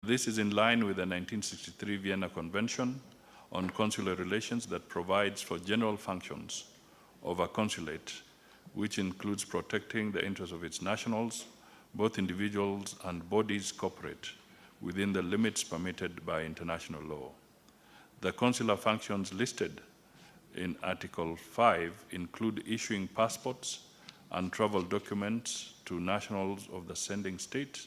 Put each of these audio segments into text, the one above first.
This is in line with the 1963 Vienna Convention on Consular Relations that provides for general functions of a consulate, which includes protecting the interests of its nationals, both individuals and bodies corporate, within the limits permitted by international law. The consular functions listed in Article 5 include issuing passports and travel documents to nationals of the sending state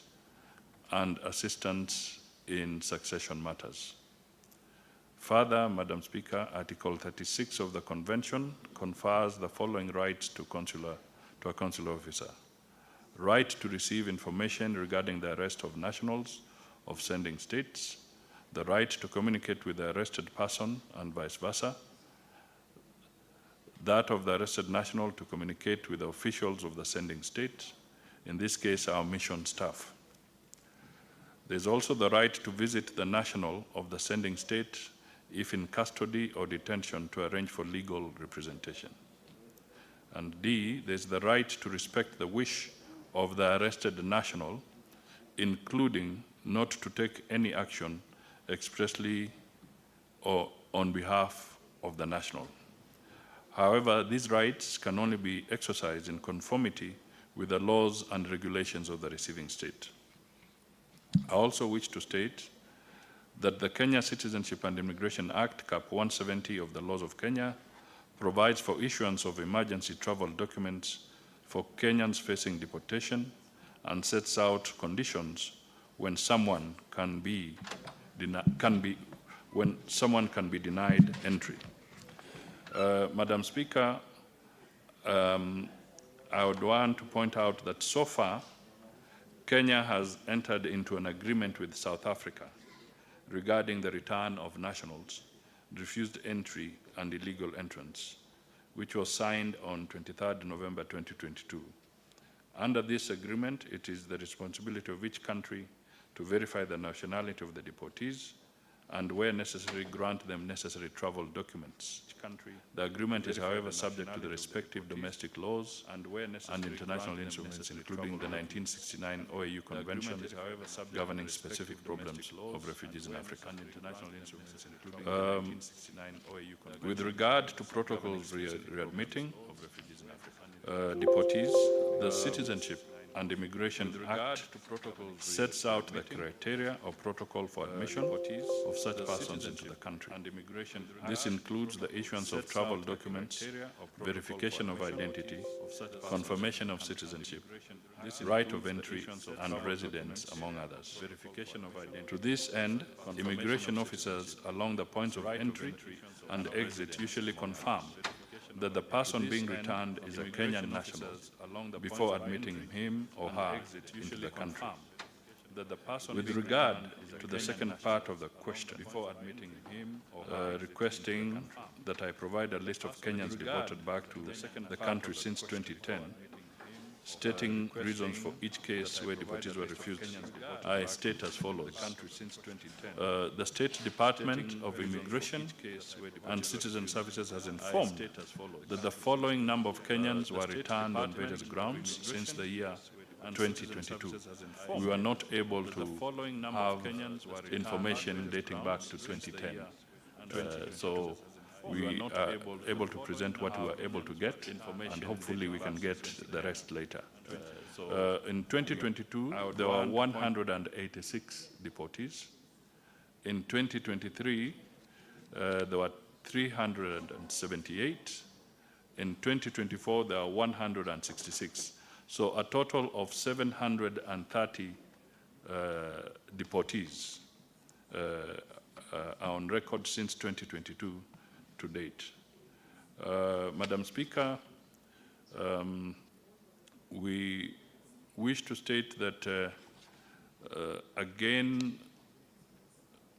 and assistance in succession matters. Further, Madam Speaker, Article 36 of the Convention confers the following rights to a consular officer. Right to receive information regarding the arrest of nationals of sending states, the right to communicate with the arrested person and vice versa, that of the arrested national to communicate with the officials of the sending state, in this case our mission staff. There's also the right to visit the national of the sending state if in custody or detention to arrange for legal representation. And D, there's the right to respect the wish of the arrested national, including not to take any action expressly or on behalf of the national. However, these rights can only be exercised in conformity with the laws and regulations of the receiving state. I also wish to state that the Kenya Citizenship and Immigration Act, Cap 170 of the laws of Kenya, provides for issuance of emergency travel documents for Kenyans facing deportation and sets out conditions when someone can be denied entry. Madam Speaker, I would want to point out that so far, Kenya has entered into an agreement with South Africa regarding the return of nationals, refused entry and illegal entrance, which was signed on 23rd November 2022. Under this agreement, it is the responsibility of each country to verify the nationality of the deportees and, where necessary, grant them necessary travel documents. The agreement is, however, subject to the respective domestic laws and international instruments, including the 1969 OAU Convention governing specific problems of refugees in Africa. With regard to protocols readmitting deportees, the Citizenship and Immigration Act sets out the criteria or protocol for admission of such persons into the country. This includes the issuance of travel documents, verification of identity, confirmation of citizenship, right of entry and residence, among others. To this end, immigration officers along the points of entry and exit usually confirm that the person being returned is a Kenyan national before admitting him or her into the country. With regard to the second part of the question, requesting that I provide a list of Kenyans deported back to the country since 2010, stating reasons for each case where deportees were refused, I state as follows. The State Department of Immigration and Citizen Services has informed that the following number of Kenyans were returned on various grounds since the year 2022. We were not able to have information dating back to 2010. So we are able to present what we were able to get, and hopefully we can get the rest later. In 2022, there were 186 deportees. In 2023, there were 378. In 2024, there are 166. So a total of 730 deportees are on record since 2022 to date. Madam Speaker, we wish to state that, again,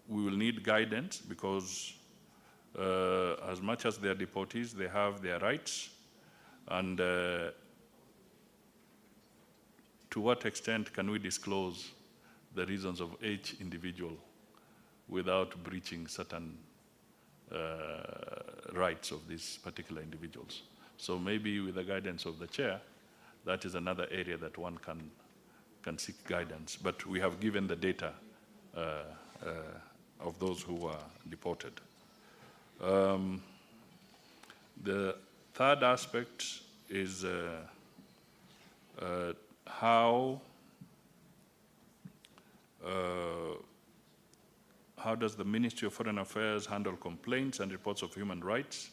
we will need guidance because as much as they are deportees, they have their rights, and to what extent can we disclose the reasons of each individual without breaching certain rights of these particular individuals? So maybe with the guidance of the chair, that is another area that one can seek guidance. But we have given the data of those who were deported. The third aspect is how does the Ministry of Foreign Affairs handle complaints and reports of human rights?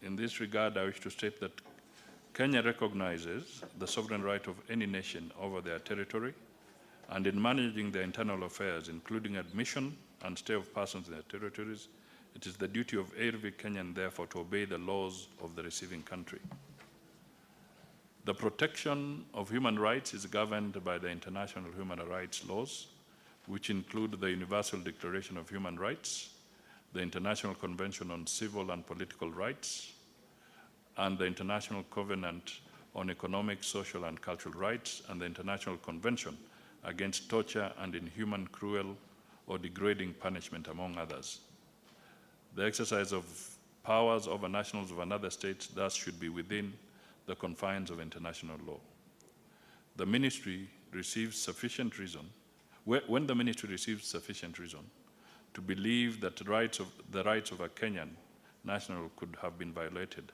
In this regard, I wish to state that Kenya recognizes the sovereign right of any nation over their territory, and in managing their internal affairs, including admission and stay of persons in their territories, it is the duty of every Kenyan, therefore, to obey the laws of the receiving country. The protection of human rights is governed by the international human rights laws, which include the Universal Declaration of Human Rights, the International Convention on Civil and Political Rights, and the International Covenant on Economic, Social, and Cultural Rights, and the International Convention against Torture and Inhuman, Cruel, or Degrading Punishment, among others. The exercise of powers over nationals of another state thus should be within the confines of international law. The ministry receives sufficient reason, when the ministry receives sufficient reason to believe that the rights of a Kenyan national could have been violated,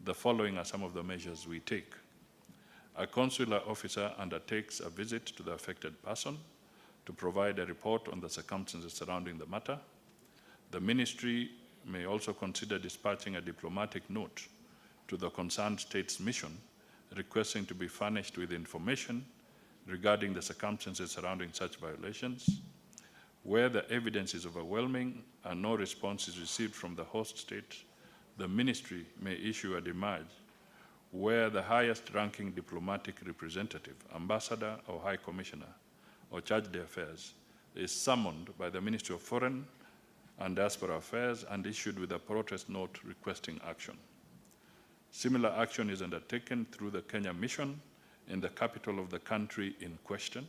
the following are some of the measures we take. A consular officer undertakes a visit to the affected person to provide a report on the circumstances surrounding the matter. The ministry may also consider dispatching a diplomatic note to the concerned state's mission, requesting to be furnished with information regarding the circumstances surrounding such violations. Where the evidence is overwhelming and no response is received from the host state, the ministry may issue a demerge where the highest-ranking diplomatic representative, ambassador or high commissioner, or charge d'affaires is summoned by the Ministry of Foreign and Diaspora Affairs and issued with a protest note requesting action. Similar action is undertaken through the Kenya mission in the capital of the country in question,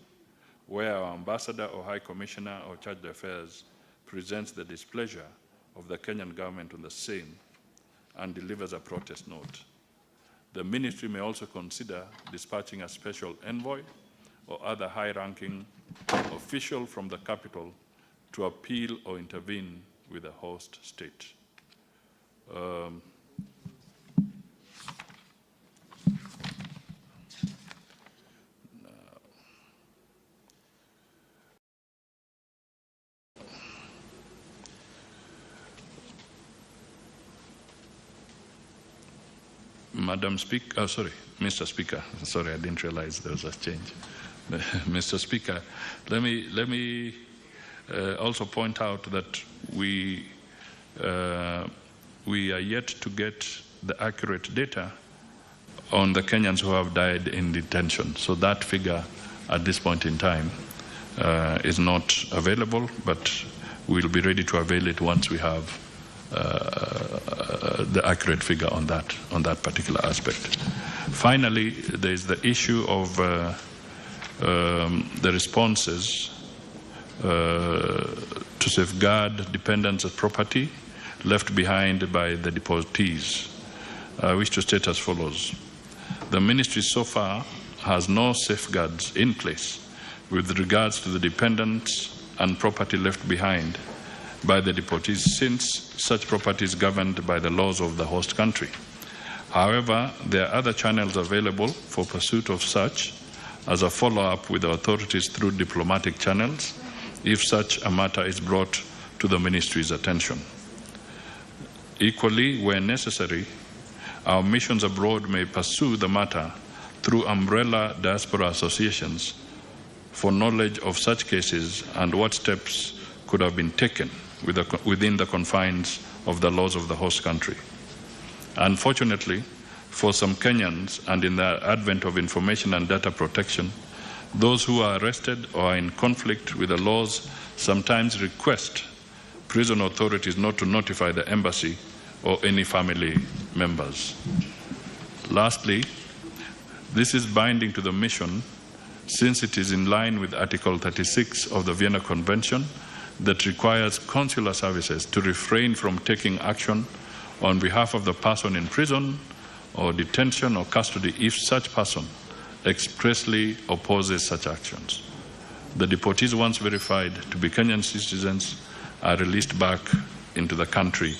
where our ambassador or high commissioner or charge d'affaires presents the displeasure of the Kenyan government on the same and delivers a protest note. The ministry may also consider dispatching a special envoy or other high-ranking official from the capital to appeal or intervene with the host state. Madam Speaker, Mr. Speaker, sorry, I didn't realize there was a change. Mr. Speaker, let me also point out that we are yet to get the accurate data on the Kenyans who have died in detention. So that figure at this point in time is not available, but we'll be ready to avail it once we have the accurate figure on that particular aspect. Finally, there is the issue of the responses to safeguard dependents' property left behind by the deportees. I wish to state as follows. The ministry so far has no safeguards in place with regards to the dependents and property left behind by the deportees, since such property is governed by the laws of the host country. However, there are other channels available for pursuit of such as a follow-up with the authorities through diplomatic channels if such a matter is brought to the ministry's attention. Equally, where necessary, our missions abroad may pursue the matter through umbrella diaspora associations for knowledge of such cases and what steps could have been taken within the confines of the laws of the host country. Unfortunately, for some Kenyans and in the advent of information and data protection, those who are arrested or are in conflict with the laws sometimes request prison authorities not to notify the embassy or any family members. Lastly, this is binding to the mission since it is in line with Article 36 of the Vienna Convention that requires consular services to refrain from taking action on behalf of the person in prison or detention or custody if such person expressly opposes such actions. The deportees, once verified to be Kenyan citizens, are released back into the country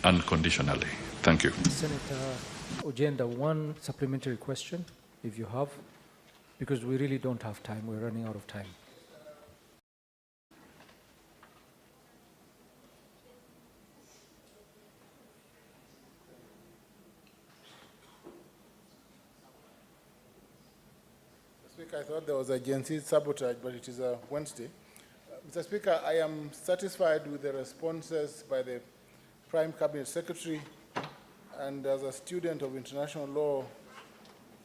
unconditionally. Thank you. Senator Ojenda, one supplementary question, if you have, because we really don't have time. We're running out of time. Speaker, I thought there was a Gen Z sabotage, but it is a Wednesday. Mr. Speaker, I am satisfied with the responses by the Prime Cabinet Secretary, and as a student of international law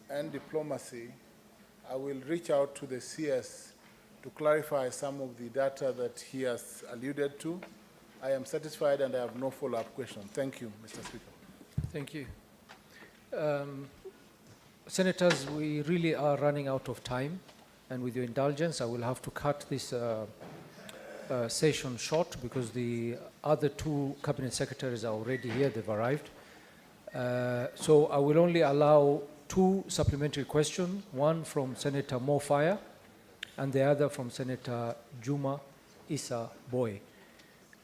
and diplomacy, I will reach out to the CS to clarify some of the data that he has alluded to. I am satisfied and I have no follow-up question. Thank you, Mr. Speaker. Thank you. Senators, we really are running out of time, and with your indulgence, I will have to cut this session short because the other two cabinet secretaries are already here. They've arrived. So I will only allow two supplementary questions, one from Senator Mo Fire and the other from Senator Juma Issa Boy.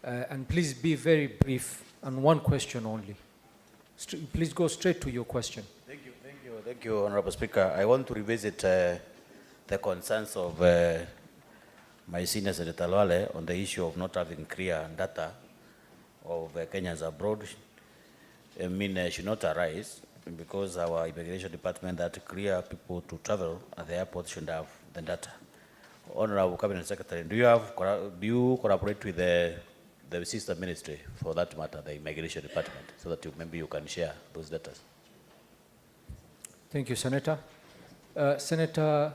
And please be very brief and one question only. Please go straight to your question. Thank you, Honorable Speaker. I want to revisit the concerns of my senior Senator Lwale on the issue of not having clear data of Kenyans abroad. I mean, should not arise because our immigration department that clear people to travel at the airport should have the data. Honorable Cabinet Secretary, do you collaborate with the sister ministry for that matter, the immigration department, so that maybe you can share those data? Thank you, Senator. Senator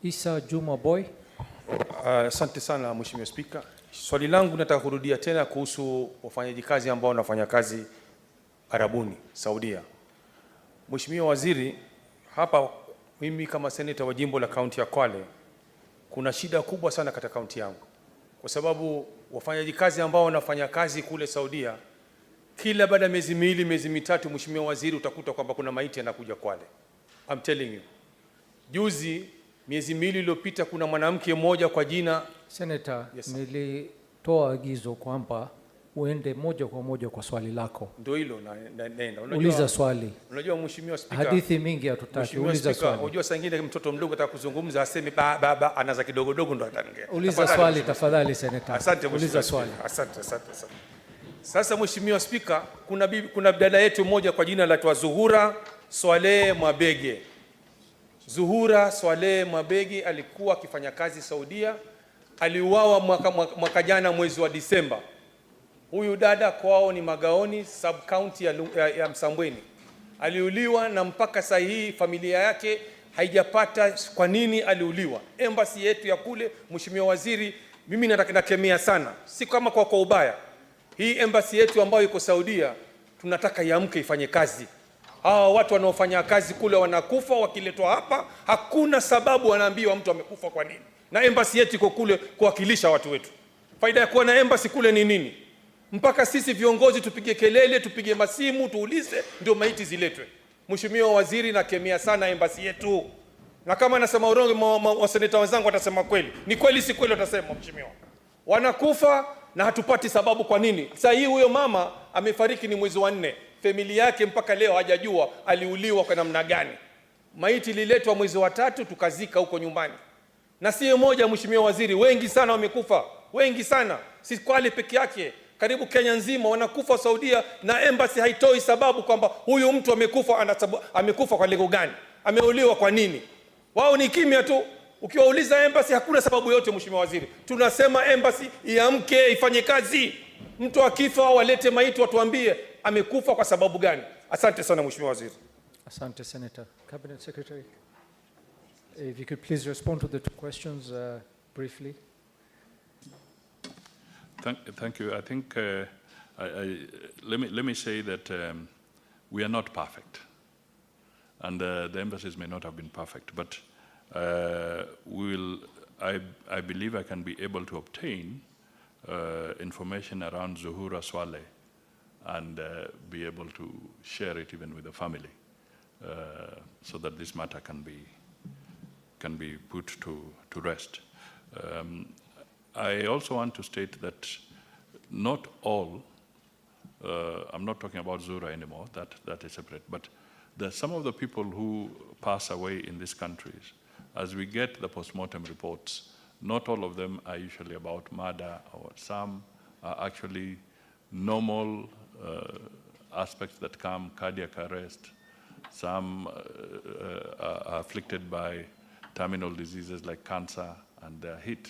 Issa Juma Boy. Asante sana Mheshimiwa Spika. Swali langu nataka kurudia tena kuhusu wafanyaji kazi ambao wanafanya kazi Arabuni, Saudia. Mheshimiwa Waziri, hapa mimi kama senator wa jimbo la kaunti ya Kwale, kuna shida kubwa sana katika kaunti yangu. Kwa sababu wafanyaji kazi ambao wanafanya kazi kule Saudia, kila baada ya miezi miwili, miezi mitatu, Mheshimiwa Waziri, utakuta kwamba kuna maiti yanakuja Kwale. I'm telling you. Juzi miezi miwili iliyopita kuna mwanamke mmoja kwa jina Senator, yes, nilitoa agizo kwamba uende moja kwa moja kwa swali lako. Ndio hilo nenda. Uliza swali. Unajua Mheshimiwa Spika, hadithi mingi hatutaki, uliza swali. Unajua saa nyingine mtoto mdogo ataka kuzungumza aseme baba anaza kidogo dogo ndo ataongea. Uliza swali tafadhali Senator. Asante Mheshimiwa. Uliza swali. Asante. Sasa Mheshimiwa Spika, kuna dada yetu mmoja kwa jina la Zuhura Swaleh Mwabege. Zuhura Swaleh Mwabege alikuwa akifanya kazi Saudia, aliuawa mwaka jana mwezi wa Disemba. Huyu dada kwao ni Magaoni, sub county ya Msambweni. Aliuliwa na mpaka saa hii familia yake haijapata kwa nini aliuliwa. Embassy yetu ya kule, Mheshimiwa Waziri, mimi nakemea sana, si kama kwa ubaya. Hii embassy yetu ambayo iko Saudia tunataka iamke ifanye kazi. Hawa watu wanaofanya kazi kule wanakufa, wakiletwa hapa hakuna sababu wanaambiwa mtu amekufa kwa nini. Na embassy yetu iko kule kuwakilisha watu wetu. Faida ya kuwa na embassy kule ni nini? Mpaka sisi viongozi tupige kelele, tupige masimu, tuulize ndio maiti ziletwe. Mheshimiwa Waziri, nakemea sana embassy yetu. Na kama nasema urongo, waseneta wenzangu watasema kweli. Ni kweli si kweli watasema Mheshimiwa. Wanakufa na hatupati sababu kwa nini. Sasa hii huyo mama amefariki ni mwezi wa 4. Familia yake mpaka leo hajajua aliuliwa kwa namna gani. Maiti ililetwa mwezi wa 3 tukazika huko nyumbani. Na si mmoja Mheshimiwa Waziri, wengi sana wamekufa. Wengi sana. Si Kwale peke yake. Karibu Kenya nzima wanakufa Saudia na embassy haitoi sababu kwamba huyu mtu amekufa kwa lengo gani? Ameuliwa kwa nini? Wao ni kimya tu. Ukiwauliza embassy hakuna sababu yote Mheshimiwa Waziri. Tunasema embassy iamke ifanye kazi. Mtu akifa walete maiti watuambie amekufa kwa sababu gani. Asante sana Mheshimiwa Waziri. Asante Senator. Cabinet Secretary, if you could please respond to the two questions briefly. Thank you. I think let me say that we are not perfect, and the embassies may not have been perfect, but I believe I can be able to obtain information around Zuhura Swaleh and be able to share it even with the family, so that this matter can be put to rest. I also want to state that not all, I'm not talking about Zura anymore, that is separate, but some of the people who pass away in these countries, as we get the postmortem reports, not all of them are usually about murder, or some are actually normal aspects that come, cardiac arrest, some are afflicted by terminal diseases like cancer, and they're hit,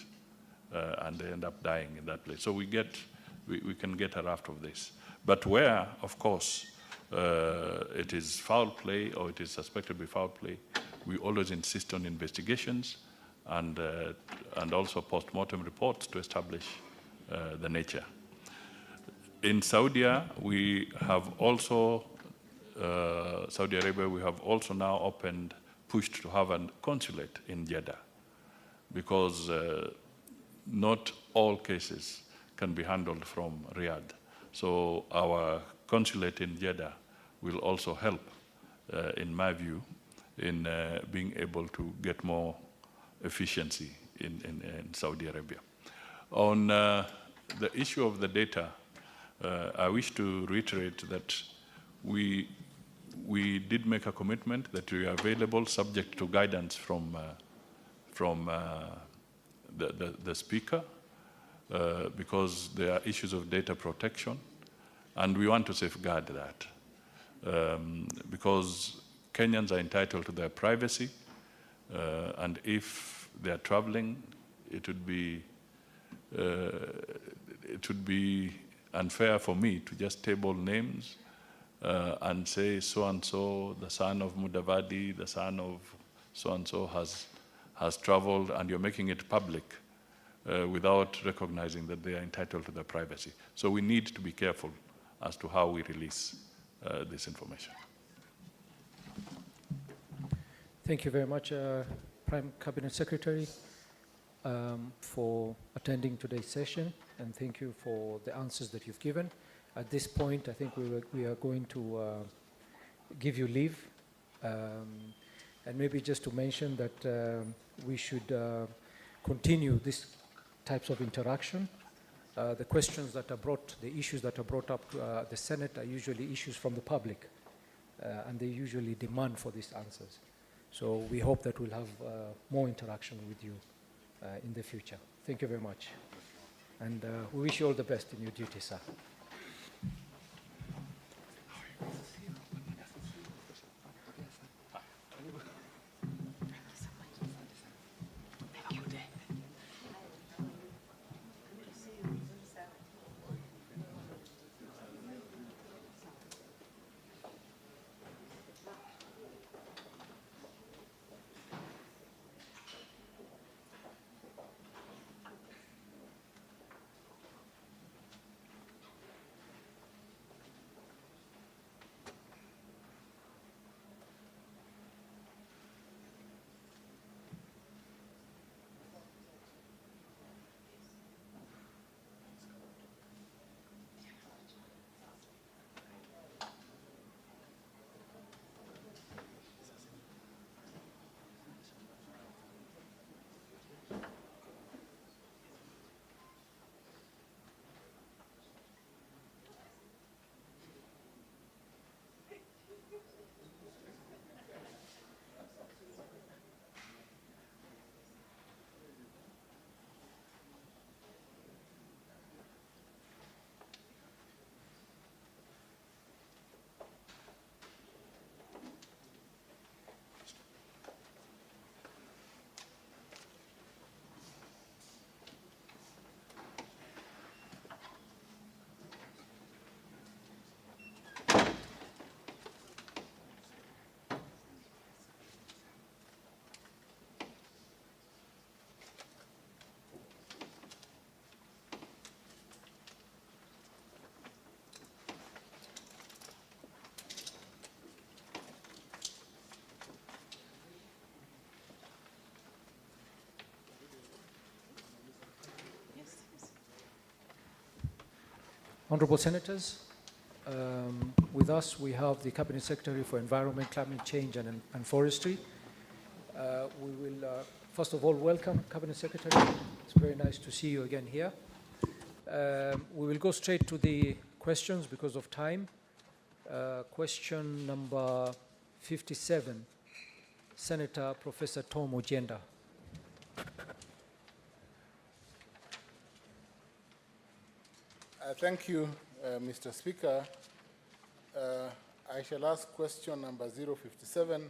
and they end up dying in that place. So we can get a raft of this. But where, of course, it is foul play or it is suspected to be foul play, we always insist on investigations and also post-mortem reports to establish the nature. In Saudi, we have also, Saudi Arabia, we have also now pushed to have a consulate in Jeddah, because not all cases can be handled from Riyadh. So our consulate in Jeddah will also help, in my view, in being able to get more efficiency in Saudi Arabia. On the issue of the data, I wish to reiterate that we did make a commitment that we are available subject to guidance from the speaker, because there are issues of data protection, and we want to safeguard that. Because Kenyans are entitled to their privacy, and if they are traveling, it would be unfair for me to just table names and say so-and-so, the son of Mudavadi, the son of so-and-so has traveled, and you're making it public without recognizing that they are entitled to their privacy. So we need to be careful as to how we release this information. Thank you very much, Prime Cabinet Secretary, for attending today's session, and thank you for the answers that you've given. At this point, I think we are going to give you leave, and maybe just to mention that we should continue these types of interaction. The questions that are the issues that are brought up to the Senate are usually issues from the public, and they usually demand for these answers. So we hope that we'll have more interaction with you in the future. Thank you very much. And we wish you all the best in your duty, sir. Honorable Senators, with us we have the Cabinet Secretary for Environment, Climate Change and Forestry. We will First of all, welcome, Cabinet Secretary. It's very nice to see you again here. We will go straight to the questions because of time. Question number 57, Senator Professor Tom Ojenda. Thank you, Mr. Speaker. I shall ask question number 057,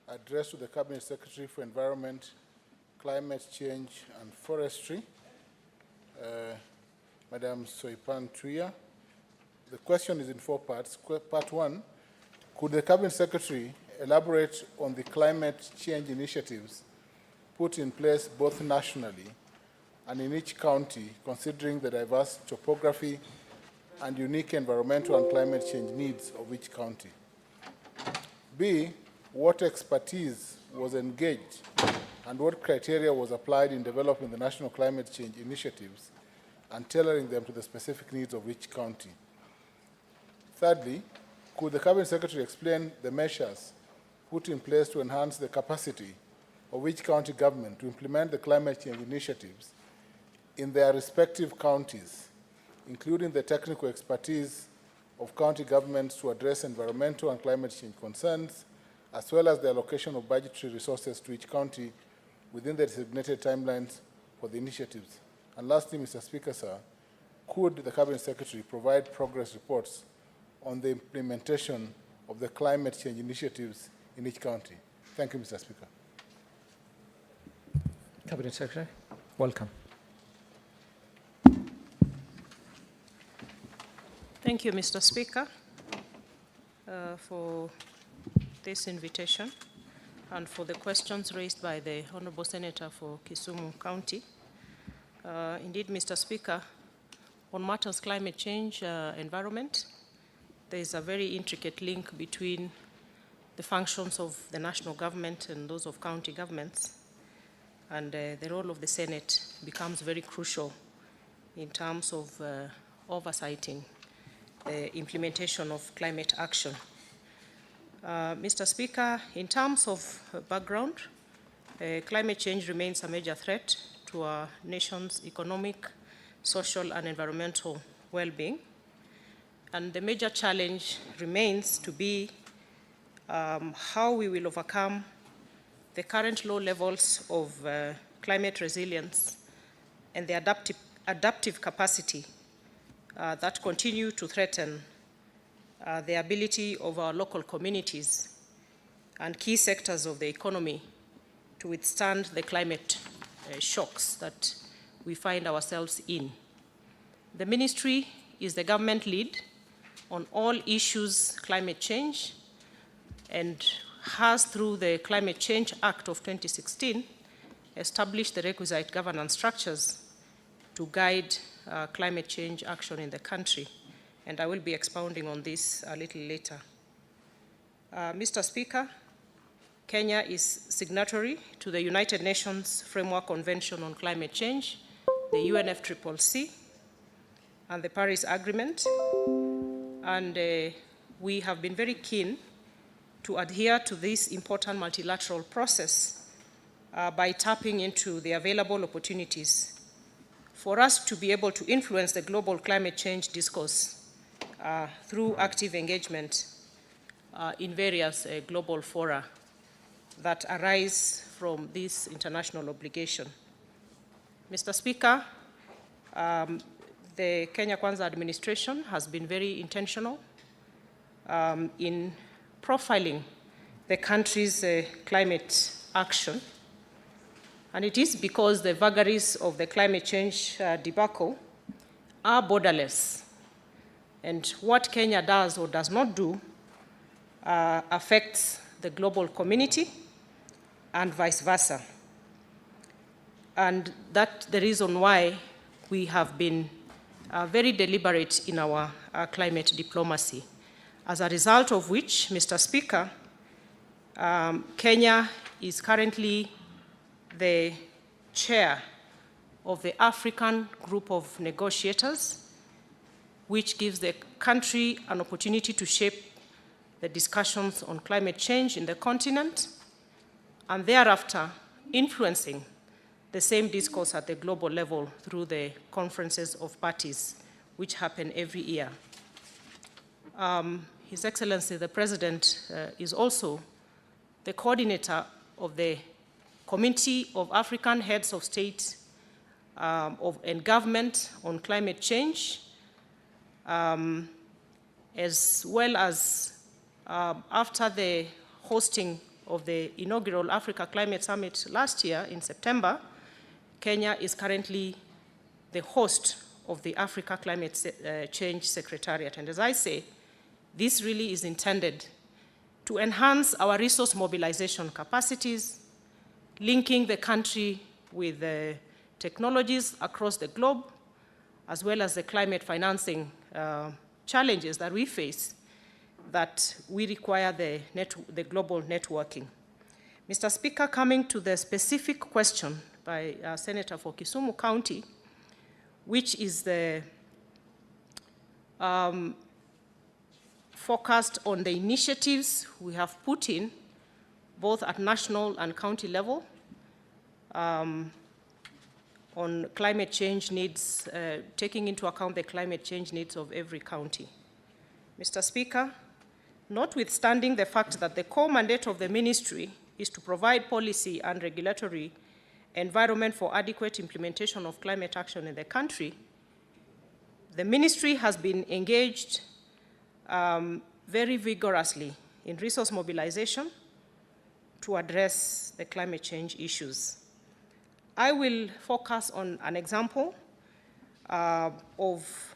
addressed to the Cabinet Secretary for Environment, Climate Change and Forestry, Madam Soipan Tuya. The question is in 4 parts. Part 1, could the Cabinet Secretary elaborate on the climate change initiatives put in place both nationally and in each county, considering the diverse topography and unique environmental and climate change needs of each county? B, what expertise was engaged and what criteria was applied in developing the national climate change initiatives and tailoring them to the specific needs of each county? Thirdly, could the Cabinet Secretary explain the measures put in place to enhance the capacity of each county government to implement the climate change initiatives in their respective counties, including the technical expertise of county governments to address environmental and climate change concerns, as well as the allocation of budgetary resources to each county within the designated timelines for the initiatives? And lastly, Mr. Speaker, sir, could the Cabinet Secretary provide progress reports on the implementation of the climate change initiatives in each county? Thank you, Mr. Speaker. Cabinet Secretary, welcome. Thank you, Mr. Speaker, for this invitation and for the questions raised by the Honorable Senator for Kisumu County. Indeed, Mr. Speaker, on matters climate change, environment, there is a very intricate link between the functions of the national government and those of county governments, and the role of the Senate becomes very crucial in terms of oversighting the implementation of climate action. Mr. Speaker, in terms of background, climate change remains a major threat to our nation's economic, social, and environmental well-being. And the major challenge remains to be how we will overcome the current low levels of climate resilience and the adaptive capacity that continue to threaten the ability of our local communities and key sectors of the economy to withstand the climate shocks that we find ourselves in. The ministry is the government lead on all issues climate change and has, through the Climate Change Act of 2016, established the requisite governance structures to guide climate change action in the country. And I will be expounding on this a little later. Mr. Speaker, Kenya is signatory to the United Nations Framework Convention on Climate Change, the UNFCCC, and the Paris Agreement. And we have been very keen to adhere to this important multilateral process by tapping into the available opportunities for us to be able to influence the global climate change discourse through active engagement in various global fora that arise from this international obligation. Mr. Speaker, the Kenya Kwanza administration has been very intentional in profiling the country's climate action. And it is because the vagaries of the climate change debacle are borderless. And what Kenya does or does not do affects the global community and vice versa. And that's the reason why we have been very deliberate in our climate diplomacy. As a result of which, Mr. Speaker, Kenya is currently the chair of the African Group of Negotiators, which gives the country an opportunity to shape the discussions on climate change in the continent, and thereafter influencing the same discourse at the global level through the conferences of parties, which happen every year. His Excellency, the President, is also the coordinator of the Committee of African Heads of State and Government on Climate Change, as well as after the hosting of the inaugural Africa Climate Summit last year in September, Kenya is currently the host of the Africa Climate Change Secretariat. And as I say, this really is intended to enhance our resource mobilization capacities, linking the country with the technologies across the globe, as well as the climate financing challenges that we face, that we require the global networking. Mr. Speaker, coming to the specific question by Senator for Kisumu County, which is the focused on the initiatives we have put in, both at national and county level, on climate change needs, taking into account the climate change needs of every county. Mr. Speaker, notwithstanding the fact that the core mandate of the ministry is to provide policy and regulatory environment for adequate implementation of climate action in the country, the ministry has been engaged very vigorously in resource mobilization to address the climate change issues. I will focus on an example of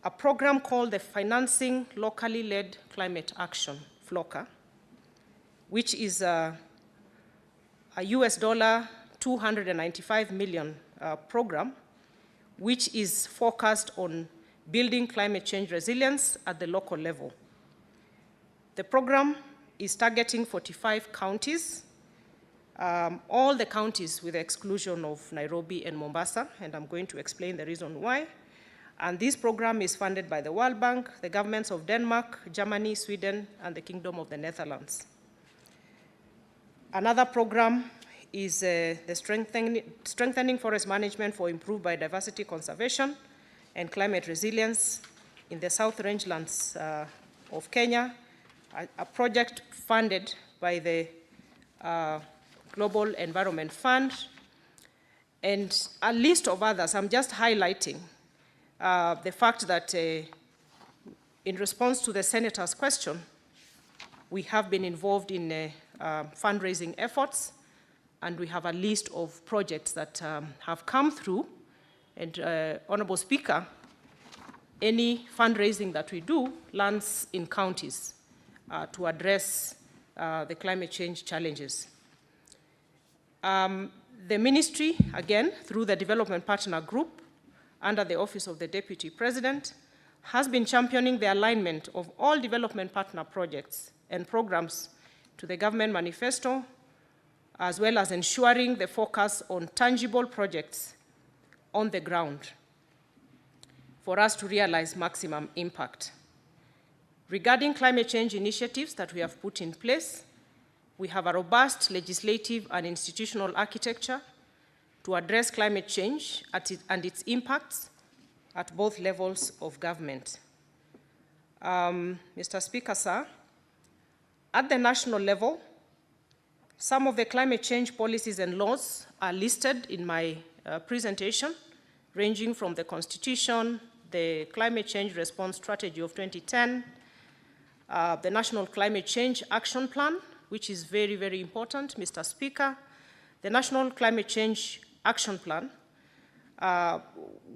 a program called the Financing Locally Led Climate Action, FLOCA, which is a US $295 million program, which is focused on building climate change resilience at the local level. The program is targeting 45 counties, all the counties with the exclusion of Nairobi and Mombasa, and I'm going to explain the reason why. And this program is funded by the World Bank, the governments of Denmark, Germany, Sweden, and the Kingdom of the Netherlands. Another program is the strengthening forest management for improved biodiversity conservation and climate resilience in the South Rangelands of Kenya, a project funded by the Global Environment Fund, and a list of others. I'm just highlighting the fact that in response to the Senator's question, we have been involved in fundraising efforts, and we have a list of projects that have come through. And Honorable Speaker, any fundraising that we do lands in counties to address the climate change challenges. The ministry, again, through the Development Partner Group, under the Office of the Deputy President, has been championing the alignment of all development partner projects and programs to the government manifesto, as well as ensuring the focus on tangible projects on the ground for us to realize maximum impact. Regarding climate change initiatives that we have put in place, we have a robust legislative and institutional architecture to address climate change and its impacts at both levels of government. Mr. Speaker, sir, at the national level, some of the climate change policies and laws are listed in my presentation, ranging from the Constitution, the Climate Change Response Strategy of 2010, the National Climate Change Action Plan, which is very, very important, Mr. Speaker. The National Climate Change Action Plan,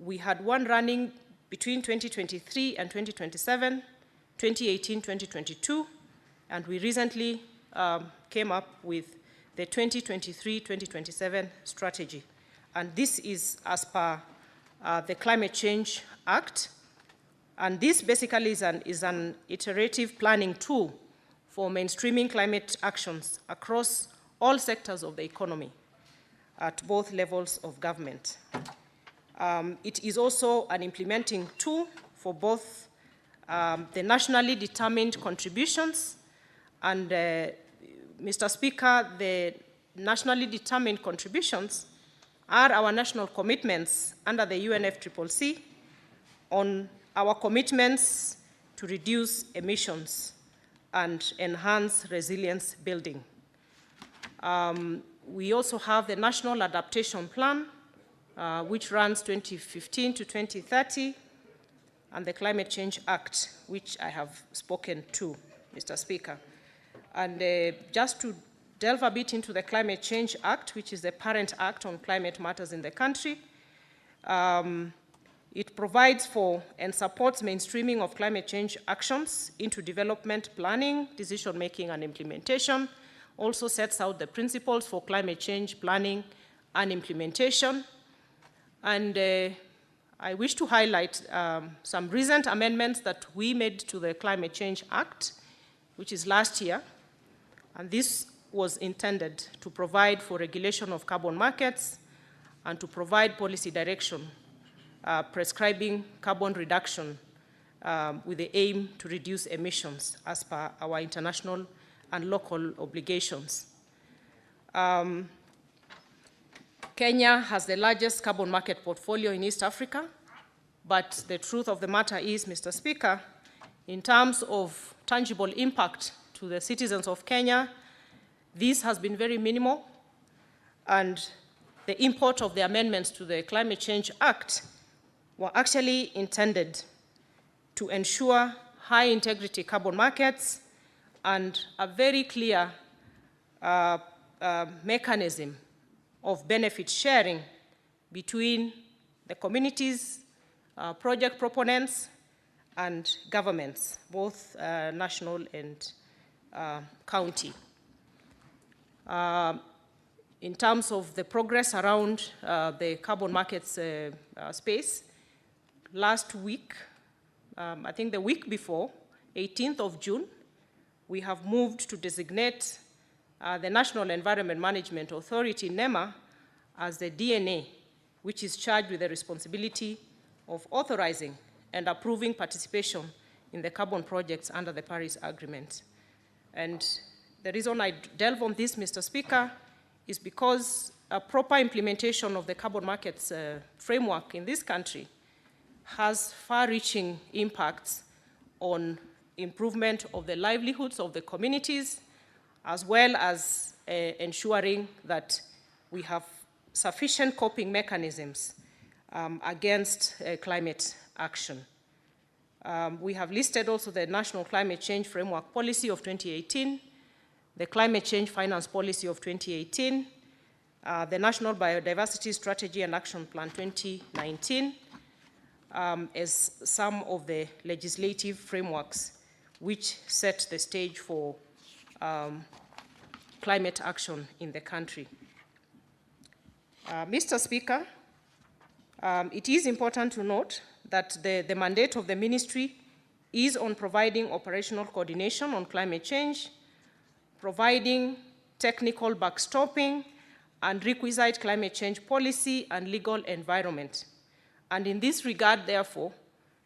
we had one running between 2023 and 2027, 2018, 2022, and we recently came up with the 2023-2027 strategy. And this is as per the Climate Change Act. And this basically is an iterative planning tool for mainstreaming climate actions across all sectors of the economy at both levels of government. It is also an implementing tool for both the nationally determined contributions and, Mr. Speaker, the nationally determined contributions are our national commitments under the UNFCCC on our commitments to reduce emissions and enhance resilience building. We also have the National Adaptation Plan, which runs 2015 to 2030, and the Climate Change Act, which I have spoken to, Mr. Speaker. And just to delve a bit into the Climate Change Act, which is the parent act on climate matters in the country, it provides for and supports mainstreaming of climate change actions into development planning, decision-making, and implementation. Also sets out the principles for climate change planning and implementation. And I wish to highlight some recent amendments that we made to the Climate Change Act, which is last year. And this was intended to provide for regulation of carbon markets and to provide policy direction prescribing carbon reduction with the aim to reduce emissions as per our international and local obligations. Kenya has the largest carbon market portfolio in East Africa, but the truth of the matter is, Mr. Speaker, in terms of tangible impact to the citizens of Kenya, this has been very minimal, and the import of the amendments to the Climate Change Act were actually intended to ensure high integrity carbon markets and a very clear mechanism of benefit sharing between the communities, project proponents, and governments, both national and county. In terms of the progress around the carbon markets space, last week, I think the week before, 18th of June, we have moved to designate the National Environment Management Authority, NEMA, as the DNA, which is charged with the responsibility of authorizing and approving participation in the carbon projects under the Paris Agreement. And the reason I delve on this, Mr. Speaker, is because a proper implementation of the carbon markets framework in this country has far-reaching impacts on improvement of the livelihoods of the communities, as well as ensuring that we have sufficient coping mechanisms against climate action. We have listed also the National Climate Change Framework Policy of 2018, the Climate Change Finance Policy of 2018, the National Biodiversity Strategy and Action Plan 2019, as some of the legislative frameworks which set the stage for climate action in the country. Mr. Speaker, it is important to note that the mandate of the ministry is on providing operational coordination on climate change, providing technical backstopping, and requisite climate change policy and legal environment. And in this regard, therefore,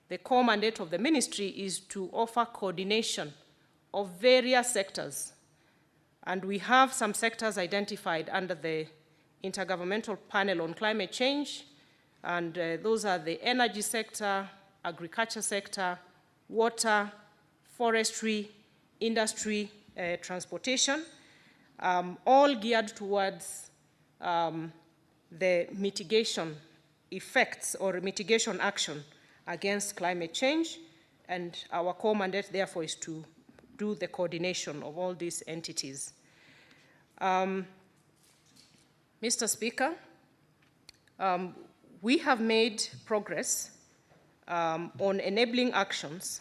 the core mandate of the ministry is to offer coordination of various sectors. And we have some sectors identified under the Intergovernmental Panel on Climate Change, and those are the energy sector, agriculture sector, water, forestry, industry, transportation, all geared towards the mitigation effects or mitigation action against climate change, and our core mandate, therefore, is to do the coordination of all these entities. Mr. Speaker, we have made progress on enabling actions,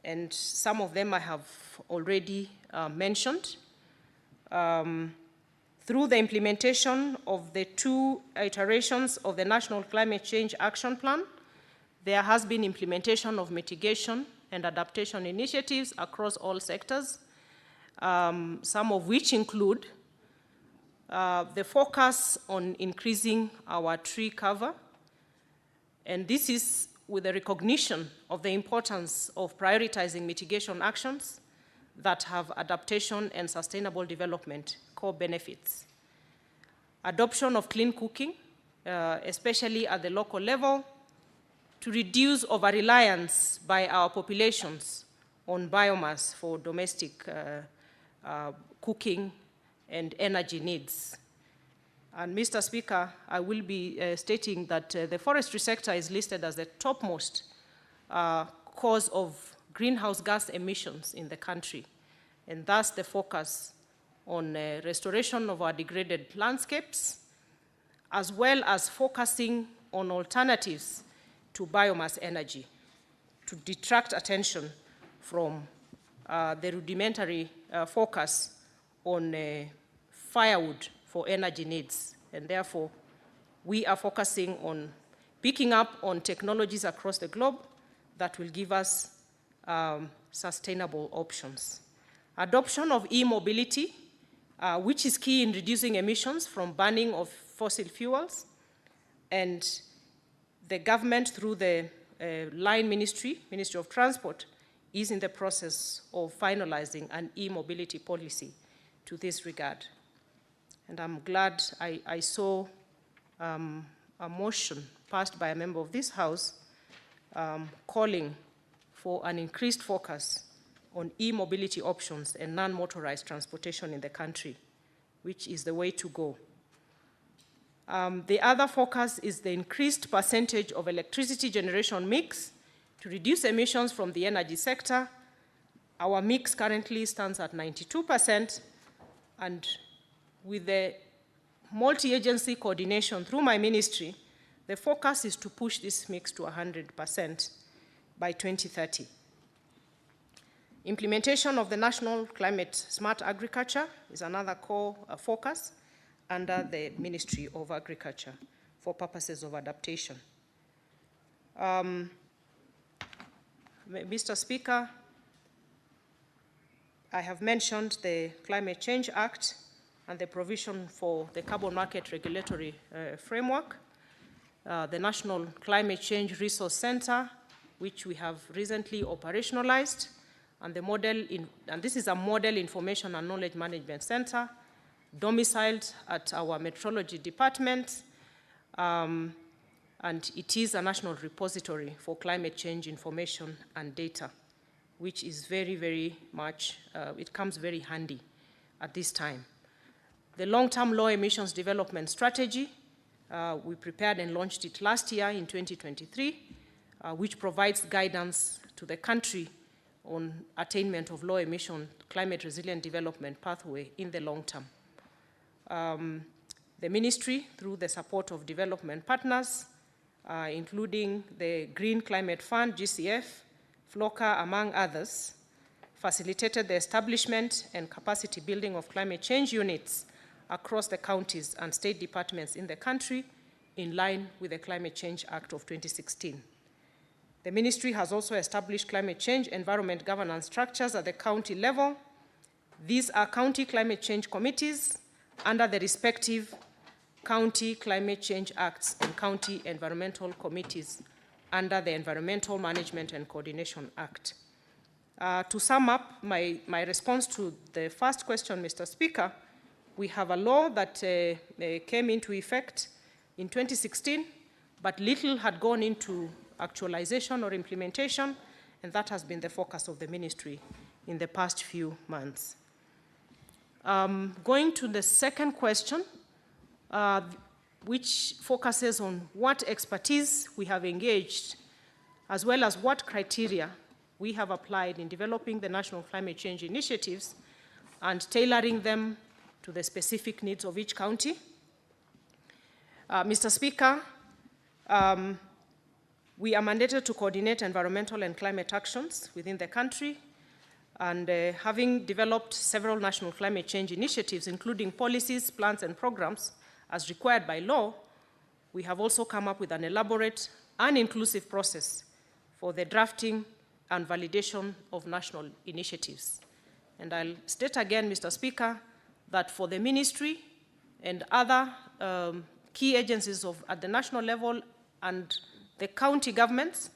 and some of them I have already mentioned. Through the implementation of the 2 iterations of the National Climate Change Action Plan, there has been implementation of mitigation and adaptation initiatives across all sectors, some of which include the focus on increasing our tree cover, and this is with the recognition of the importance of prioritizing mitigation actions that have adaptation and sustainable development core benefits. adoption of clean cooking, especially at the local level, to reduce over-reliance by our populations on biomass for domestic cooking and energy needs. And Mr. Speaker, I will be stating that the forestry sector is listed as the topmost cause of greenhouse gas emissions in the country, and thus the focus on restoration of our degraded landscapes, as well as focusing on alternatives to biomass energy to detract attention from the rudimentary focus on firewood for energy needs. And therefore, we are focusing on picking up on technologies across the globe that will give us sustainable options. Adoption of e-mobility, which is key in reducing emissions from burning of fossil fuels, and the government through the line Ministry of Transport, is in the process of finalizing an e-mobility policy to this regard. And I'm glad I saw a motion passed by a member of this House calling for an increased focus on e-mobility options and non-motorized transportation in the country, which is the way to go. The other focus is the increased percentage of electricity generation mix to reduce emissions from the energy sector. Our mix currently stands at 92%, and with the multi-agency coordination through my ministry, the focus is to push this mix to 100% by 2030. Implementation of the National Climate Smart Agriculture is another core focus under the Ministry of Agriculture for purposes of adaptation. Mr. Speaker, I have mentioned the Climate Change Act and the provision for the carbon market regulatory framework, the National Climate Change Resource Center, which we have recently operationalized, and this is a model information and knowledge management center domiciled at our metrology department, and it is a national repository for climate change information and data, which is very, very much, it comes very handy at this time. The long-term low emissions development strategy, we prepared and launched it last year in 2023, which provides guidance to the country on attainment of low emission climate resilient development pathway in the long term. The ministry, through the support of development partners, including the Green Climate Fund, GCF, FLOCA, among others, facilitated the establishment and capacity building of climate change units across the counties and state departments in the country in line with the Climate Change Act of 2016. The ministry has also established climate change environment governance structures at the county level. These are county climate change committees under the respective county climate change acts and county environmental committees under the Environmental Management and Coordination Act. To sum up my response to the first question, Mr. Speaker, we have a law that came into effect in 2016, but little had gone into actualization or implementation, and that has been the focus of the ministry in the past few months. Going to the second question, which focuses on what expertise we have engaged, as well as what criteria we have applied in developing the national climate change initiatives and tailoring them to the specific needs of each county. Mr. Speaker, we are mandated to coordinate environmental and climate actions within the country, and having developed several national climate change initiatives, including policies, plans, and programs as required by law, we have also come up with an elaborate and inclusive process for the drafting and validation of national initiatives. And I'll state again, Mr. Speaker, that for the ministry and other key agencies at the national level and the county governments,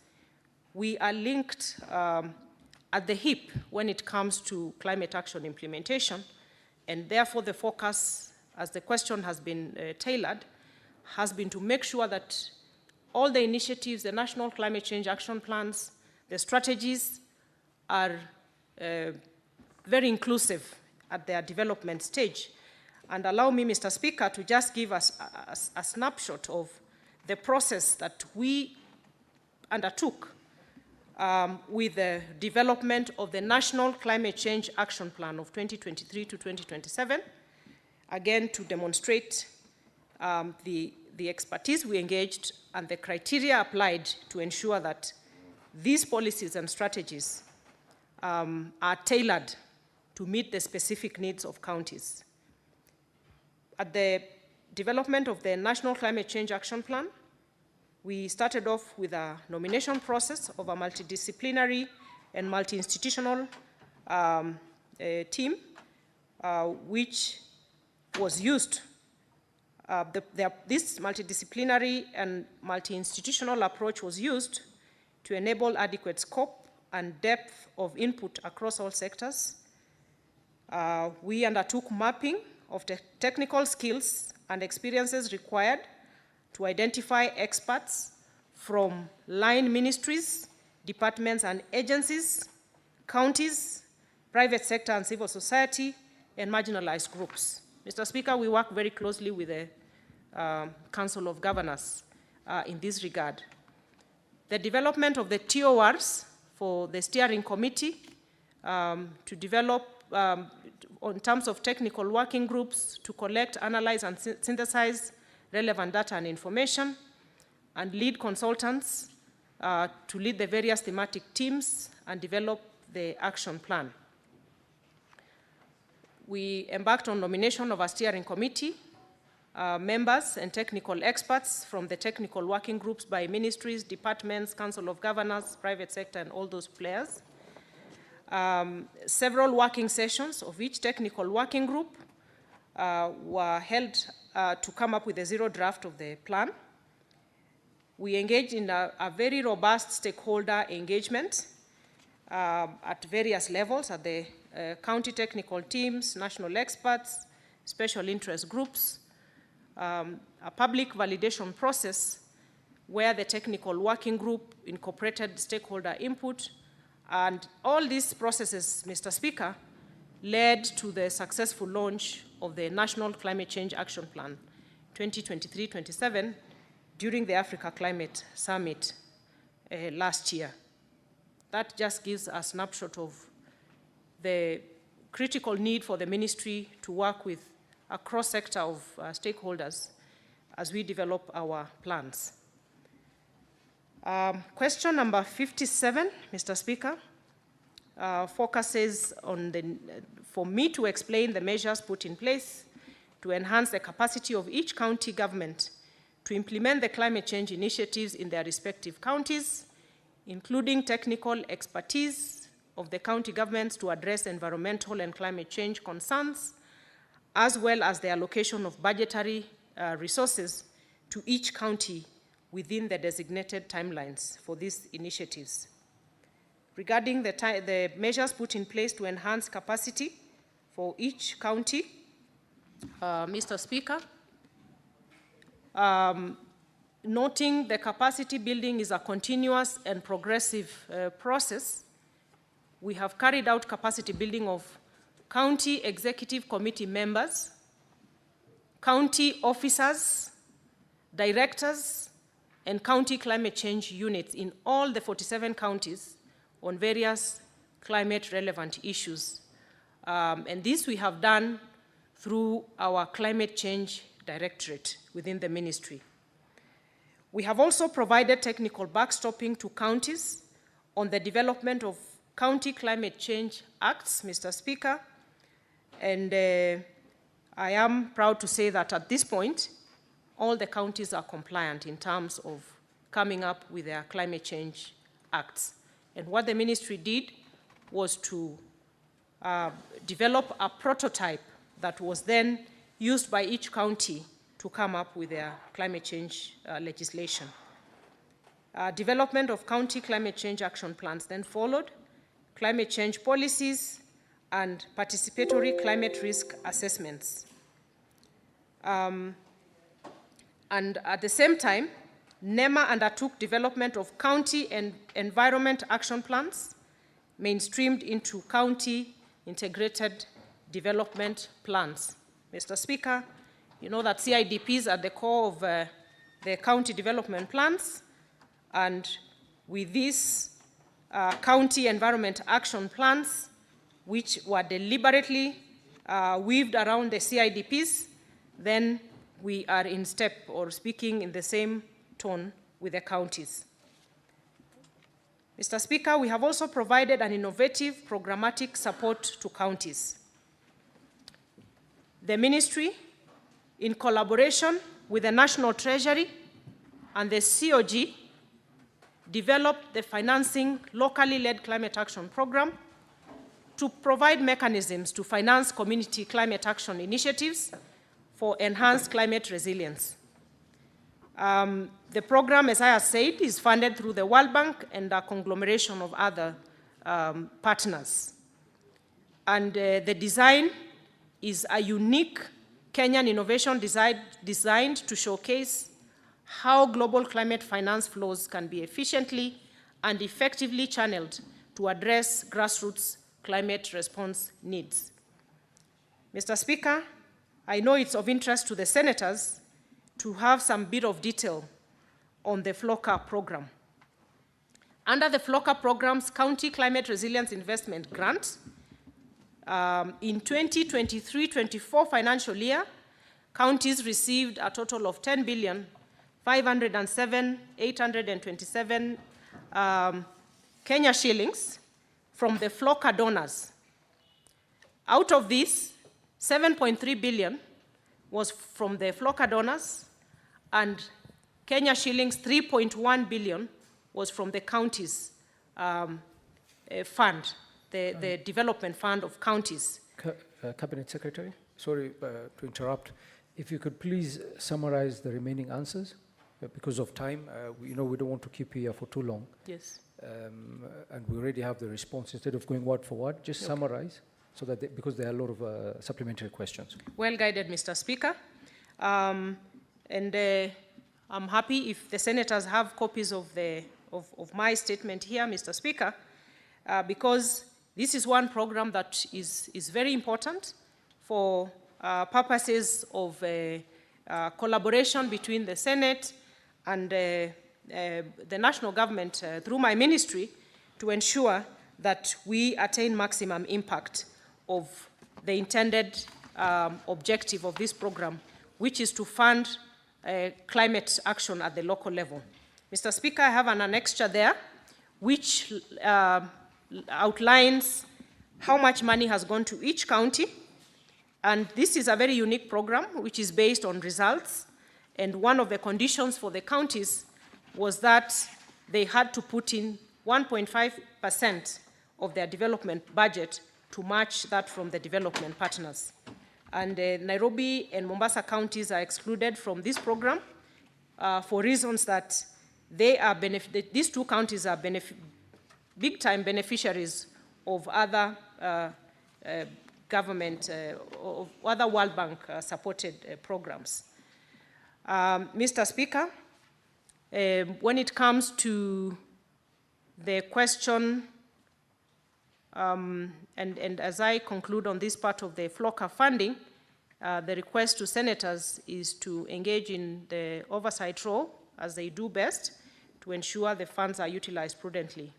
we are linked at the hip when it comes to climate action implementation, and therefore the focus as the question has been tailored, has been to make sure that all the initiatives, the national climate change action plans, the strategies are very inclusive at their development stage. And allow me, Mr. Speaker, to just give us a snapshot of the process that we undertook with the development of the National Climate Change Action Plan of 2023 to 2027, again to demonstrate the expertise we engaged and the criteria applied to ensure that these policies and strategies are tailored to meet the specific needs of counties. At the development of the National Climate Change Action Plan, we started off with a nomination process of a multidisciplinary and multi-institutional team, which was used. This multidisciplinary and multi-institutional approach was used to enable adequate scope and depth of input across all sectors. We undertook mapping of the technical skills and experiences required to identify experts from line ministries, departments and agencies, counties, private sector and civil society, and marginalized groups. Mr. Speaker, we work very closely with the Council of Governors in this regard. The development of the TORs for the steering committee to develop in terms of technical working groups to collect, analyze, and synthesize relevant data and information, and lead consultants to lead the various thematic teams and develop the action plan. We embarked on nomination of a steering committee, members and technical experts from the technical working groups by ministries, departments, Council of Governors, private sector, and all those players. Several working sessions of each technical working group were held to come up with a zero draft of the plan. We engaged in a very robust stakeholder engagement at various levels, at the county technical teams, national experts, special interest groups, a public validation process where the technical working group incorporated stakeholder input. And all these processes, Mr. Speaker, led to the successful launch of the National Climate Change Action Plan 2023-27 during the Africa Climate Summit last year. That just gives a snapshot of the critical need for the ministry to work with a cross-sector of stakeholders as we develop our plans. Question number 57, Mr. Speaker, focuses on for me to explain the measures put in place to enhance the capacity of each county government to implement the climate change initiatives in their respective counties, including technical expertise of the county governments to address environmental and climate change concerns, as well as the allocation of budgetary resources to each county within the designated timelines for these initiatives. Regarding the measures put in place to enhance capacity for each county, Mr. Speaker, noting the capacity building is a continuous and progressive process, we have carried out capacity building of county executive committee members, county officers, directors, and county climate change units in all the 47 counties on various climate-relevant issues. And this we have done through our climate change directorate within the ministry. We have also provided technical backstopping to counties on the development of county climate change acts, Mr. Speaker, and I am proud to say that at this point, all the counties are compliant in terms of coming up with their climate change acts. And what the ministry did was to develop a prototype that was then used by each county to come up with their climate change legislation. Development of county climate change action plans then followed, climate change policies, and participatory climate risk assessments. And at the same time, NEMA undertook development of county and environment action plans, mainstreamed into county integrated development plans. Mr. Speaker, you know that CIDPs are at the core of the county development plans, and with these county environment action plans, which were deliberately weaved around the CIDPs, then we are in step or speaking in the same tone with the counties. Mr. Speaker, we have also provided an innovative programmatic support to counties. The ministry, in collaboration with the National Treasury and the COG, developed the Financing Locally Led Climate Action Program to provide mechanisms to finance community climate action initiatives for enhanced climate resilience. The program, as I have said, is funded through the World Bank and a conglomeration of other partners. And the design is a unique Kenyan innovation designed to showcase how global climate finance flows can be efficiently and effectively channeled to address grassroots climate response needs. Mr. Speaker, I know it's of interest to the senators to have some bit of detail on the FLOCA program. Under the FLOCA program's County Climate Resilience Investment Grant, in 2023-24 financial year, counties received a total of 10,507,827 Kenya shillings from the FLOCA donors. Out of this, 7.3 billion was from the FLOCA donors, and Kenya shillings 3.1 billion was from the counties fund, the development fund of counties. Cabinet Secretary, sorry to interrupt. If you could please summarize the remaining answers, because of time. We don't want to keep here for too long. Yes. And we already have the response. Instead of going word for word, just summarize, so that because there are a lot of supplementary questions. Well guided, Mr. Speaker. I'm happy if the senators have copies of my statement here, Mr. Speaker, because this is one program that is very important for purposes of collaboration between the Senate and the national government through my ministry to ensure that we attain maximum impact of the intended objective of this program, which is to fund climate action at the local level. Mr. Speaker, I have an annexure there which outlines how much money has gone to each county. And this is a very unique program which is based on results. And one of the conditions for the counties was that they had to put in 1.5% of their development budget to match that from the development partners. And Nairobi and Mombasa counties are excluded from this program for reasons that these two counties are big-time beneficiaries of other government, of other World Bank supported programs. Mr. Speaker, when it comes to the question, and as I conclude on this part of the FLOCA funding, the request to senators is to engage in the oversight role, as they do best, to ensure the funds are utilized prudently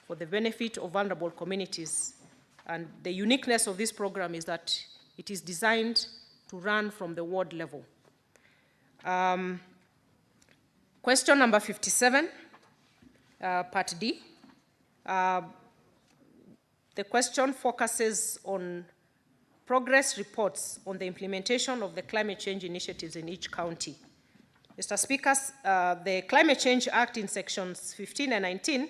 for the benefit of vulnerable communities. And the uniqueness of this program is that it is designed to run from the ward level. Question number 57, part D. The question focuses on progress reports on the implementation of the climate change initiatives in each county. Mr. Speaker, the Climate Change Act in sections 15 and 19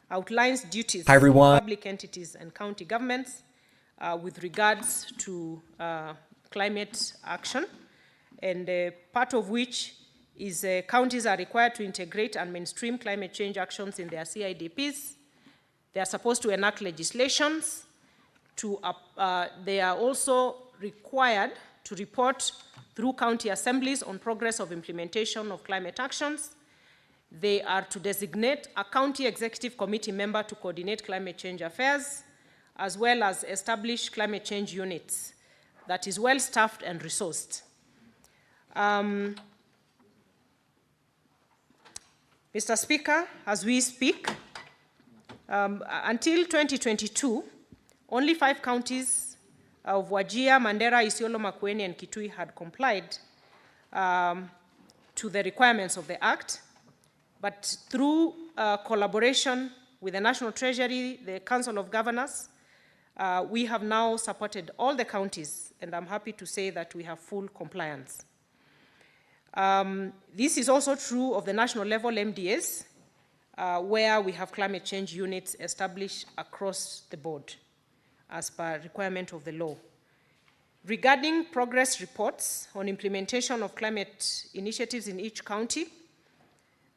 outlines duties of public entities and county governments with regards to climate action, and part of which is counties are required to integrate and mainstream climate change actions in their CIDPs. They are supposed to enact legislations. They are also required to report through county assemblies on progress of implementation of climate actions. They are to designate a county executive committee member to coordinate climate change affairs, as well as establish climate change units that is well staffed and resourced. Mr. Speaker, as we speak, until 2022, only 5 counties of Wajir, Mandera, Isiolo, Makueni, and Kitui had complied to the requirements of the Act. But through collaboration with the National Treasury, the Council of Governors, we have now supported all the counties, and I'm happy to say that we have full compliance. This is also true of the national level MDAs, where we have climate change units established across the board as per requirement of the law. Regarding progress reports on implementation of climate initiatives in each county,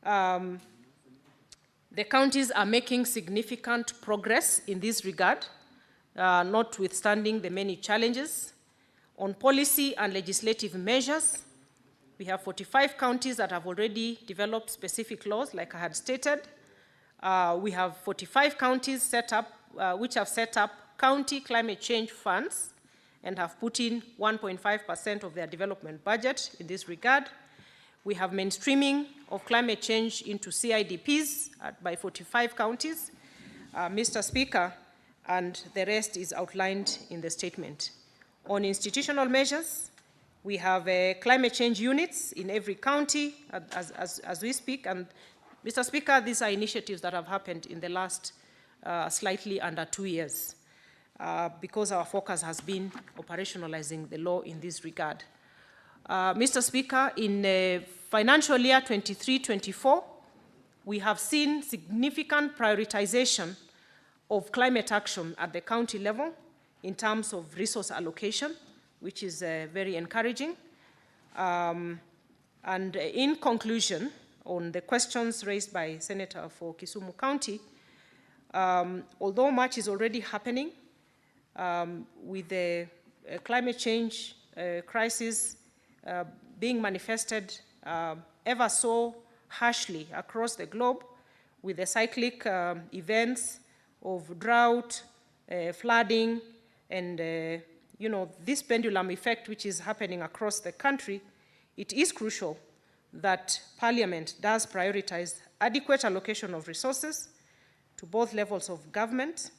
the counties are making significant progress in this regard, notwithstanding the many challenges. On policy and legislative measures, we have 45 counties that have already developed specific laws, like I had stated. We have 45 counties set up, which have set up county climate change funds and have put in 1.5% of their development budget in this regard. We have mainstreaming of climate change into CIDPs by 45 counties, Mr. Speaker, and the rest is outlined in the statement. On institutional measures, we have climate change units in every county as we speak. And Mr. Speaker, these are initiatives that have happened in the last slightly under 2 years because our focus has been operationalizing the law in this regard. Mr. Speaker, in financial year 23-24, we have seen significant prioritization of climate action at the county level in terms of resource allocation, which is very encouraging. And in conclusion, on the questions raised by Senator for Kisumu County, although much is already happening with the climate change crisis being manifested ever so harshly across the globe, with the cyclic events of drought, flooding, and this pendulum effect which is happening across the country, it is crucial that Parliament does prioritize adequate allocation of resources to both levels of government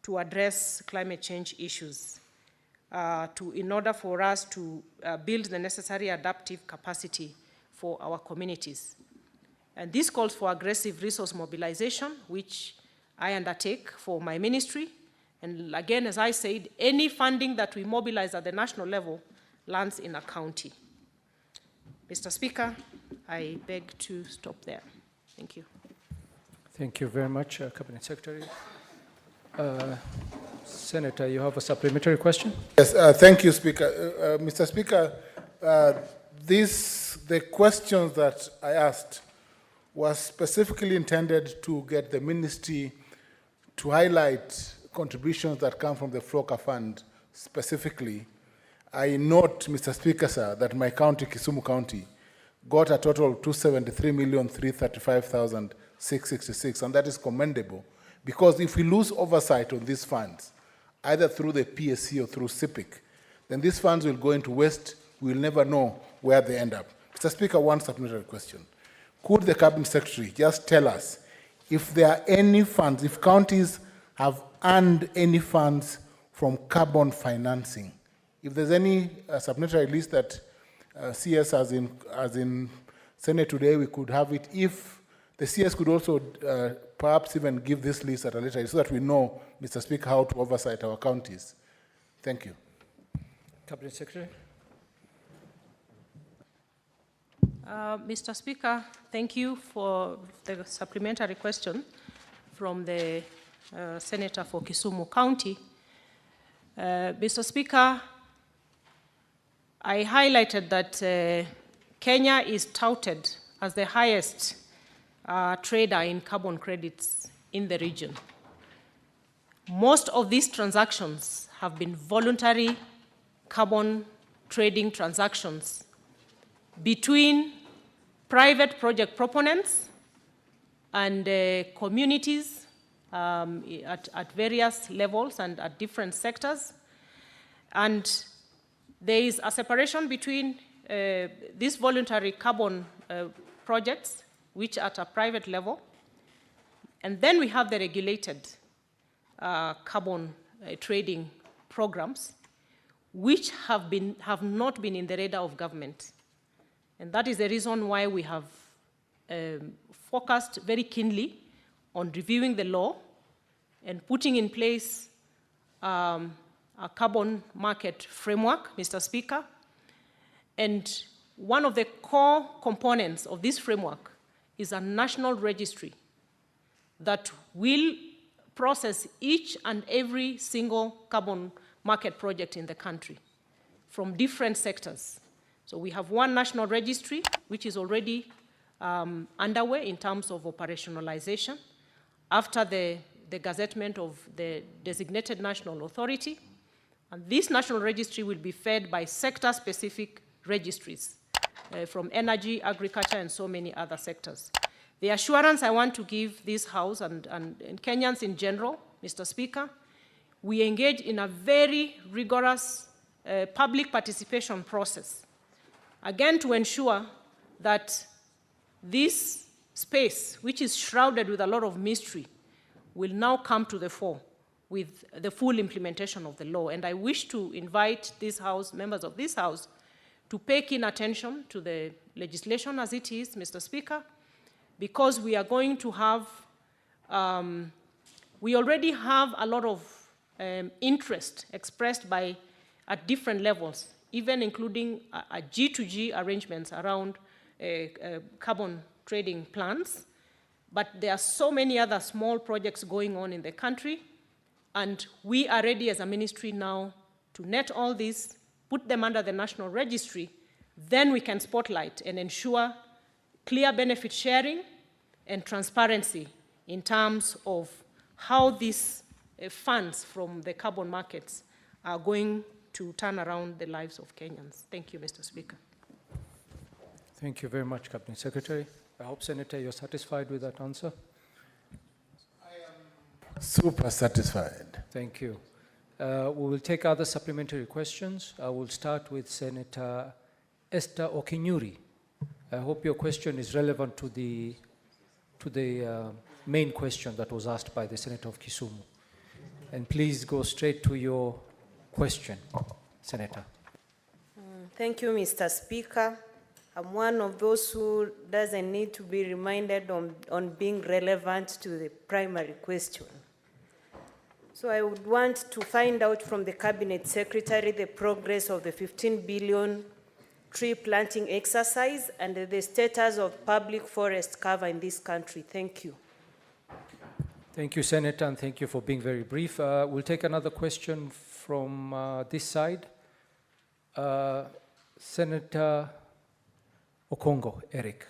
to address climate change issues, in order for us to build the necessary adaptive capacity for our communities. And this calls for aggressive resource mobilization, which I undertake for my ministry. And again, as I said, any funding that we mobilize at the national level lands in a county. Mr. Speaker, I beg to stop there. Thank you. Thank you very much, Cabinet Secretary. Senator, you have a supplementary question? Yes, thank you, Speaker. Mr. Speaker, the questions that I asked was specifically intended to get the ministry to highlight contributions that come from the FLOCA fund specifically. I note, Mr. Speaker, sir, that my county, Kisumu County, got a total of 273,335,666, and that is commendable, because if we lose oversight on these funds, either through the PSC or through CIPIC, then these funds will go into waste. We will never know where they end up. Mr. Speaker, one supplementary question. Could the Cabinet Secretary just tell us if there are any funds, if counties have earned any funds from carbon financing? If there's any supplementary list that CS as in Senate today, we could have it. If the CS could also perhaps even give this list at a later date so that we know, Mr. Speaker, how to oversight our counties. Thank you. Cabinet Secretary. Mr. Speaker, thank you for the supplementary question from the Senator for Kisumu County. Mr. Speaker, I highlighted that Kenya is touted as the highest trader in carbon credits in the region. Most of these transactions have been voluntary carbon trading transactions between private project proponents and communities at various levels and at different sectors. And there is a separation between these voluntary carbon projects, which are at a private level, and then we have the regulated carbon trading programs, which have not been in the radar of government. And that is the reason why we have focused very keenly on reviewing the law and putting in place a carbon market framework, Mr. Speaker. And one of the core components of this framework is a national registry that will process each and every single carbon market project in the country from different sectors. So we have one national registry, which is already underway in terms of operationalization after the gazettement of the designated national authority. And this national registry will be fed by sector-specific registries from energy, agriculture, and so many other sectors. The assurance I want to give this House and Kenyans in general, Mr. Speaker, we engage in a very rigorous public participation process, again to ensure that this space, which is shrouded with a lot of mystery, will now come to the fore with the full implementation of the law. And I wish to invite this House, members of this House, to pay keen attention to the legislation as it is, Mr. Speaker, because we are going to have, we already have a lot of interest expressed at different levels, even including a G2G arrangements around carbon trading plans. But there are so many other small projects going on in the country, and we are ready as a ministry now to net all these, put them under the national registry, then we can spotlight and ensure clear benefit sharing and transparency in terms of how these funds from the carbon markets are going to turn around the lives of Kenyans. Thank you, Mr. Speaker. Thank you very much, Cabinet Secretary. I hope, Senator, you're satisfied with that answer. Super satisfied. Thank you. We will take other supplementary questions. I will start with Senator Esther Okinyuri. I hope your question is relevant to the main question that was asked by the Senator of Kisumu. And please go straight to your question, Senator. Thank you, Mr. Speaker. I'm one of those who doesn't need to be reminded on being relevant to the primary question. So I would want to find out from the Cabinet Secretary the progress of the 15 billion tree planting exercise and the status of public forest cover in this country. Thank you. Thank you, Senator, and thank you for being very brief. We'll take another question from this side. Senator Okongo, Eric.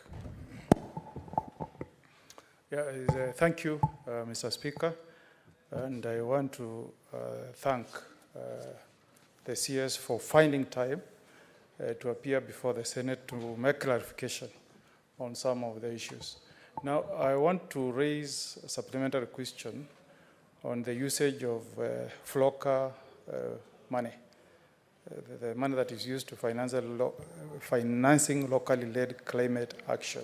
Thank you, Mr. Speaker. And I want to thank the CS for finding time to appear before the Senate to make clarification on some of the issues. Now, I want to raise a supplementary question on the usage of FLOCA money, the money that is used to financing locally led climate action.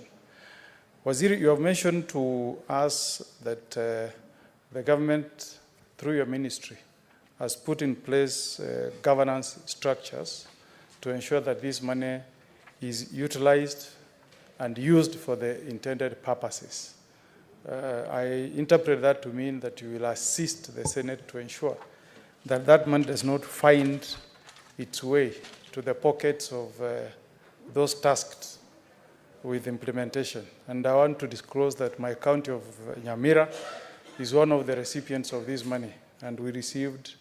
Waziri, you have mentioned to us that the government, through your ministry, has put in place governance structures to ensure that this money is utilized and used for the intended purposes. I interpret that to mean that you will assist the Senate to ensure that that money does not find its way to the pockets of those tasked with implementation. And I want to disclose that my county of Nyamira is one of the recipients of this money, and we received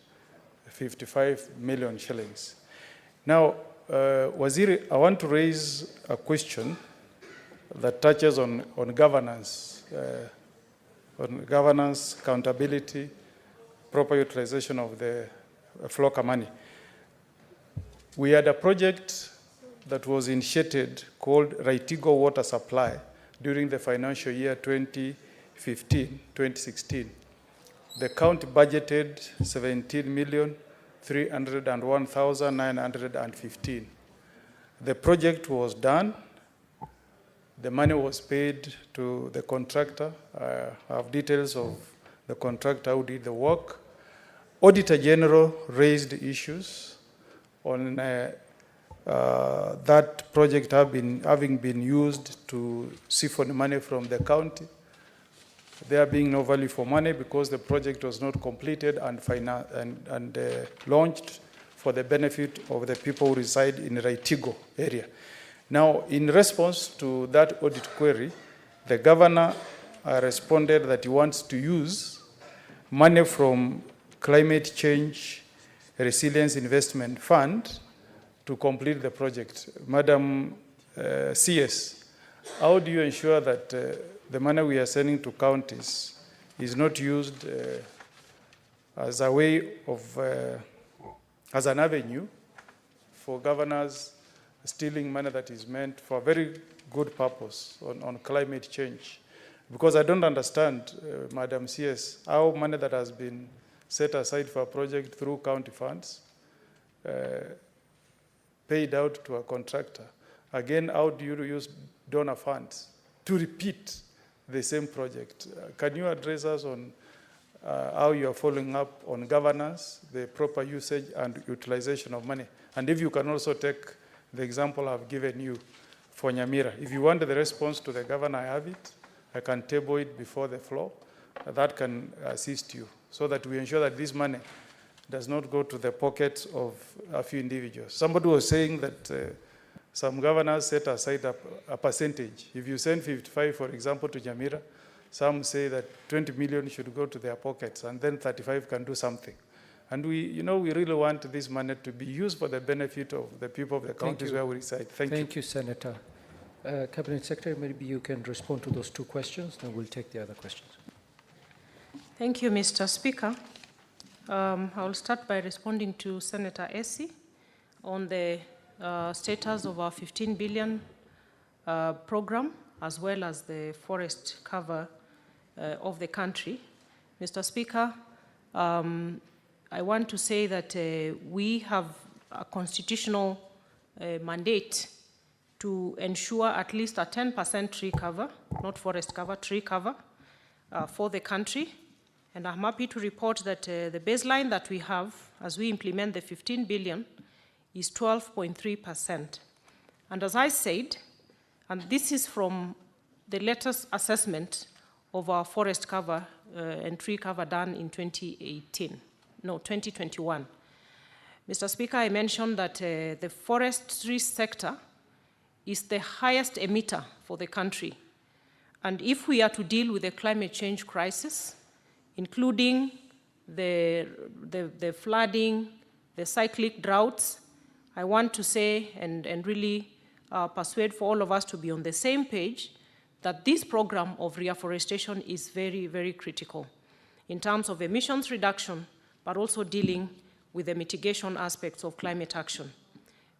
55 million shillings. Now, Waziri, I want to raise a question that touches on governance, accountability, proper utilization of the FLOCA money. We had a project that was initiated called Raitigo Water Supply during the financial year 2015-2016. The county budgeted 17,301,915. The project was done. The money was paid to the contractor. I have details of the contractor who did the work. Auditor General raised issues on that project having been used to siphon money from the county. There being no value for money because the project was not completed and launched for the benefit of the people who reside in Raitigo area. Now, in response to that audit query, the governor responded that he wants to use money from Climate Change Resilience Investment Fund to complete the project. Madam CS, how do you ensure that the money we are sending to counties is not used as a way of, as an avenue for governors stealing money that is meant for a very good purpose on climate change? Because I don't understand, Madam CS, how money that has been set aside for a project through county funds paid out to a contractor. Again, how do you use donor funds to repeat the same project? Can you address us on how you are following up on governance, the proper usage and utilization of money? And if you can also take the example I've given you for Nyamira. If you want the response to the governor, I have it. I can table it before the floor. That can assist you so that we ensure that this money does not go to the pockets of a few individuals. Somebody was saying that some governors set aside a percentage. If you send 55, for example, to Nyamira, some say that 20 million should go to their pockets and then 35 can do something. And we really want this money to be used for the benefit of the people of the counties where we reside. Thank you. Thank you, Senator. Cabinet Secretary, maybe you can respond to those two questions, then we'll take the other questions. Thank you, Mr. Speaker. I will start by responding to Senator Essie on the status of our 15 billion program, as well as the forest cover of the country. Mr. Speaker, I want to say that we have a constitutional mandate to ensure at least a 10% tree cover, not forest cover, tree cover for the country. And I'm happy to report that the baseline that we have as we implement the 15 billion is 12.3%. And as I said, and this is from the latest assessment of our forest cover and tree cover done in 2021. Mr. Speaker, I mentioned that the forestry sector is the highest emitter for the country. And if we are to deal with the climate change crisis, including the flooding, the cyclic droughts, I want to say and really persuade for all of us to be on the same page that this program of reforestation is very, very critical in terms of emissions reduction, but also dealing with the mitigation aspects of climate action.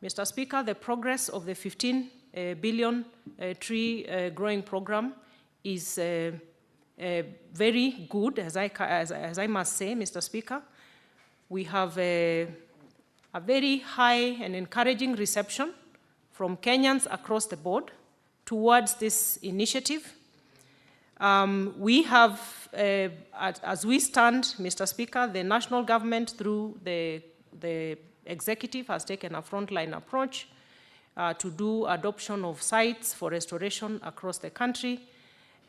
Mr. Speaker, the progress of the 15 billion tree growing program is very good, as I must say, Mr. Speaker. We have a very high and encouraging reception from Kenyans across the board towards this initiative. We have, as we stand, Mr. Speaker, the national government through the executive has taken a frontline approach to do adoption of sites for restoration across the country.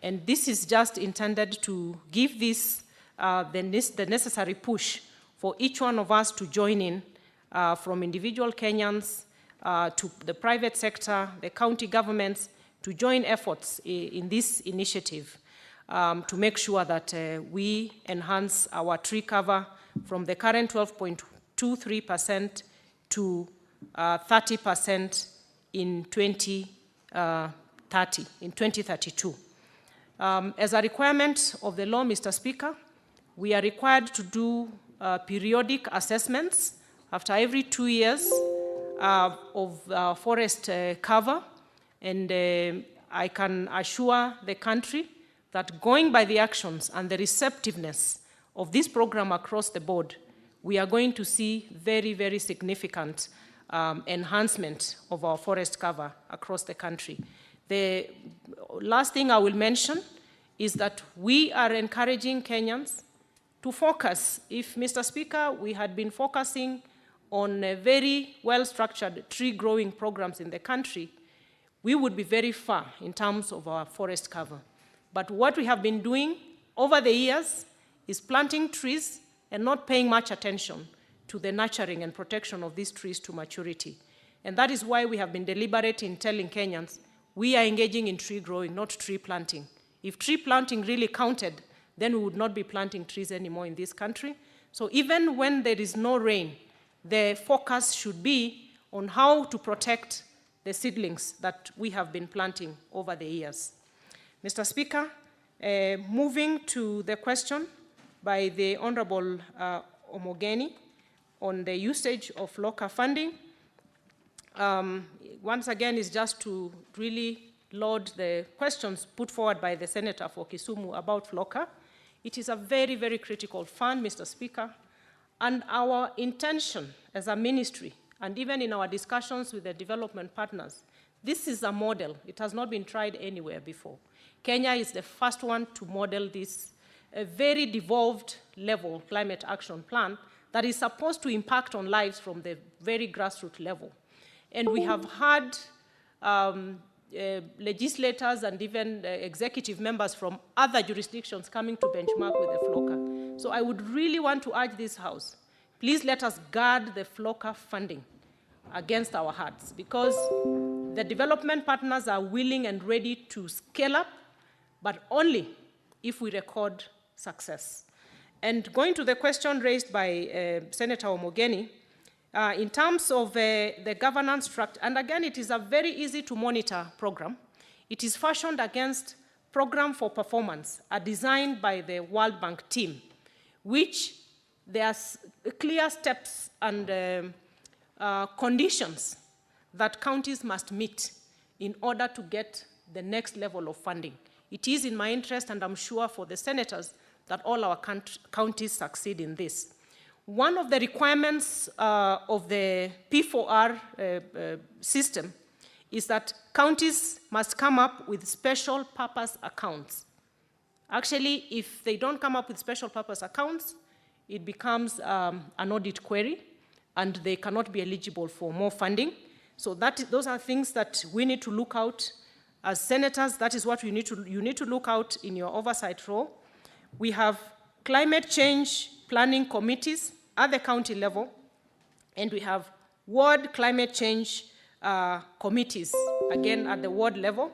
And this is just intended to give this the necessary push for each one of us to join in, from individual Kenyans to the private sector, the county governments, to join efforts in this initiative to make sure that we enhance our tree cover from the current 12.23% to 30% in 2032. As a requirement of the law, Mr. Speaker, we are required to do periodic assessments after every 2 years of forest cover, and I can assure the country that going by the actions and the receptiveness of this program across the board, we are going to see very, very significant enhancement of our forest cover across the country. The last thing I will mention is that we are encouraging Kenyans to focus. If, Mr. Speaker, we had been focusing on very well-structured tree growing programs in the country, we would be very far in terms of our forest cover. But what we have been doing over the years is planting trees and not paying much attention to the nurturing and protection of these trees to maturity. And that is why we have been deliberate in telling Kenyans we are engaging in tree growing, not tree planting. If tree planting really counted, then we would not be planting trees anymore in this country. So even when there is no rain, the focus should be on how to protect the seedlings that we have been planting over the years. Mr. Speaker, moving to the question by the Honorable Omogeni on the usage of LOCA funding, once again is just to really load the questions put forward by the Senator for Kisumu about LOCA. It is a very, very critical fund, Mr. Speaker, and our intention as a ministry, and even in our discussions with the development partners, this is a model. It has not been tried anywhere before. Kenya is the first one to model this very devolved level climate action plan that is supposed to impact on lives from the very grassroots level. And we have had legislators and even executive members from other jurisdictions coming to benchmark with the FLOCA. So I would really want to urge this House, please let us guard the FLOCA funding against our hearts, because the development partners are willing and ready to scale up, but only if we record success. And going to the question raised by Senator Omogeni, in terms of the governance structure, and again, it is a very easy to monitor program. It is fashioned against Program for Performance, designed by the World Bank team, which there are clear steps and conditions that counties must meet in order to get the next level of funding. It is in my interest, and I'm sure for the senators, that all our counties succeed in this. One of the requirements of the P4R system is that counties must come up with special purpose accounts. Actually, if they don't come up with special purpose accounts, it becomes an audit query, and they cannot be eligible for more funding. So those are things that we need to look out as senators. That is what you need to look out in your oversight role. We have climate change planning committees at the county level, and we have ward climate change committees, again at the ward level.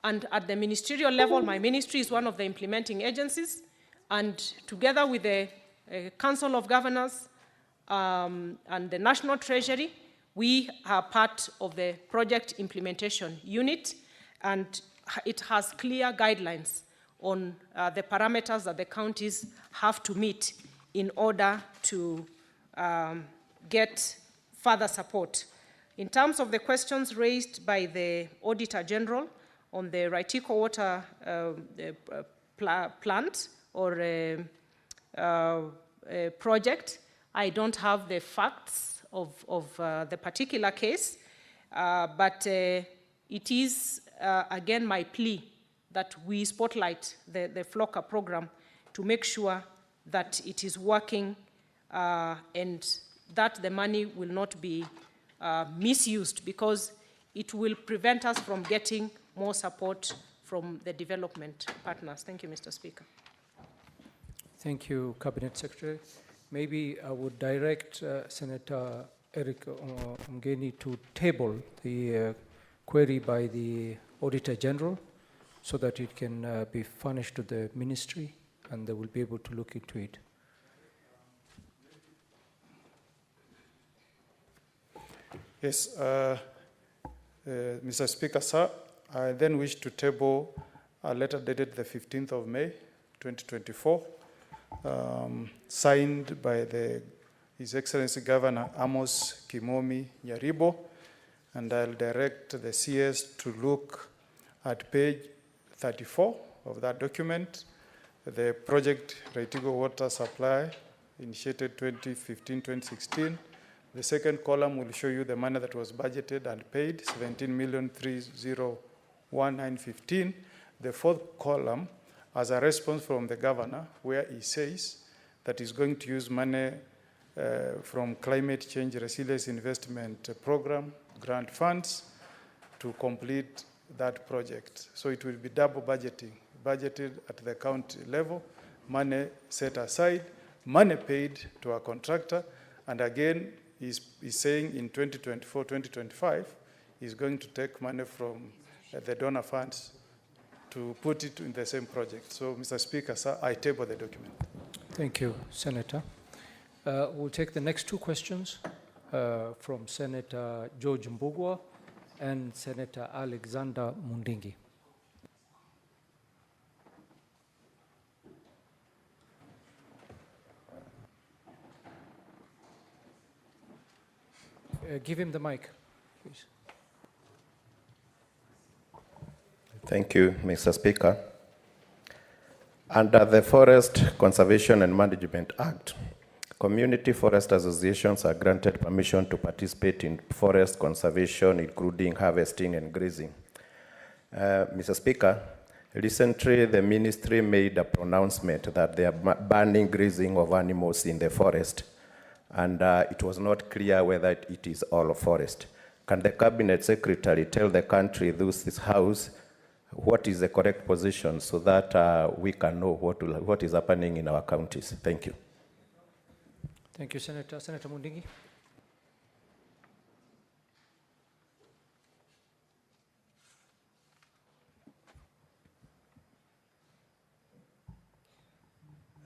And at the ministerial level, my ministry is one of the implementing agencies, and together with the Council of Governors and the National Treasury, we are part of the project implementation unit, and it has clear guidelines on the parameters that the counties have to meet in order to get further support. In terms of the questions raised by the Auditor General on the Raitiko Water plant or project, I don't have the facts of the particular case, but it is, again, my plea that we spotlight the FLOCA program to make sure that it is working and that the money will not be misused, because it will prevent us from getting more support from the development partners. Thank you, Mr. Speaker. Thank you, Cabinet Secretary. Maybe I would direct Senator Eric Omogeni to table the query by the Auditor General so that it can be furnished to the ministry and they will be able to look into it. Yes, Mr. Speaker, sir, I then wish to table a letter dated the 15th of May, 2024, signed by the His Excellency Governor Amos Kimomi Nyaribo, and I'll direct the CS to look at page 34 of that document, the project Raitigo Water Supply, initiated 2015-2016. The second column will show you the money that was budgeted and paid, 17,301,915. The fourth column, as a response from the governor, where he says that he's going to use money from Climate Change Resilience Investment Program, grant funds, to complete that project. So it will be double budgeting, budgeted at the county level, money set aside, money paid to a contractor, and again, he's saying in 2024-2025, he's going to take money from the donor funds to put it in the same project. So, Mr. Speaker, sir, I table the document. Thank you, Senator. We'll take the next two questions from Senator George Mbugua and Senator Alexander Mundingi. Give him the mic, please. Thank you, Mr. Speaker. Under the Forest Conservation and Management Act, community forest associations are granted permission to participate in forest conservation, including harvesting and grazing. Mr. Speaker, recently the ministry made a pronouncement that they are banning grazing of animals in the forest, and it was not clear whether it is all forest. Can the Cabinet Secretary tell the country through this House what is the correct position so that we can know what is happening in our counties? Thank you. Thank you, Senator. Senator Mundingi.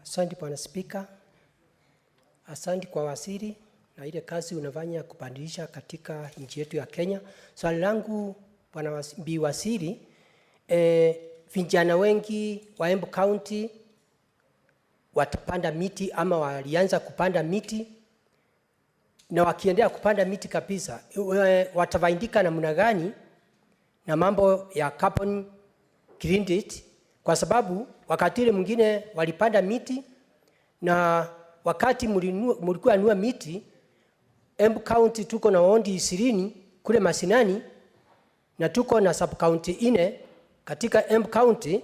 Asante Bwana Spika. Asante kwa waziri na ile kazi unafanya kubadilisha katika nchi yetu ya Kenya. Swali langu Bwana waziri, vijana wengi wa Embu County watapanda miti ama walianza kupanda miti, na wakiendelea kupanda miti kabisa, watafaidika namna gani na mambo ya carbon credit? Kwa sababu wakati ile mwingine walipanda miti, na wakati mlikuwa nunua miti, Embu County tuko na wodi 20 kule Masinani, na tuko na sub county 4 katika Embu County,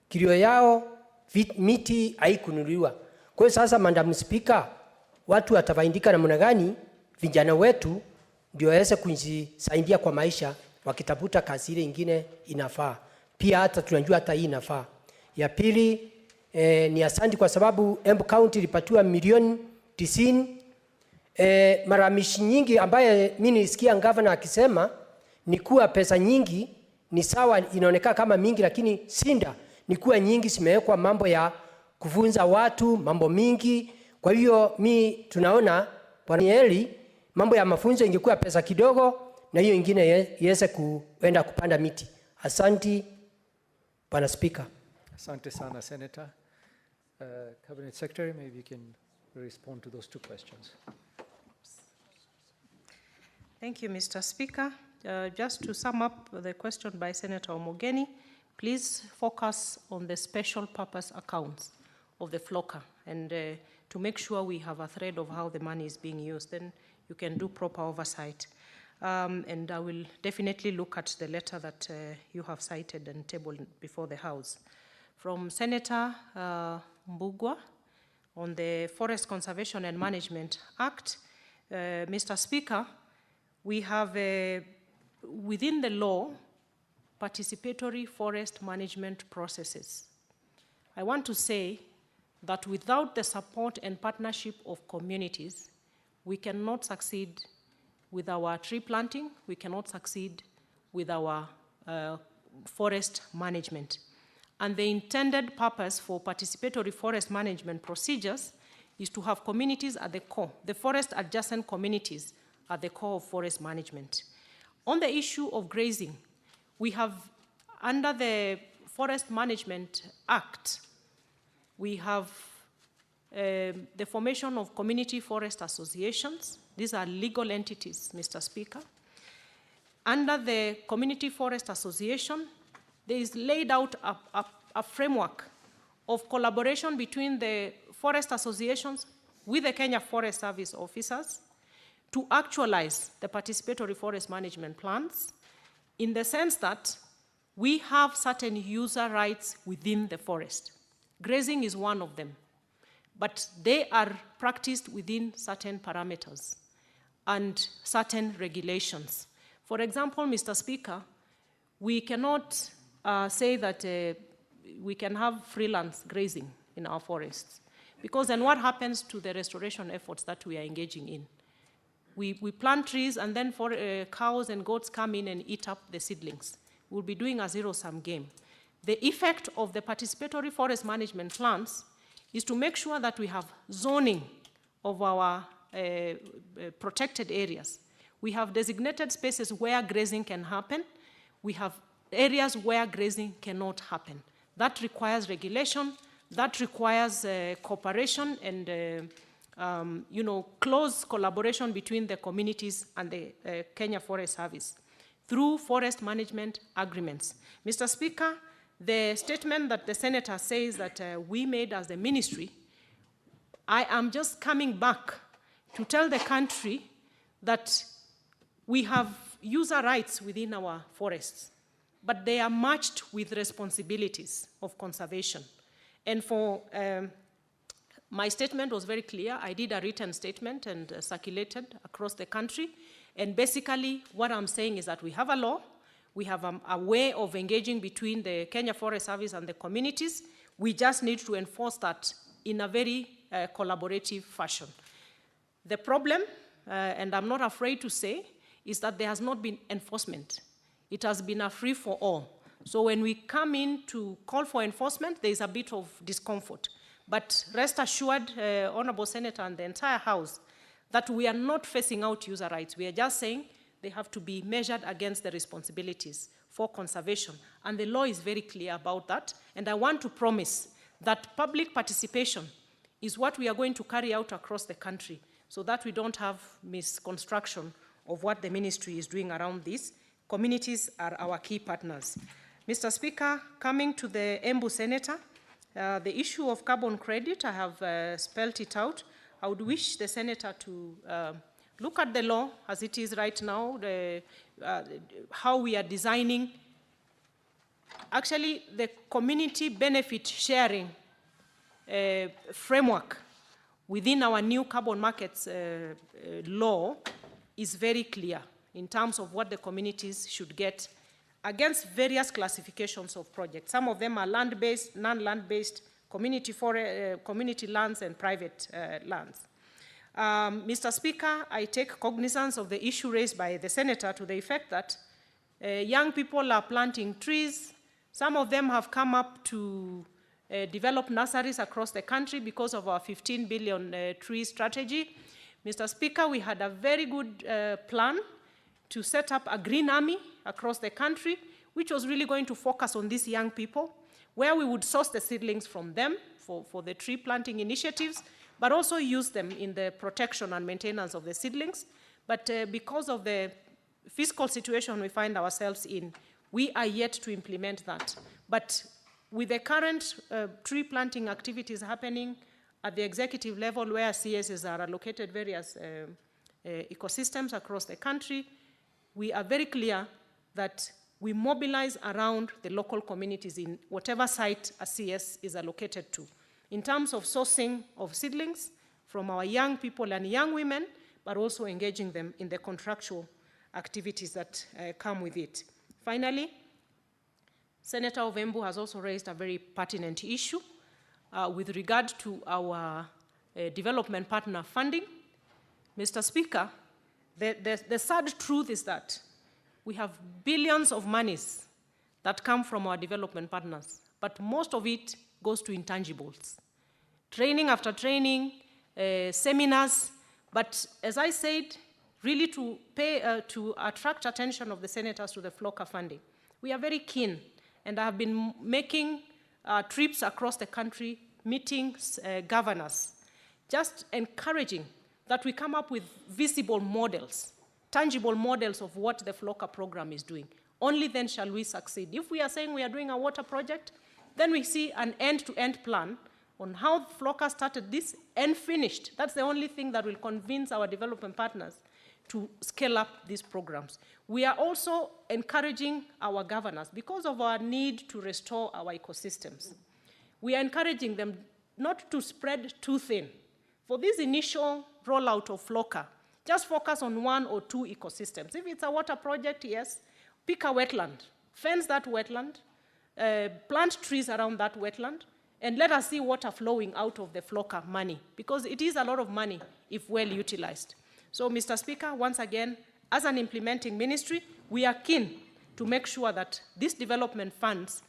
kilio yao miti haikununuliwa. Kwa hiyo sasa, Madam Speaker, watu watafaidika namna gani, vijana wetu ndio waweze kujisaidia kwa maisha wakitafuta kazi ile nyingine inafaa. Pia hata tunajua hata hii inafaa. Ya pili, ni asante kwa sababu Embu County ilipatiwa milioni 90. Maramishi nyingi ambaye mimi nisikia governor akisema ni kuwa pesa nyingi ni sawa, inaonekana kama mingi, lakini sinda ni kuwa nyingi zimewekwa mambo ya kufunza watu mambo mingi. Kwa hiyo tunaona Bwana Heli, mambo ya mafunzo ingekuwa pesa kidogo na hiyo ingine iweze kuenda kupanda miti. Asante Bwana Speaker. Asante sana, Senator. Cabinet Secretary, maybe you can respond to those two questions. Thank you, Mr. Speaker. Just to sum up the question by Senator Omogeni, please focus on the special purpose accounts of the FLOCA, and to make sure we have a thread of how the money is being used, then you can do proper oversight. And I will definitely look at the letter that you have cited and tabled before the House. From Senator Mbugua on the Forest Conservation and Management Act, Mr. Speaker, we have within the law participatory forest management processes. I want to say that without the support and partnership of communities, we cannot succeed with our tree planting, we cannot succeed with our forest management. And the intended purpose for participatory forest management procedures is to have communities at the core, the forest adjacent communities at the core of forest management. On the issue of grazing, we have, under the Forest Management Act, we have the formation of community forest associations. These are legal entities, Mr. Speaker. Under the Community Forest Association, there is laid out a framework of collaboration between the forest associations with the Kenya Forest Service officers to actualize the participatory forest management plans in the sense that we have certain user rights within the forest. Grazing is one of them, but they are practiced within certain parameters and certain regulations. For example, Mr. Speaker, we cannot say that we can have freelance grazing in our forests, because then what happens to the restoration efforts that we are engaging in? We plant trees and then cows and goats come in and eat up the seedlings. We'll be doing a zero-sum game. The effect of the participatory forest management plans is to make sure that we have zoning of our protected areas. We have designated spaces where grazing can happen. We have areas where grazing cannot happen. That requires regulation. That requires cooperation and close collaboration between the communities and the Kenya Forest Service through forest management agreements. Mr. Speaker, the statement that the Senator says that we made as the ministry, I am just coming back to tell the country that we have user rights within our forests, but they are matched with responsibilities of conservation. And for my statement was very clear. I did a written statement and circulated across the country. And basically, what I'm saying is that we have a law. We have a way of engaging between the Kenya Forest Service and the communities. We just need to enforce that in a very collaborative fashion. The problem, and I'm not afraid to say, is that there has not been enforcement. It has been a free-for-all. So when we come in to call for enforcement, there is a bit of discomfort. But rest assured, Honorable Senator and the entire House, that we are not phasing out user rights. We are just saying they have to be measured against the responsibilities for conservation. And the law is very clear about that. And I want to promise that public participation is what we are going to carry out across the country so that we don't have misconstruction of what the ministry is doing around this. Communities are our key partners. Mr. Speaker, coming to the Embu Senator, the issue of carbon credit, I have spelled it out. I would wish the Senator to look at the law as it is right now, how we are designing. Actually, the community benefit sharing framework within our new carbon markets law is very clear in terms of what the communities should get against various classifications of projects. Some of them are land-based, non-land-based, community lands, and private lands. Mr. Speaker, I take cognizance of the issue raised by the Senator to the effect that young people are planting trees. Some of them have come up to develop nurseries across the country because of our 15 billion tree strategy. Mr. Speaker, we had a very good plan to set up a green army across the country, which was really going to focus on these young people, where we would source the seedlings from them for the tree planting initiatives, but also use them in the protection and maintenance of the seedlings. But because of the fiscal situation we find ourselves in, we are yet to implement that. But with the current tree planting activities happening at the executive level, where CSs are allocated various ecosystems across the country, we are very clear that we mobilize around the local communities in whatever site a CS is allocated to, in terms of sourcing of seedlings from our young people and young women, but also engaging them in the contractual activities that come with it. Finally, Senator Ovembu has also raised a very pertinent issue with regard to our development partner funding. Mr. Speaker, the sad truth is that we have billions of monies that come from our development partners, but most of it goes to intangibles. Training after training, seminars, but as I said, really to attract attention of the senators to the FLOCA funding. We are very keen, and I have been making trips across the country, meeting governors just encouraging that we come up with visible models, tangible models of what the FLOCA program is doing. Only then shall we succeed. If we are saying we are doing a water project, then we see an end-to-end plan on how FLOCA started this and finished. That's the only thing that will convince our development partners to scale up these programs. We are also encouraging our governors, because of our need to restore our ecosystems. We are encouraging them not to spread too thin. For this initial rollout of FLOCA, just focus on 1 or 2 ecosystems. If it's a water project, yes, pick a wetland, fence that wetland, plant trees around that wetland, and let us see water flowing out of the FLOCA money, because it is a lot of money if well utilized. So, Mr. Speaker, once again, as an implementing ministry, we are keen to make sure that these development funds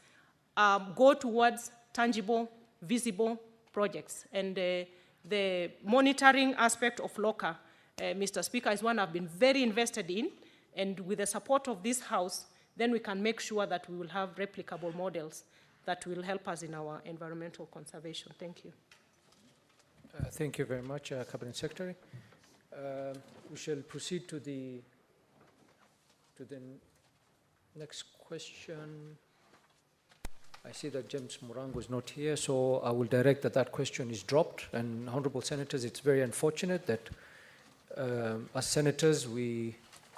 go towards tangible, visible projects. And the monitoring aspect of FLOCA, Mr. Speaker, is one I've been very invested in, and with the support of this House, then we can make sure that we will have replicable models that will help us in our environmental conservation. Thank you. Thank you very much, Cabinet Secretary. We shall proceed to the next question. I see that James Murango is not here, so I will direct that question is dropped. And Honorable Senators, it's very unfortunate that as Senators, we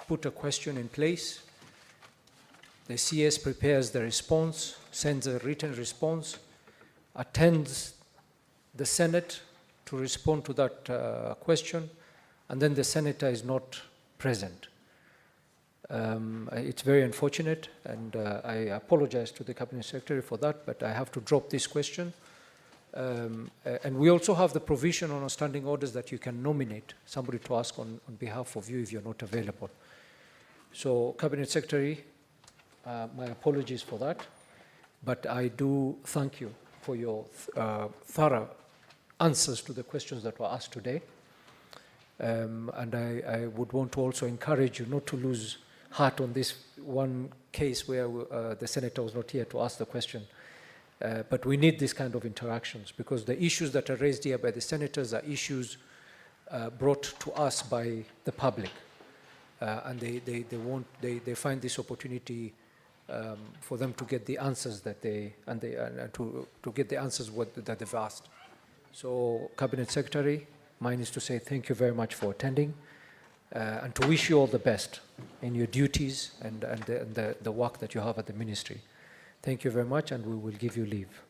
put a question in place. The CS prepares the response, sends a written response, attends the Senate to respond to that question, and then the Senator is not present. It's very unfortunate, and I apologize to the Cabinet Secretary for that, but I have to drop this question. And we also have the provision on our standing orders that you can nominate somebody to ask on behalf of you if you're not available. So, Cabinet Secretary, my apologies for that, but I do thank you for your thorough answers to the questions that were asked today. And I would want to also encourage you not to lose heart on this one case where the Senator was not here to ask the question. But we need this kind of interactions, because the issues that are raised here by the Senators are issues brought to us by the public. And they find this opportunity for them to get the answers that to get the answers that they've asked. So, Cabinet Secretary, mine is to say thank you very much for attending, and to wish you all the best in your duties and the work that you have at the ministry. Thank you very much, and we will give you leave.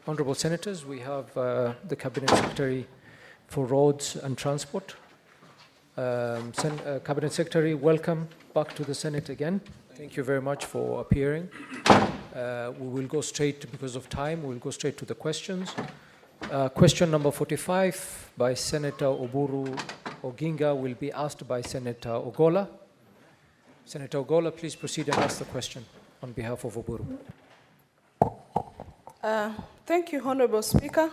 Honourable Senators, we have the Cabinet Secretary for Roads and Transport. Cabinet Secretary, welcome back to the Senate again. Thank you very much for appearing. We will go straight, because of time, we'll go straight to the questions. Question number 45 by Senator Oburu Oginga will be asked by Senator Ogola. Senator Ogola, please proceed and ask the question on behalf of Oburu. Thank you, Honorable Speaker.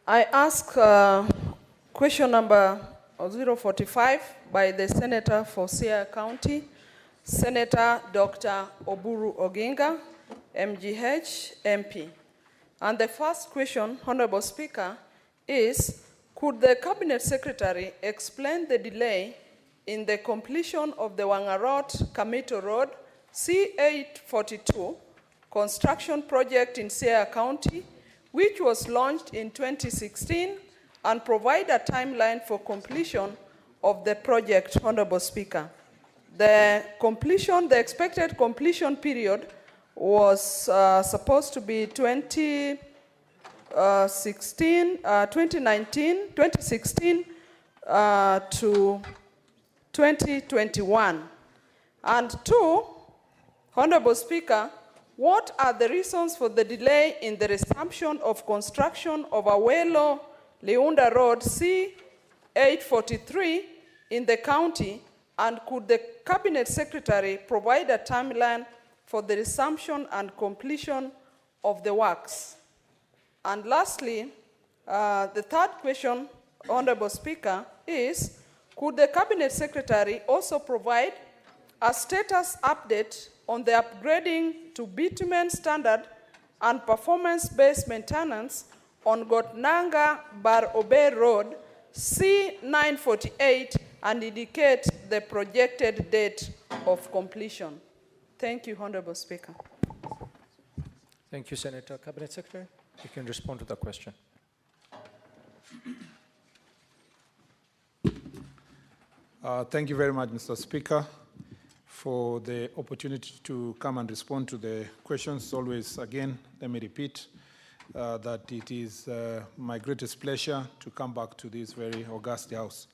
I ask question number 045 by the Senator for Siaya County, Senator Dr. Oburu Oginga, MGH, MP. And the first question, Honorable Speaker, is, could the Cabinet Secretary explain the delay in the completion of the Wangarot-Kamito Road C842 construction project in Siaya County, which was launched in 2016, and provide a timeline for completion of the project, Honorable Speaker? The expected completion period was supposed to be 2016 to 2021. And two, Honorable Speaker, what are the reasons for the delay in the resumption of construction of Awelo-Leunda Road C843 in the county, and could the Cabinet Secretary provide a timeline for the resumption and completion of the works? And lastly, the third question, Honorable Speaker, is, could the Cabinet Secretary also provide a status update on the upgrading to bitumen standard and performance-based maintenance on Gotnanga Bar Obe Road C948 and indicate the projected date of completion? Thank you, Honorable Speaker. Thank you, Senator. Cabinet Secretary, you can respond to the question. Thank you very much, Mr. Speaker, for the opportunity to come and respond to the questions. Always, again, let me repeat that it is my greatest pleasure to come back to this very august house.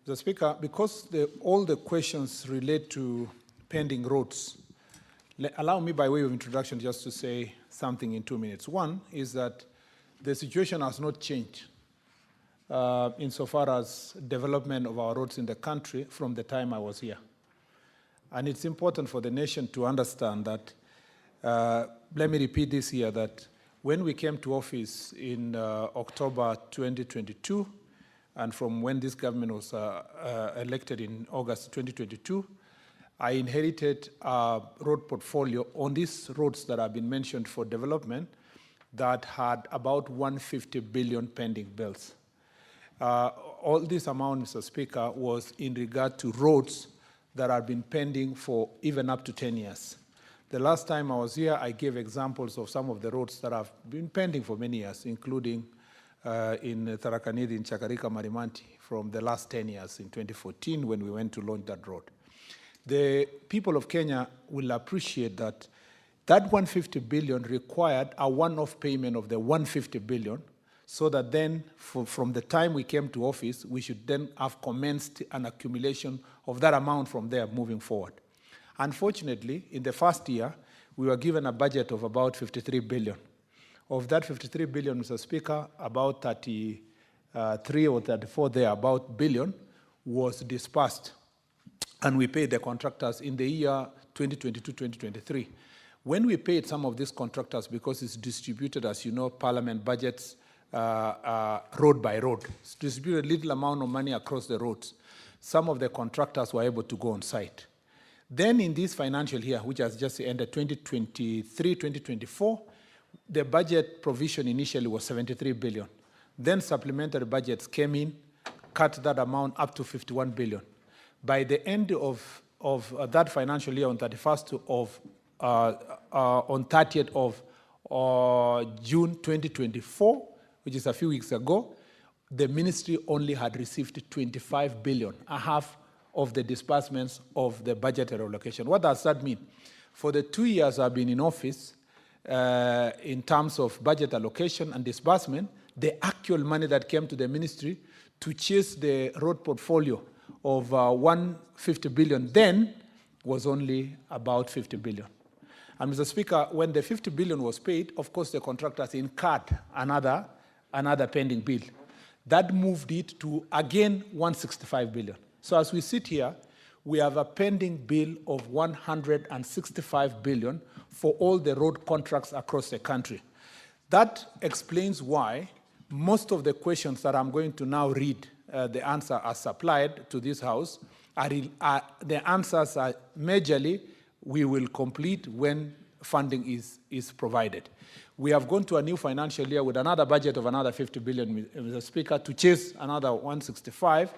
Mr. Speaker, because all the questions relate to pending roads, allow me by way of introduction just to say something in 2 minutes. One is that the situation has not changed insofar as development of our roads in the country from the time I was here. And it's important for the nation to understand that, let me repeat this here, that when we came to office in October 2022, and from when this government was elected in August 2022, I inherited a road portfolio on these roads that have been mentioned for development that had about 150 billion pending bills. All this amount, Mr. Speaker, was in regard to roads that have been pending for even up to 10 years. The last time I was here, I gave examples of some of the roads that have been pending for many years, including in Tharaka-Nithi, in Chakarika, Marimanti, from the last 10 years in 2014 when we went to launch that road. The people of Kenya will appreciate that that 150 billion required a one-off payment of the 150 billion, so that then from the time we came to office, we should then have commenced an accumulation of that amount from there moving forward. Unfortunately, in the first year, we were given a budget of about 53 billion. Of that 53 billion, Mr. Speaker, about 33 or 34 about billion was dispersed, and we paid the contractors in the year 2022-2023. When we paid some of these contractors, because it's distributed, as you know, Parliament budgets road by road, it's distributed a little amount of money across the roads. Some of the contractors were able to go on site. Then in this financial year, which has just ended, 2023-2024, the budget provision initially was 73 billion. Then supplementary budgets came in, cut that amount up to 51 billion. By the end of that financial year, on 30th of June 2024, which is a few weeks ago, the ministry only had received 25 billion, a half of the disbursements of the budgetary allocation. What does that mean? For the 2 years I've been in office, in terms of budget allocation and disbursement, the actual money that came to the ministry to chase the road portfolio of 150 billion then was only about 50 billion. And Mr. Speaker, when the 50 billion was paid, of course, the contractors incurred another pending bill. That moved it to, again, 165 billion. So as we sit here, we have a pending bill of 165 billion for all the road contracts across the country. That explains why most of the questions that I'm going to now read, the answer are supplied to this House, the answers are majorly, we will complete when funding is provided. We have gone to a new financial year with another budget of another 50 billion, Mr. Speaker, to chase another 165,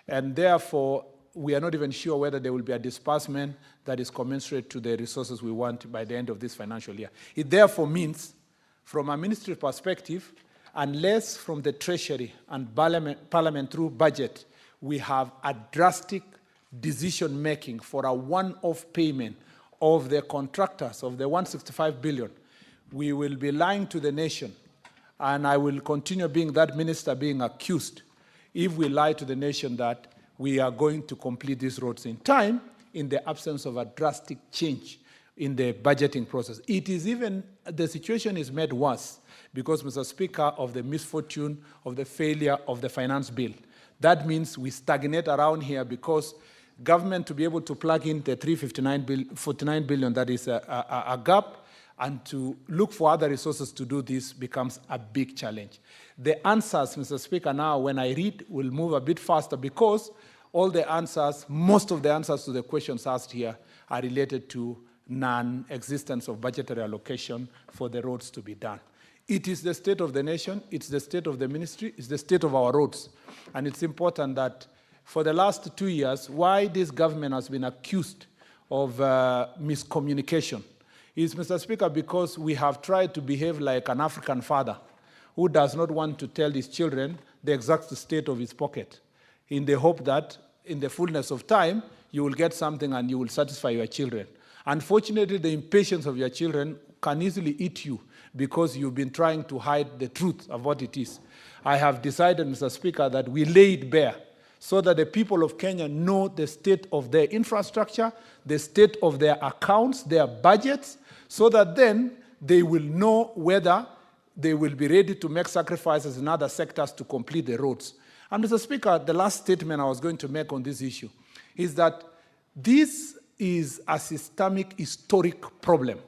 and therefore we are not even sure whether there will be a disbursement that is commensurate to the resources we want by the end of this financial year. It therefore means, from a ministry perspective, unless from the Treasury and Parliament through budget, we have a drastic decision-making for a one-off payment of the contractors of the 165 billion, we will be lying to the nation, and I will continue being that minister being accused if we lie to the nation that we are going to complete these roads in time in the absence of a drastic change in the budgeting process. It is even, the situation is made worse because, Mr. Speaker, of the misfortune of the failure of the finance bill. That means we stagnate around here because government to be able to plug in the 49 billion, that is a gap, and to look for other resources to do this becomes a big challenge. The answers, Mr. Speaker, now when I read will move a bit faster because all the answers, most of the answers to the questions asked here are related to non-existence of budgetary allocation for the roads to be done. It is the state of the nation, it's the state of the ministry, it's the state of our roads. And it's important that for the last 2 years, why this government has been accused of miscommunication is, Mr. Speaker, because we have tried to behave like an African father who does not want to tell his children the exact state of his pocket in the hope that in the fullness of time, you will get something and you will satisfy your children. Unfortunately, the impatience of your children can easily eat you because you've been trying to hide the truth of what it is. I have decided, Mr. Speaker, that we lay it bare so that the people of Kenya know the state of their infrastructure, the state of their accounts, their budgets, so that then they will know whether they will be ready to make sacrifices in other sectors to complete the roads. And Mr. Speaker, the last statement I was going to make on this issue is that this is a systemic, historic problem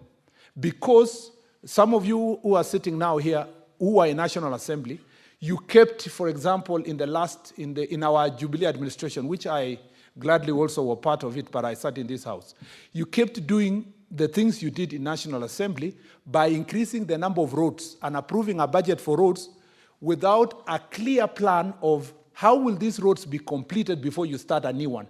because some of you who are sitting now here, who are in National Assembly, you kept, for example, in our Jubilee administration, which I gladly also were part of it, but I sat in this House. You kept doing the things you did in National Assembly by increasing the number of roads and approving a budget for roads without a clear plan of how will these roads be completed before you start a new one.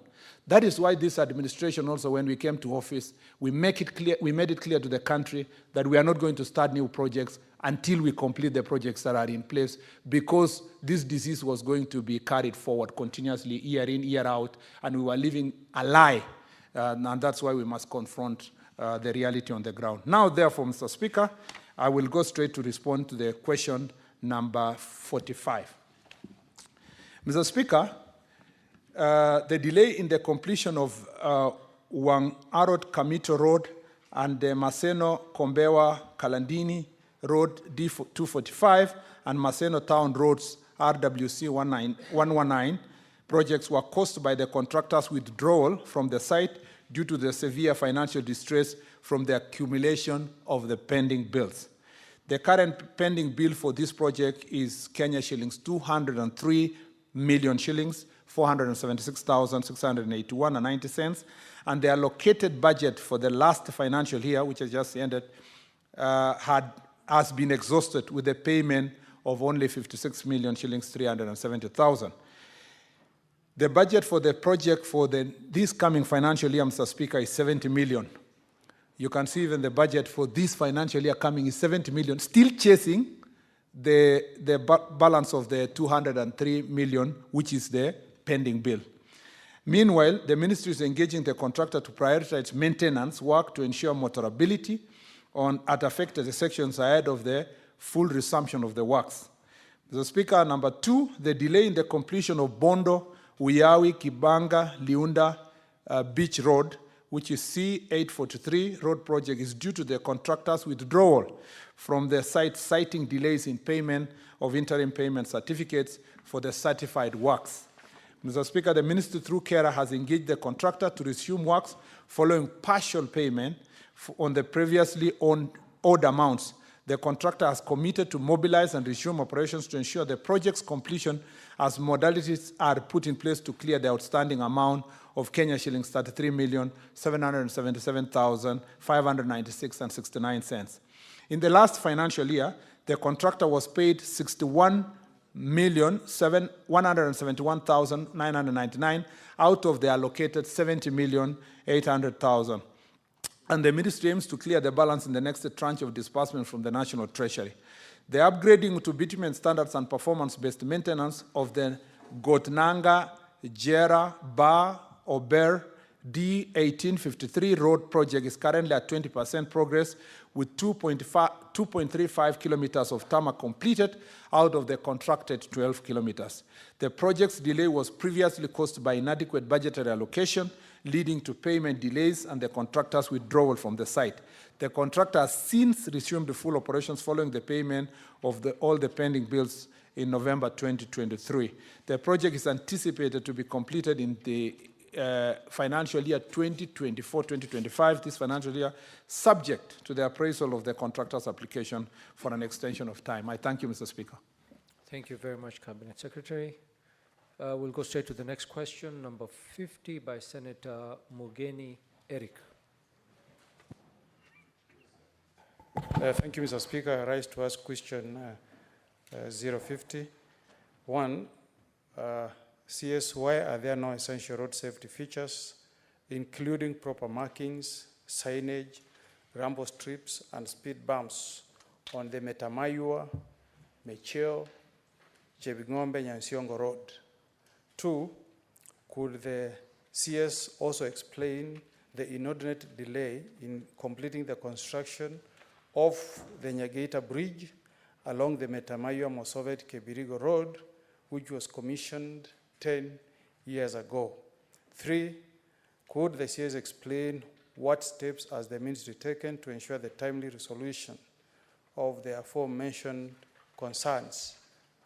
That is why this administration also, when we came to office, we made it clear to the country that we are not going to start new projects until we complete the projects that are in place, because this disease was going to be carried forward continuously, year in, year out, and we were living a lie. And that's why we must confront the reality on the ground. Now, therefore, Mr. Speaker, I will go straight to respond to the question number 45. Mr. Speaker, the delay in the completion of Wang-Arod-Kamito Road and the Maseno-Kombewa-Kalandini Road D245 and Maseno Town Roads RWC 119 projects were caused by the contractor's withdrawal from the site due to the severe financial distress from the accumulation of the pending bills. The current pending bill for this project is Kenya shillings 203 million shillings, 476,681.90 cents, and the allocated budget for the last financial year, which has just ended, has been exhausted with a payment of only 56 million shillings, 370,000. The budget for the project for this coming financial year, Mr. Speaker, is 70 million. You can see even the budget for this financial year coming is 70 million, still chasing the balance of the 203 million, which is the pending bill. Meanwhile, the ministry is engaging the contractor to prioritize maintenance work to ensure motorability at affected sections ahead of the full resumption of the works. Mr. Speaker, number 2, the delay in the completion of Bondo, Uyawi, Kibanga, Liunda Beach Road which is C843 road project, is due to the contractor's withdrawal from the site, citing delays in payment of interim payment certificates for the certified works. Mr. Speaker, the Ministry through KERA has engaged the contractor to resume works following partial payment on the previously owed amounts. The contractor has committed to mobilize and resume operations to ensure the project's completion as modalities are put in place to clear the outstanding amount of Kenya shillings 33,777,596.69. In the last financial year, the contractor was paid 61,171,999 out of the allocated 70,800,000. And the ministry aims to clear the balance in the next tranche of disbursement from the National Treasury. The upgrading to bitumen standards and performance-based maintenance of the Gotnanga, Jera, Bar, Ober, D1853 road project is currently at 20% progress, with 2.35 kilometers of tarmac completed out of the contracted 12 kilometers. The project's delay was previously caused by inadequate budgetary allocation, leading to payment delays and the contractor's withdrawal from the site. The contractor has since resumed full operations following the payment of all the pending bills in November 2023. The project is anticipated to be completed in the financial year 2024-2025, this financial year, subject to the appraisal of the contractor's application for an extension of time. I thank you, Mr. Speaker. Thank you very much, Cabinet Secretary. We'll go straight to the next question, number 50 by Senator Mugeni Eric. Thank you, Mr. Speaker. I rise to ask question 050. One, CS, why are there no essential road safety features, including proper markings, signage, rumble strips, and speed bumps on the Metamayua, Mecheo, Chebingombe, Nyansiongo Road? Two, could the CS also explain the inordinate delay in completing the construction of the Nyagaita Bridge along the Metamayua-Mosovet-Kebirigo Road, which was commissioned 10 years ago? Three, could the CS explain what steps has the ministry taken to ensure the timely resolution of the aforementioned concerns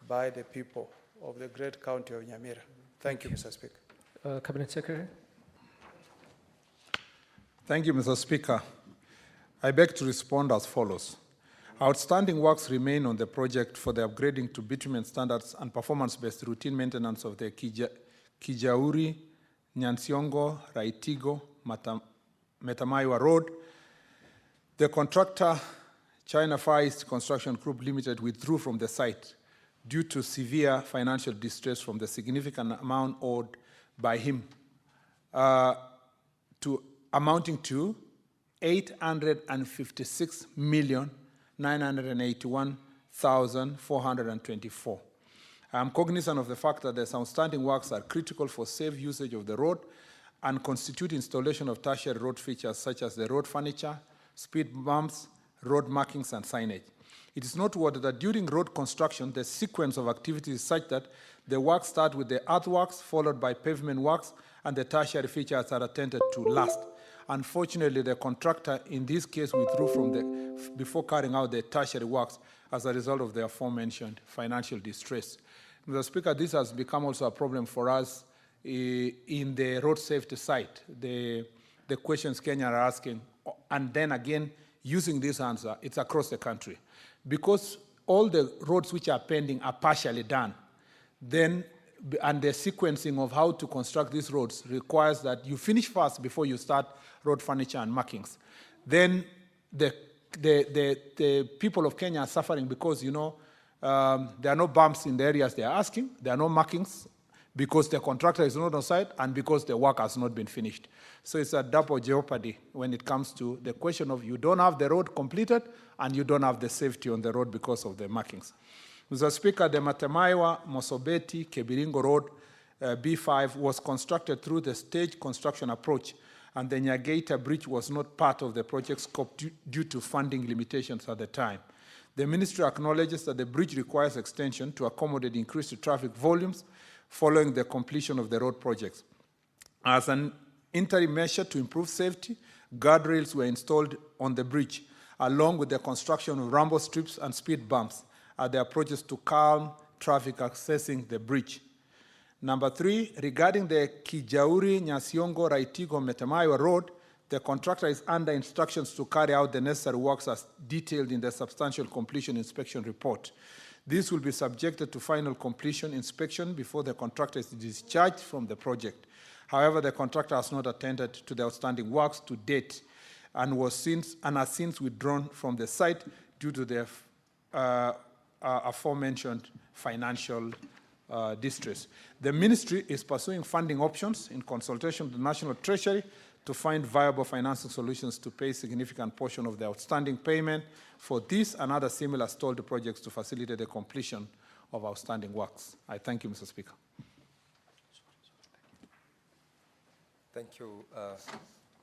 by the people of the great county of Nyamira? Thank you, Mr. Speaker. Cabinet Secretary. Thank you, Mr. Speaker. I beg to respond as follows. Outstanding works remain on the project for the upgrading to bitumen standards and performance-based routine maintenance of the Kijauri, Nyansiongo, Raitigo, Metamayua Road. The contractor, China Far East Construction Group Limited, withdrew from the site due to severe financial distress from the significant amount owed by him, amounting to 856,981,424. I am cognizant of the fact that the outstanding works are critical for safe usage of the road and constitute installation of tertiary road features such as the road furniture, speed bumps, road markings, and signage. It is noteworthy that during road construction, the sequence of activities is such that the works start with the earthworks, followed by pavement works, and the tertiary features are attended to last. Unfortunately, the contractor in this case withdrew from before carrying out the tertiary works as a result of the aforementioned financial distress. Mr. Speaker, this has become also a problem for us in the road safety site. The questions Kenya are asking, and then again, using this answer, it's across the country. Because all the roads which are pending are partially done, then, and the sequencing of how to construct these roads requires that you finish first before you start road furniture and markings. Then the people of Kenya are suffering because, you know, there are no bumps in the areas they are asking, there are no markings because the contractor is not on site and because the work has not been finished. So it's a double jeopardy when it comes to the question of you don't have the road completed and you don't have the safety on the road because of the markings. Mr. Speaker, the Metamayua, Mosobeti, Kebiringo Road, B5 was constructed through the stage construction approach, and the Nyagaita Bridge was not part of the project scope due to funding limitations at the time. The ministry acknowledges that the bridge requires extension to accommodate increased traffic volumes following the completion of the road projects. As an interim measure to improve safety, guardrails were installed on the bridge, along with the construction of rumble strips and speed bumps at the approaches to calm traffic accessing the bridge. Number 3, regarding the Kijauri, Nyasiongo, Raitigo, Metemayo Road, the contractor is under instructions to carry out the necessary works as detailed in the substantial completion inspection report. This will be subjected to final completion inspection before the contractor is discharged from the project. However, the contractor has not attended to the outstanding works to date and has since withdrawn from the site due to the aforementioned financial distress. The ministry is pursuing funding options in consultation with the National Treasury to find viable financing solutions to pay a significant portion of the outstanding payment for this and other similar stalled projects to facilitate the completion of outstanding works. I thank you, Mr. Speaker. Thank you,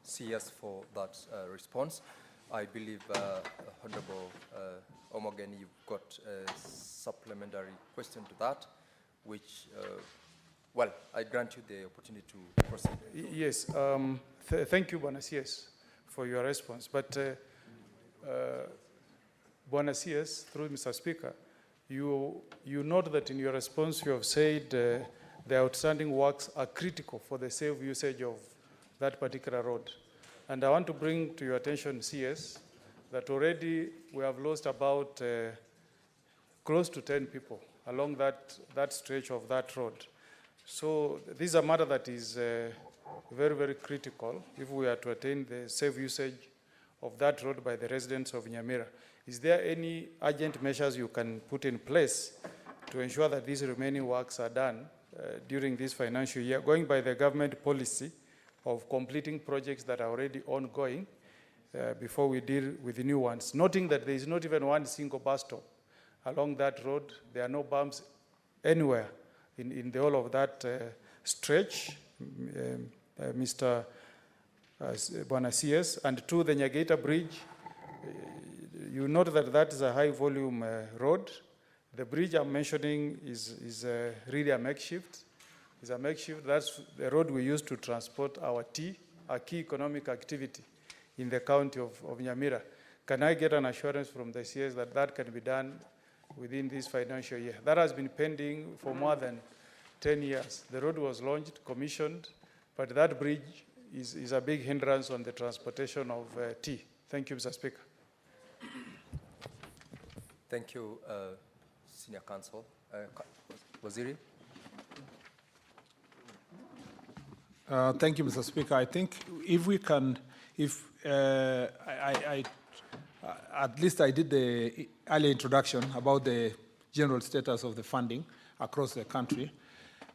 CS, for that response. I believe, Honorable Omogen, you've got a supplementary question to that, which, well, I grant you the opportunity to proceed. Yes, thank you, Bwana CS, for your response. But Bwana CS, through Mr. Speaker, you note that in your response you have said the outstanding works are critical for the safe usage of that particular road. And I want to bring to your attention, CS, that already we have lost about close to 10 people along that stretch of that road. So this is a matter that is very, very critical if we are to attain the safe usage of that road by the residents of Nyamira. Is there any urgent measures you can put in place to ensure that these remaining works are done during this financial year, going by the government policy of completing projects that are already ongoing before we deal with the new ones, noting that there is not even one single bus stop along that road. There are no bumps anywhere in the whole of that stretch, Mr. Bwana CS. And to the Nyagaita Bridge, you note that that is a high volume road. The bridge I'm mentioning is really a makeshift. It's a makeshift. That's the road we use to transport our tea, a key economic activity in the county of Nyamira. Can I get an assurance from the CS that that can be done within this financial year? That has been pending for more than 10 years. The road was launched, commissioned, but that bridge is a big hindrance on the transportation of tea. Thank you, Mr. Speaker. Thank you, Senior Counsel. Waziri? Thank you, Mr. Speaker. I think if we can, at least I did the early introduction about the general status of the funding across the country.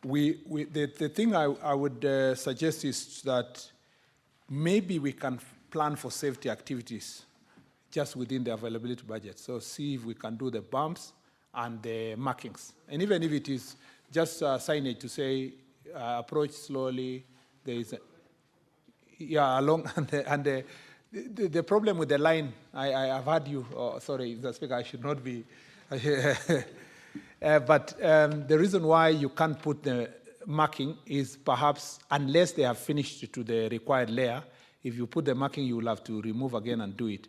The thing I would suggest is that maybe we can plan for safety activities just within the availability budget. So see if we can do the bumps and the markings. And even if it is just signage to say approach slowly, there is along and the problem with the line, I have heard you, sorry, Mr. Speaker, I should not be, but the reason why you can't put the marking is perhaps unless they have finished to the required layer. If you put the marking, you will have to remove again and do it.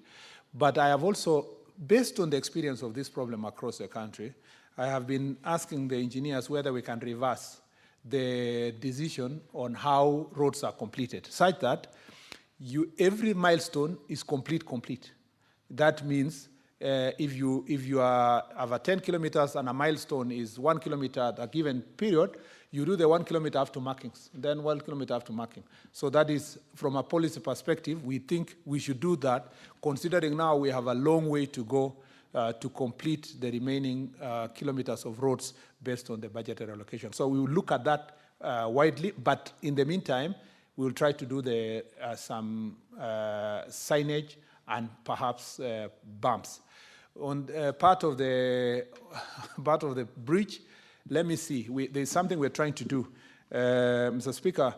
But I have also, based on the experience of this problem across the country, I have been asking the engineers whether we can reverse the decision on how roads are completed, such that every milestone is complete. That means if you have a 10 kilometers and a milestone is 1 kilometer at a given period, you do the 1 kilometer after markings, then 1 kilometer after marking. So that is, from a policy perspective, we think we should do that, considering now we have a long way to go to complete the remaining kilometers of roads based on the budgetary allocation. So we will look at that widely, but in the meantime, we will try to do some signage and perhaps bumps. On part of the bridge, let me see. There's something we're trying to do, Mr. Speaker.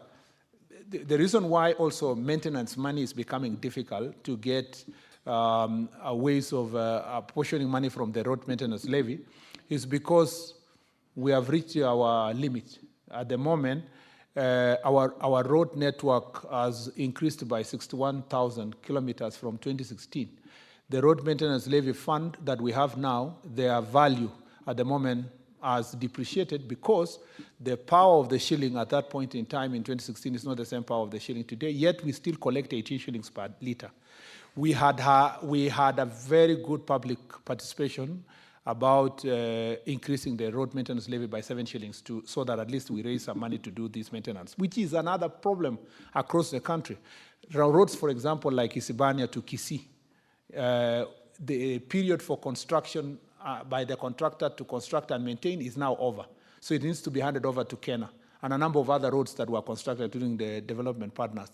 The reason why also maintenance money is becoming difficult to get ways of apportioning money from the road maintenance levy is because we have reached our limit. At the moment, our road network has increased by 61,000 kilometers from 2016. The road maintenance levy fund that we have now, their value at the moment has depreciated because the power of the shilling at that point in time in 2016 is not the same power of the shilling today, yet we still collect 18 shillings per litre. We had a very good public participation about increasing the road maintenance levy by 7 shillings so that at least we raise some money to do this maintenance, which is another problem across the country. Roads, for example, like Isibania to KICC, the period for construction by the contractor to construct and maintain is now over. So it needs to be handed over to Kenya and a number of other roads that were constructed during the development partners.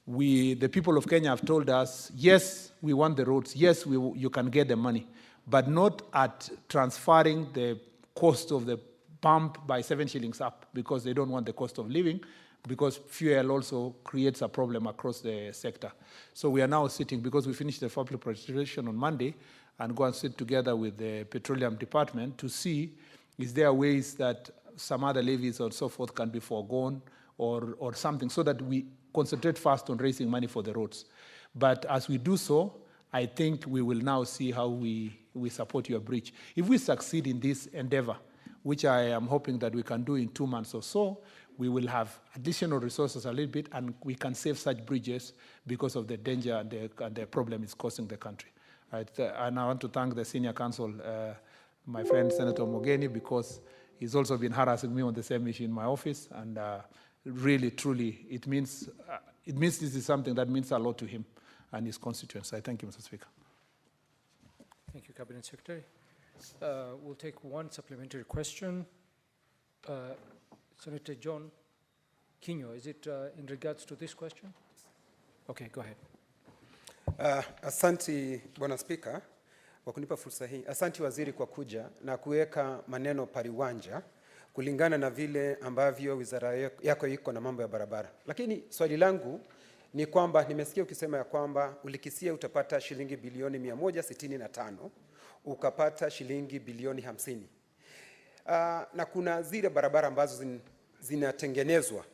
The people of Kenya have told us, yes, we want the roads, yes, you can get the money, but not at transferring the cost of the pump by 7 shillings up, because they don't want the cost of living, because fuel also creates a problem across the sector. So we are now sitting, because we finished the public participation on Monday, and go and sit together with the Petroleum Department to see, is there ways that some other levies or so forth can be foregone or something, so that we concentrate first on raising money for the roads. But as we do so, I think we will now see how we support your bridge. If we succeed in this endeavor, which I am hoping that we can do in 2 months or so, we will have additional resources a little bit, and we can save such bridges because of the danger and the problem it's causing the country. Right? And I want to thank the senior counsel, my friend Senator Mogeni, because he's also been harassing me on the same issue in my office, and really, truly, it means this is something that means a lot to him and his constituents. I thank you, Mr. Speaker. Thank you, Cabinet Secretary. We'll take one supplementary question. Senator John Kinyo, is it in regards to this question? Okay, go ahead. Asanti Bwana Spika kwa kunipa fursa hii. Asanti waziri kwa kuja na kuweka maneno pariwanja kulingana na vile ambavyo wizara yako iko na mambo ya barabara. Lakini swali langu ni kwamba nimesikia ukisema ya kwamba ulikisia utapata shilingi bilioni 165, ukapata shilingi bilioni 50. Na kuna zile barabara ambazo zinatengenezwa.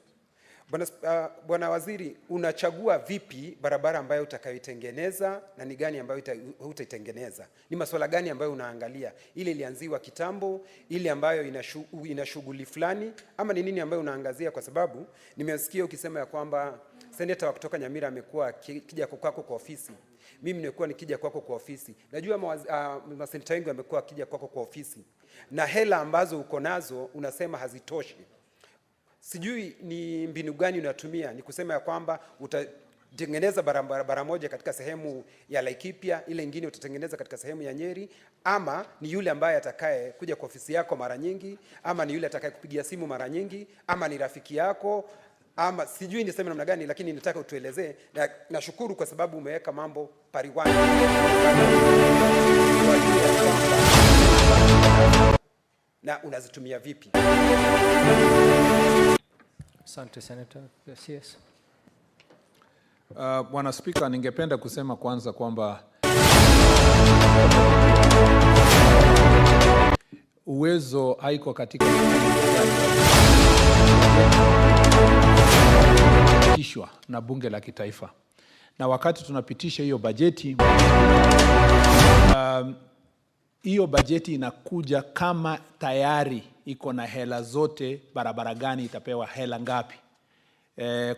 Bwana waziri, unachagua vipi barabara ambayo utakayoitengeneza na ni gani ambayo hutaitengeneza? Ni masuala gani ambayo unaangalia? Ile ilianziwa kitambo, ile ambayo ina shughuli fulani, ama ni nini ambayo unaangazia? Kwa sababu nimesikia ukisema ya kwamba seneta wa kutoka Nyamira amekuwa kija kwako kwa ofisi. Mimi nimekuwa nikija kwako kwa ofisi. Najua maseneta wengi wamekuwa kija kwako kwa ofisi. Na hela ambazo uko nazo unasema hazitoshi. Sijui ni mbinu gani unatumia, ni kusema ya kwamba utatengeneza barabara moja katika sehemu ya Laikipia, ile nyingine utatengeneza katika sehemu ya Nyeri, ama ni yule ambaye atakaye kuja kwa ofisi yako mara nyingi, ama ni yule atakaye kupigia simu mara nyingi, ama ni rafiki yako, ama sijui niseme namna gani, lakini nataka utuelezee. Na nashukuru kwa sababu umeweka mambo pariwani na unazitumia vipi? Asante Senator. Yes. Bwana Spika, ningependa kusema kwanza kwamba uwezo haiko katika kupitishwa na bunge la kitaifa, na wakati tunapitisha hiyo bajeti, hiyo bajeti inakuja kama tayari iko na hela zote, barabara gani itapewa hela ngapi.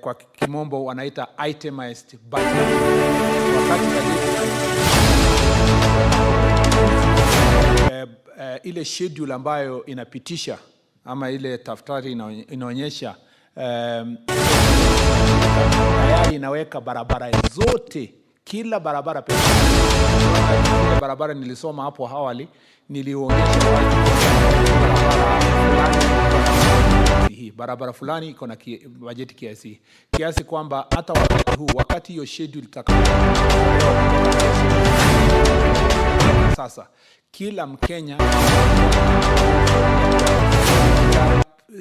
Kwa kimombo wanaita itemized budget. Wakati bajeti ile schedule ambayo inapitisha, ama ile taftari inaonyesha tayari inaweka barabara zote, kila barabara pia. Ile barabara nilisoma hapo awali, nilionyesha barabara fulani iko na bajeti kiasi kwamba hata wakati hiyo schedule sasa kila Mkenya.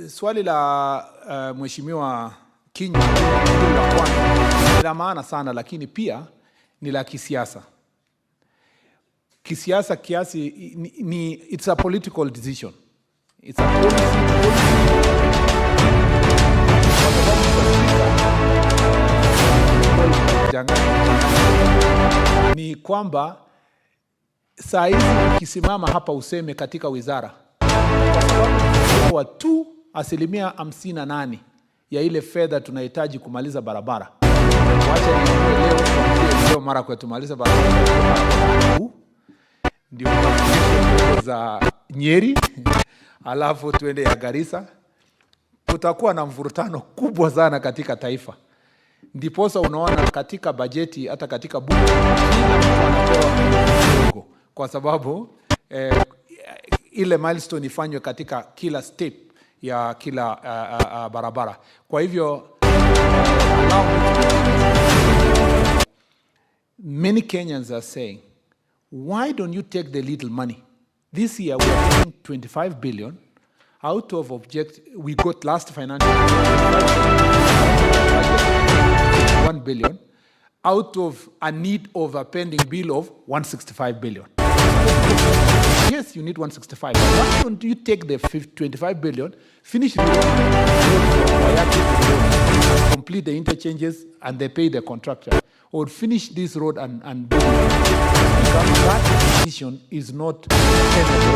Swali la Mheshimiwa Kinyo ni la maana sana, lakini pia ni la kisiasa. Kisiasa kiasi it's a political decision. It's a policy. kuchanganya ni kwamba saa hizi ukisimama hapa useme katika wizara kwa tu 58% ya ile fedha tunahitaji kumaliza barabara. Wacha leo mara kwa tumaliza barabara ndio za Nyeri alafu tuende ya Garissa, kutakuwa na mvurutano kubwa sana katika taifa. Ndiposa unaona katika bajeti hata katika bunge kila mtu anapewa kidogo, kwa sababu ile milestone ifanywe katika kila step ya kila barabara. Kwa hivyo many Kenyans are saying, why don't you take the little money? This year we are getting 25 billion out of we got last financial year 1 billion out of a need of a pending bill of 165 billion. Yes, you need 165. Why don't you take the 25 billion, finish the road, complete the interchanges, and they pay the contractor, or finish this road and do it? Because that decision is not tenable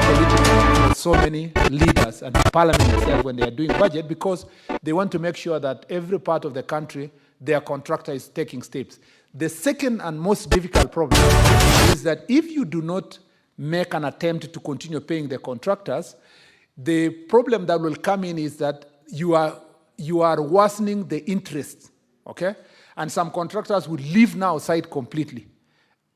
politically for so many leaders and parliament itself when they are doing budget, because they want to make sure that every part of the country, their contractor is taking steps. The second and most difficult problem is that if you do not make an attempt to continue paying the contractors, the problem that will come in is that you are worsening the interest, okay? And some contractors will leave now site completely,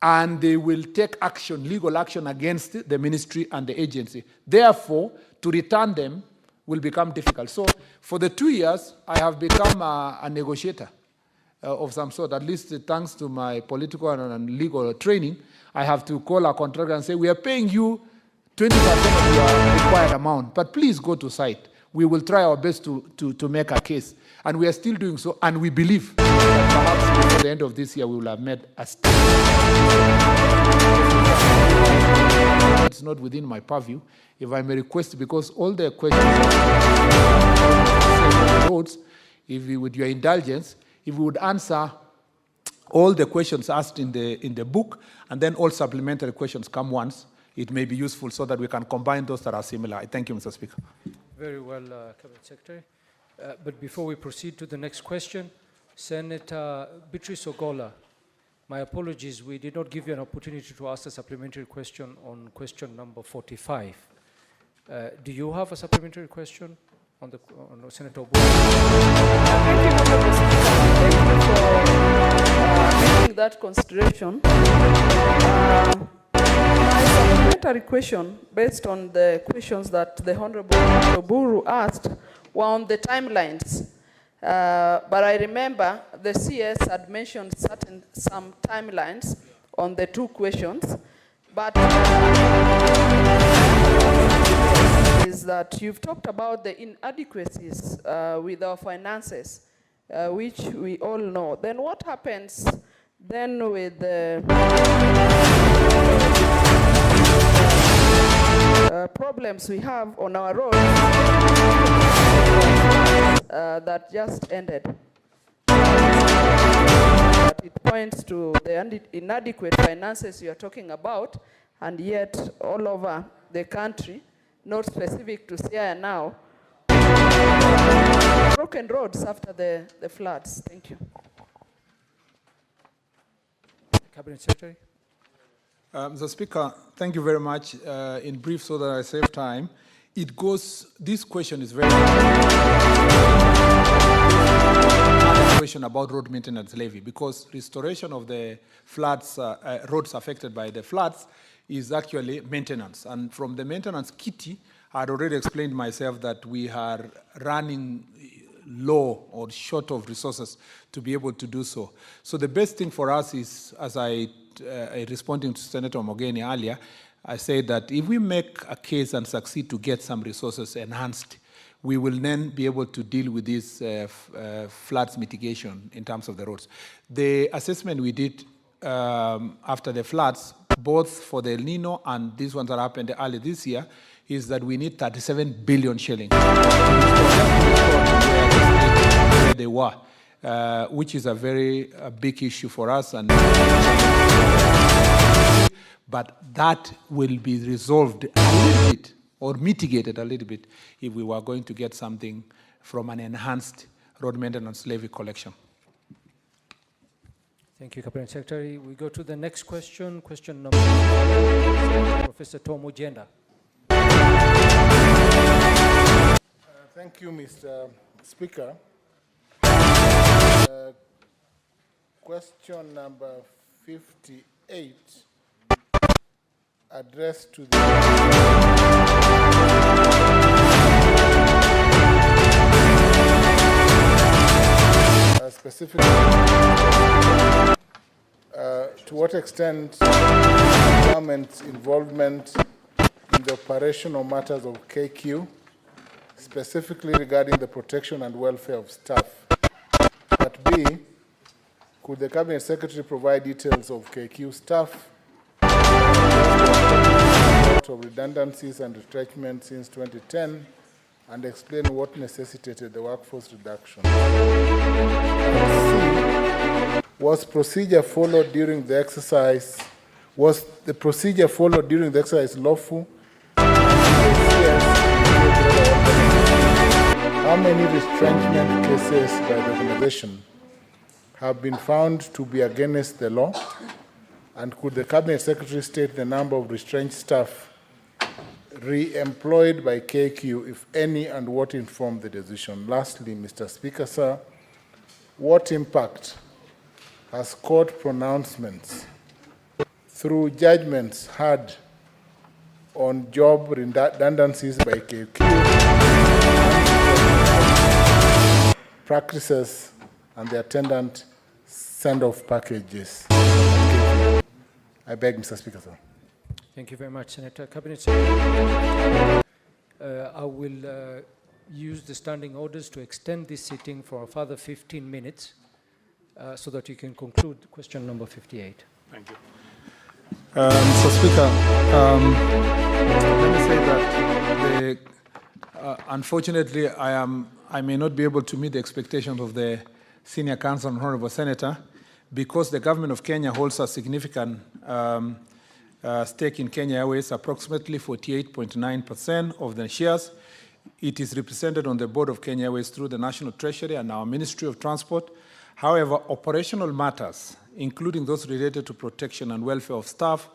and they will take action, legal action against the ministry and the agency. Therefore, to return them will become difficult. So for the 2 years, I have become a negotiator of some sort, at least thanks to my political and legal training. I have to call a contractor and say, we are paying you 20% of your required amount, but please go to site. We will try our best to make a case. And we are still doing so, and we believe that perhaps before the end of this year, we will have made a step. It's not within my purview. If I may request, because all the questions on the roads, if we, with your indulgence, if we would answer all the questions asked in the book, and then all supplementary questions come once, it may be useful so that we can combine those that are similar. I thank you, Mr. Speaker. Very well, Cabinet Secretary. But before we proceed to the next question, Senator Beatrice Ogola, my apologies, we did not give you an opportunity to ask a supplementary question on question number 45. Do you have a supplementary question on Senator Ogola? Thank you, Honorable Speaker. Thank you for making that consideration. My supplementary question, based on the questions that the Honorable Oburu asked, were on the timelines. But I remember the CS had mentioned some timelines on the two questions. But is that you've talked about the inadequacies with our finances, which we all know. Then what happens then with the problems we have on our roads that just ended? It points to the inadequate finances you are talking about, and yet all over the country, not specific to Siaya now, broken roads after the floods. Thank you. Cabinet Secretary. Mr. Speaker, thank you very much. In brief, so that I save time, it goes, this question is very question about road maintenance levy, because restoration of the floods, roads affected by the floods is actually maintenance. And from the maintenance kitty, I had already explained myself that we are running low or short of resources to be able to do so. So the best thing for us is, as I responding to Senator Mogeni earlier, I said that if we make a case and succeed to get some resources enhanced, we will then be able to deal with this floods mitigation in terms of the roads. The assessment we did after the floods, both for the El Nino and these ones that happened early this year, is that we need 37 billion shillings where they were. which is a very big issue for us. But that will be resolved a little bit or mitigated a little bit if we were going to get something from an enhanced road maintenance levy collection. Thank you, Cabinet Secretary. We go to the next question, question number 5, Professor Tom Ojenda. Thank you, Mr. Speaker. Question number 58, addressed to the specifically to what extent government's involvement in the operational matters of KICC, specifically regarding the protection and welfare of staff. Part B, could the Cabinet Secretary provide details of KICC staff, of redundancies and retrenchment since 2010, and explain what necessitated the workforce reduction? Was procedure followed during the exercise? Was the procedure followed during the exercise lawful? How many retrenchment cases by the organization have been found to be against the law? And could the Cabinet Secretary state the number of retrenched staff re-employed by KICC, if any, and what informed the decision? Lastly, Mr. Speaker, sir, what impact has court pronouncements through judgments had on job redundancies by KICC practices and the attendant send-off packages? I beg, Mr. Speaker, sir. Thank you very much, Senator. Cabinet Secretary, I will use the standing orders to extend this sitting for a further 15 minutes so that you can conclude question number 58. Thank you. Mr. Speaker, let me say that unfortunately I may not be able to meet the expectations of the Senior Counsel and Honorable Senator because the government of Kenya holds a significant stake in Kenya Airways, approximately 48.9% of the shares. It is represented on the board of Kenya Airways through the National Treasury and our Ministry of Transport. However, operational matters, including those related to protection and welfare of staff,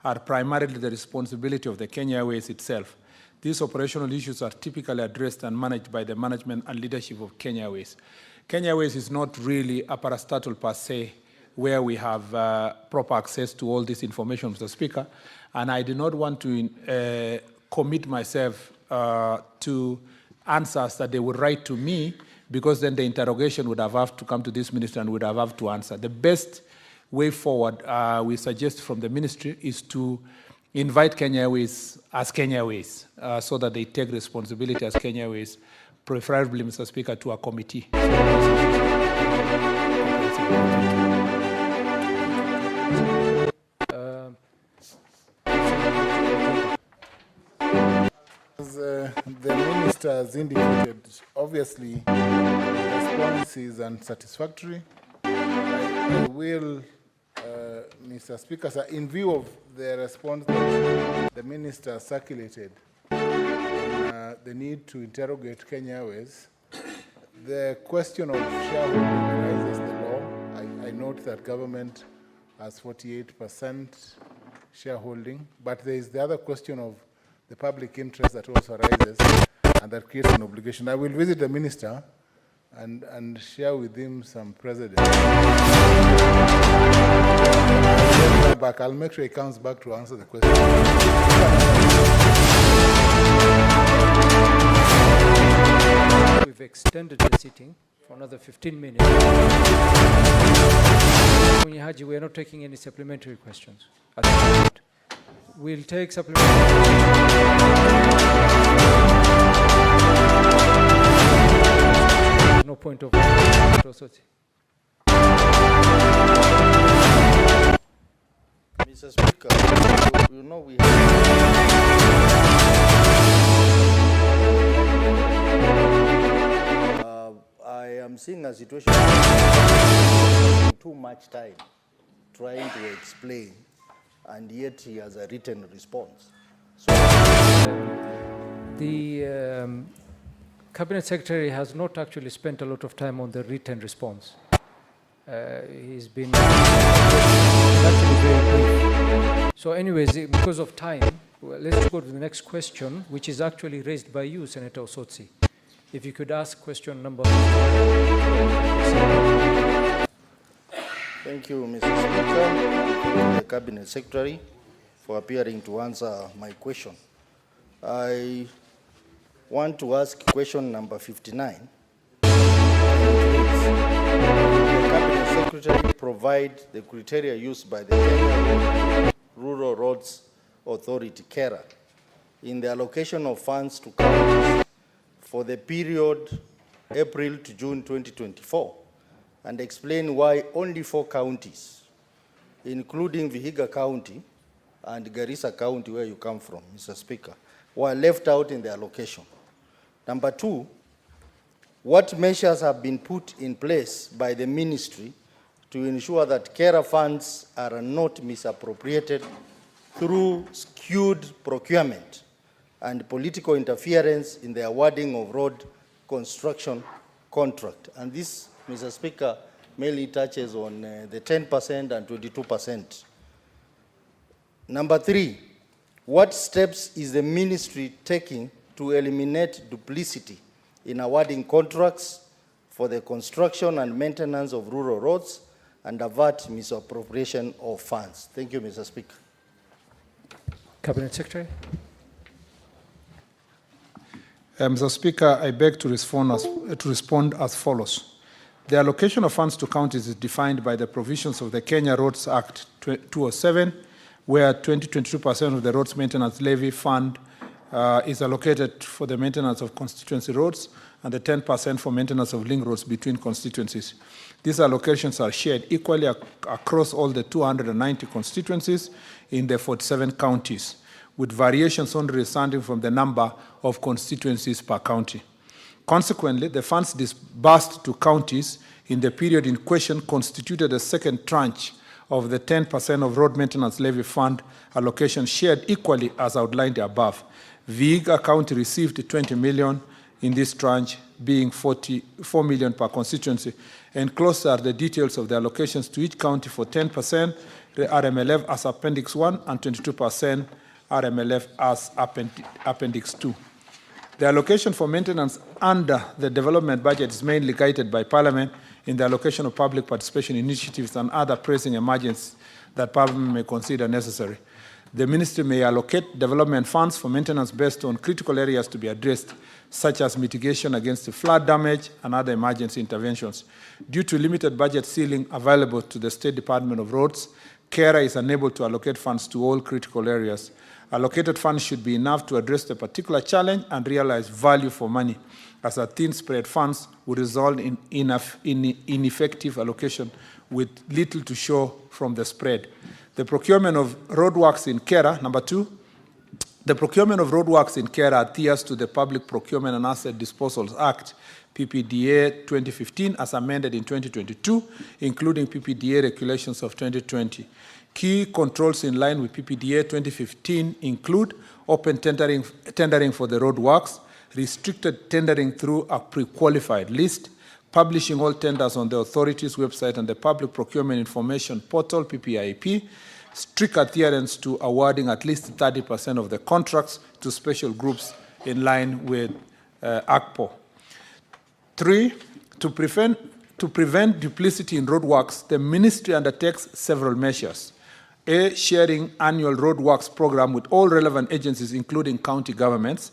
are primarily the responsibility of the Kenya Airways itself. These operational issues are typically addressed and managed by the management and leadership of Kenya Airways. Kenya Airways is not really a parastatal per se, where we have proper access to all this information, Mr. Speaker, and I do not want to commit myself to answers that they would write to me, because then the interrogation would have to come to this minister and would have to answer. The best way forward, we suggest from the ministry, is to invite Kenya Airways as Kenya Airways, so that they take responsibility as Kenya Airways, preferably, Mr. Speaker, to a committee. As the minister has indicated, obviously, the response is unsatisfactory. I will, Mr. Speaker, sir, in view of the response that the minister circulated, the need to interrogate Kenya Airways, the question of shareholding arises the law. I note that government has 48% shareholding, but there is the other question of the public interest that also arises and that creates an obligation. I will visit the minister and share with him some precedents. I'll make sure he comes back to answer the question. We've extended the sitting for another 15 minutes. Haji, we are not taking any supplementary questions at this point. We'll take supplementary. No point of Mr. Speaker, you know we have I am seeing a situation too much time trying to explain, and yet he has a written response. So the Cabinet Secretary has not actually spent a lot of time on the written response. He's been actually very brief. So anyways, because of time, well, let's go to the next question, which is actually raised by you, Senator Osotsi. If you could ask question number. thank you, Mr. Speaker. Thank you, the Cabinet Secretary, for appearing to answer my question. I want to ask question number 59. The Cabinet Secretary provide the criteria used by the Kenya Rural Roads Authority, KERA, in the allocation of funds to counties for the period April to June 2024, and explain why only 4 counties, including Vihiga County and Garissa County, where you come from, Mr. Speaker, were left out in the allocation. Number 2, what measures have been put in place by the ministry to ensure that KERA funds are not misappropriated through skewed procurement and political interference in the awarding of road construction contract? And this, Mr. Speaker, mainly touches on the 10% and 22%. Number 3, what steps is the ministry taking to eliminate duplicity in awarding contracts for the construction and maintenance of rural roads and avert misappropriation of funds? Thank you, Mr. Speaker. Cabinet Secretary. Mr. Speaker, I beg to respond as follows. The allocation of funds to counties is defined by the provisions of the Kenya Roads Act 2007, where 22% of the roads maintenance levy fund is allocated for the maintenance of constituency roads and the 10% for maintenance of link roads between constituencies. These allocations are shared equally across all the 290 constituencies in the 47 counties, with variations only resulting from the number of constituencies per county. Consequently, the funds disbursed to counties in the period in question constituted a second tranche of the 10% of road maintenance levy fund allocation shared equally as outlined above. Vihiga County received 20 million in this tranche, being 44 million per constituency. Enclosed are the details of the allocations to each county for 10% RMLF as Appendix 1 and 22% RMLF as Appendix 2. The allocation for maintenance under the development budget is mainly guided by Parliament in the allocation of public participation initiatives and other pressing emergencies that Parliament may consider necessary. The Ministry may allocate development funds for maintenance based on critical areas to be addressed, such as mitigation against flood damage and other emergency interventions. Due to limited budget ceiling available to the State Department of Roads, KERA is unable to allocate funds to all critical areas. Allocated funds should be enough to address the particular challenge and realize value for money, as a thin spread funds would result in ineffective allocation with little to show from the spread. The procurement of roadworks in KERA, number 2, the procurement of roadworks in KERA adheres to the Public Procurement and Asset Disposals Act, PPDA 2015, as amended in 2022, including PPDA regulations of 2020. Key controls in line with PPDA 2015 include open tendering for the roadworks, restricted tendering through a pre-qualified list, publishing all tenders on the authority's website and the Public Procurement Information Portal, PPIP, strict adherence to awarding at least 30% of the contracts to special groups in line with ACPO. 3, to prevent duplicity in roadworks, the ministry undertakes several measures. A, sharing annual roadworks program with all relevant agencies, including county governments.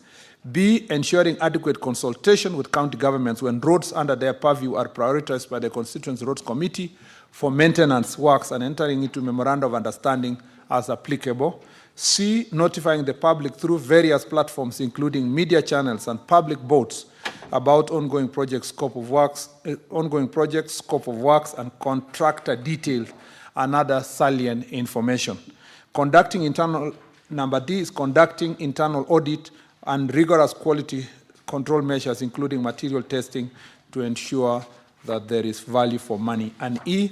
B, ensuring adequate consultation with county governments when roads under their purview are prioritized by the Constituency Roads Committee for maintenance works and entering into memorandum of understanding as applicable. C, notifying the public through various platforms, including media channels and public boards, about ongoing project scope of works, and contractor details and other salient information. Number D is conducting internal audit and rigorous quality control measures, including material testing, to ensure that there is value for money. And E,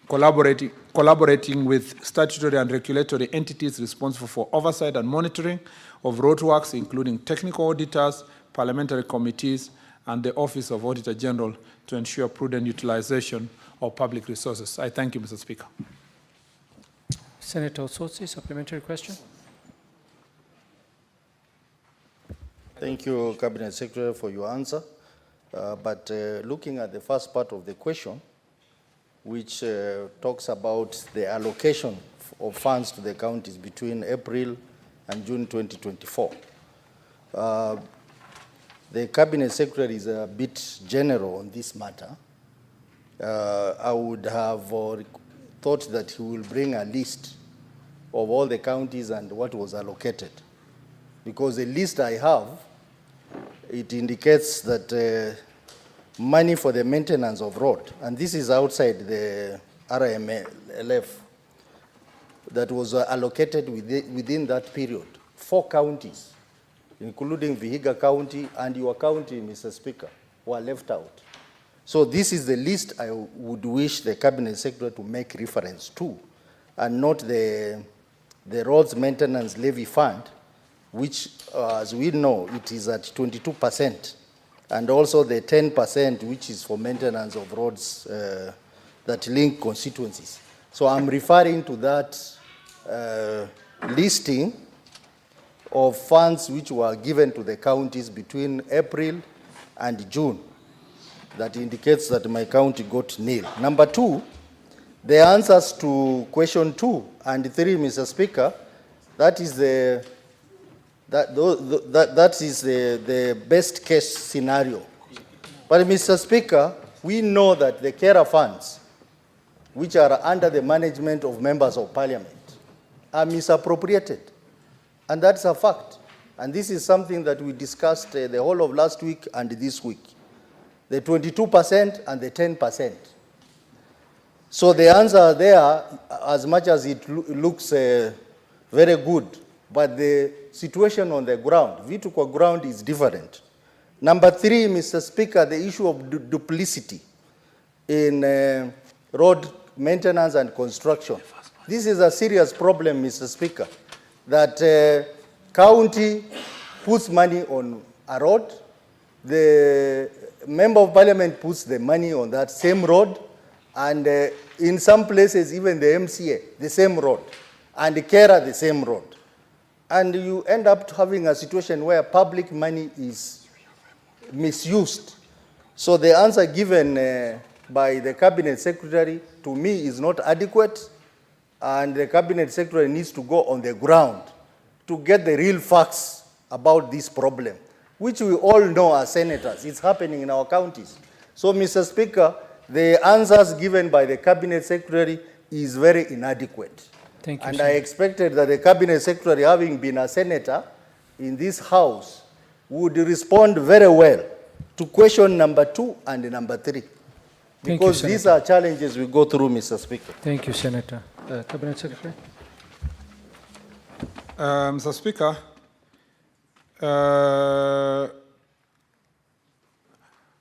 collaborating with statutory and regulatory entities responsible for oversight and monitoring of roadworks, including technical auditors, parliamentary committees, and the Office of Auditor General to ensure prudent utilization of public resources. I thank you, Mr. Speaker. Senator Osotsi, supplementary question. Thank you, Cabinet Secretary, for your answer. But looking at the first part of the question, which talks about the allocation of funds to the counties between April and June 2024. The Cabinet Secretary is a bit general on this matter. I would have thought that he will bring a list of all the counties and what was allocated. Because the list I have, it indicates that money for the maintenance of road, and this is outside the RMLF, that was allocated within that period. 4 counties, including Vihiga County and your county, Mr. Speaker, were left out. So this is the list I would wish the Cabinet Secretary to make reference to, and not the Roads Maintenance Levy Fund, which, as we know, it is at 22%, and also the 10%, which is for maintenance of roads that link constituencies. So I'm referring to that listing of funds which were given to the counties between April and June. That indicates that my county got nil. Number 2, the answers to question 2 and 3, Mr. Speaker, that is the best case scenario. But Mr. Speaker, we know that the carer funds, which are under the management of members of parliament, are misappropriated. And that's a fact. And this is something that we discussed the whole of last week and this week. The 22% and the 10%. So the answer there, as much as it looks very good, but the situation on the ground, Vitukwa ground, is different. Number 3, Mr. Speaker, the issue of duplicity in road maintenance and construction. This is a serious problem, Mr. Speaker, that county puts money on a road, the member of parliament puts the money on that same road, and in some places even the MCA, the same road, and the carer, the same road. And you end up having a situation where public money is misused. So the answer given by the Cabinet Secretary to me is not adequate, and the Cabinet Secretary needs to go on the ground to get the real facts about this problem, which we all know as senators. It's happening in our counties. So, Mr. Speaker, the answers given by the Cabinet Secretary is very inadequate. Thank you, and Senator. I expected that the Cabinet Secretary, having been a senator in this House, would respond very well to question number 2 and number 3. Because these are challenges we go through, Mr. Speaker. Thank you, Senator. Cabinet Secretary. Mr. Speaker,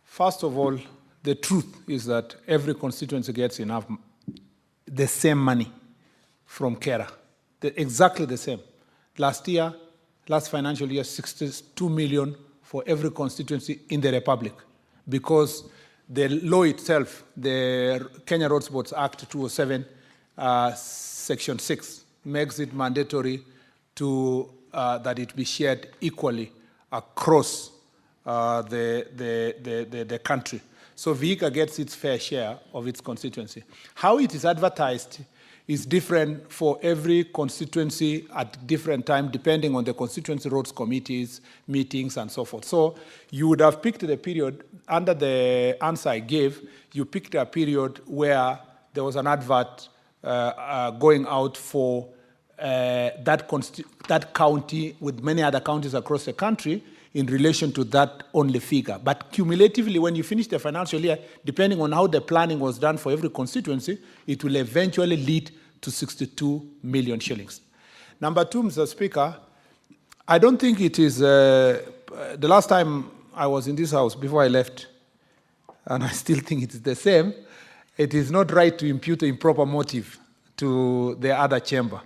first of all, the truth is that every constituency gets the same money from carer, exactly the same. Last financial year, 62 million for every constituency in the Republic, because the law itself, the Kenya Road Sports Act 2007, Section 6, makes it mandatory to that it be shared equally across the country. So Vihiga gets its fair share of its constituency. How it is advertised is different for every constituency at different time, depending on the constituency roads committees, meetings, and so forth. So you would have picked the period, under the answer I gave, you picked a period where there was an advert going out for that county with many other counties across the country in relation to that only figure. But cumulatively, when you finish the financial year, depending on how the planning was done for every constituency, it will eventually lead to 62 million shillings. Number 2, Mr. Speaker, I don't think it is, the last time I was in this House, before I left, and I still think it's the same, it is not right to impute an improper motive to the other chamber.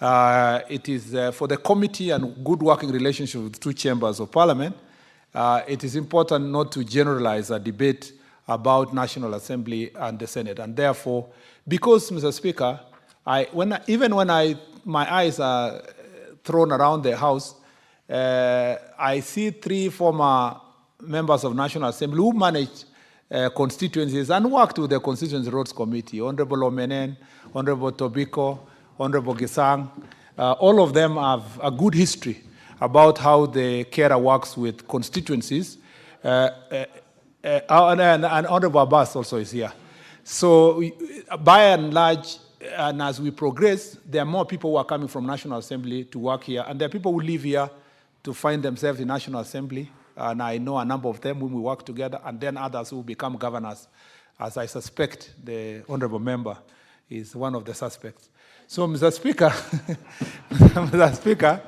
It is for the committee and good working relationship with two chambers of parliament, it is important not to generalize a debate about National Assembly and the Senate. And therefore, because, Mr. Speaker, even when my eyes are thrown around the House, I see 3 former members of National Assembly who managed constituencies and worked with the Constituency Roads Committee, Honorable Omenen, Honorable Tobiko, Honorable Gisang. All of them have a good history about how the carer works with constituencies. And Honorable Abbas also is here. So by and large, and as we progress, there are more people who are coming from National Assembly to work here, and there are people who live here to find themselves in National Assembly, and I know a number of them when we work together, and then others who become governors, as I suspect the honorable member is one of the suspects. So, Mr. Speaker, Mr. Speaker,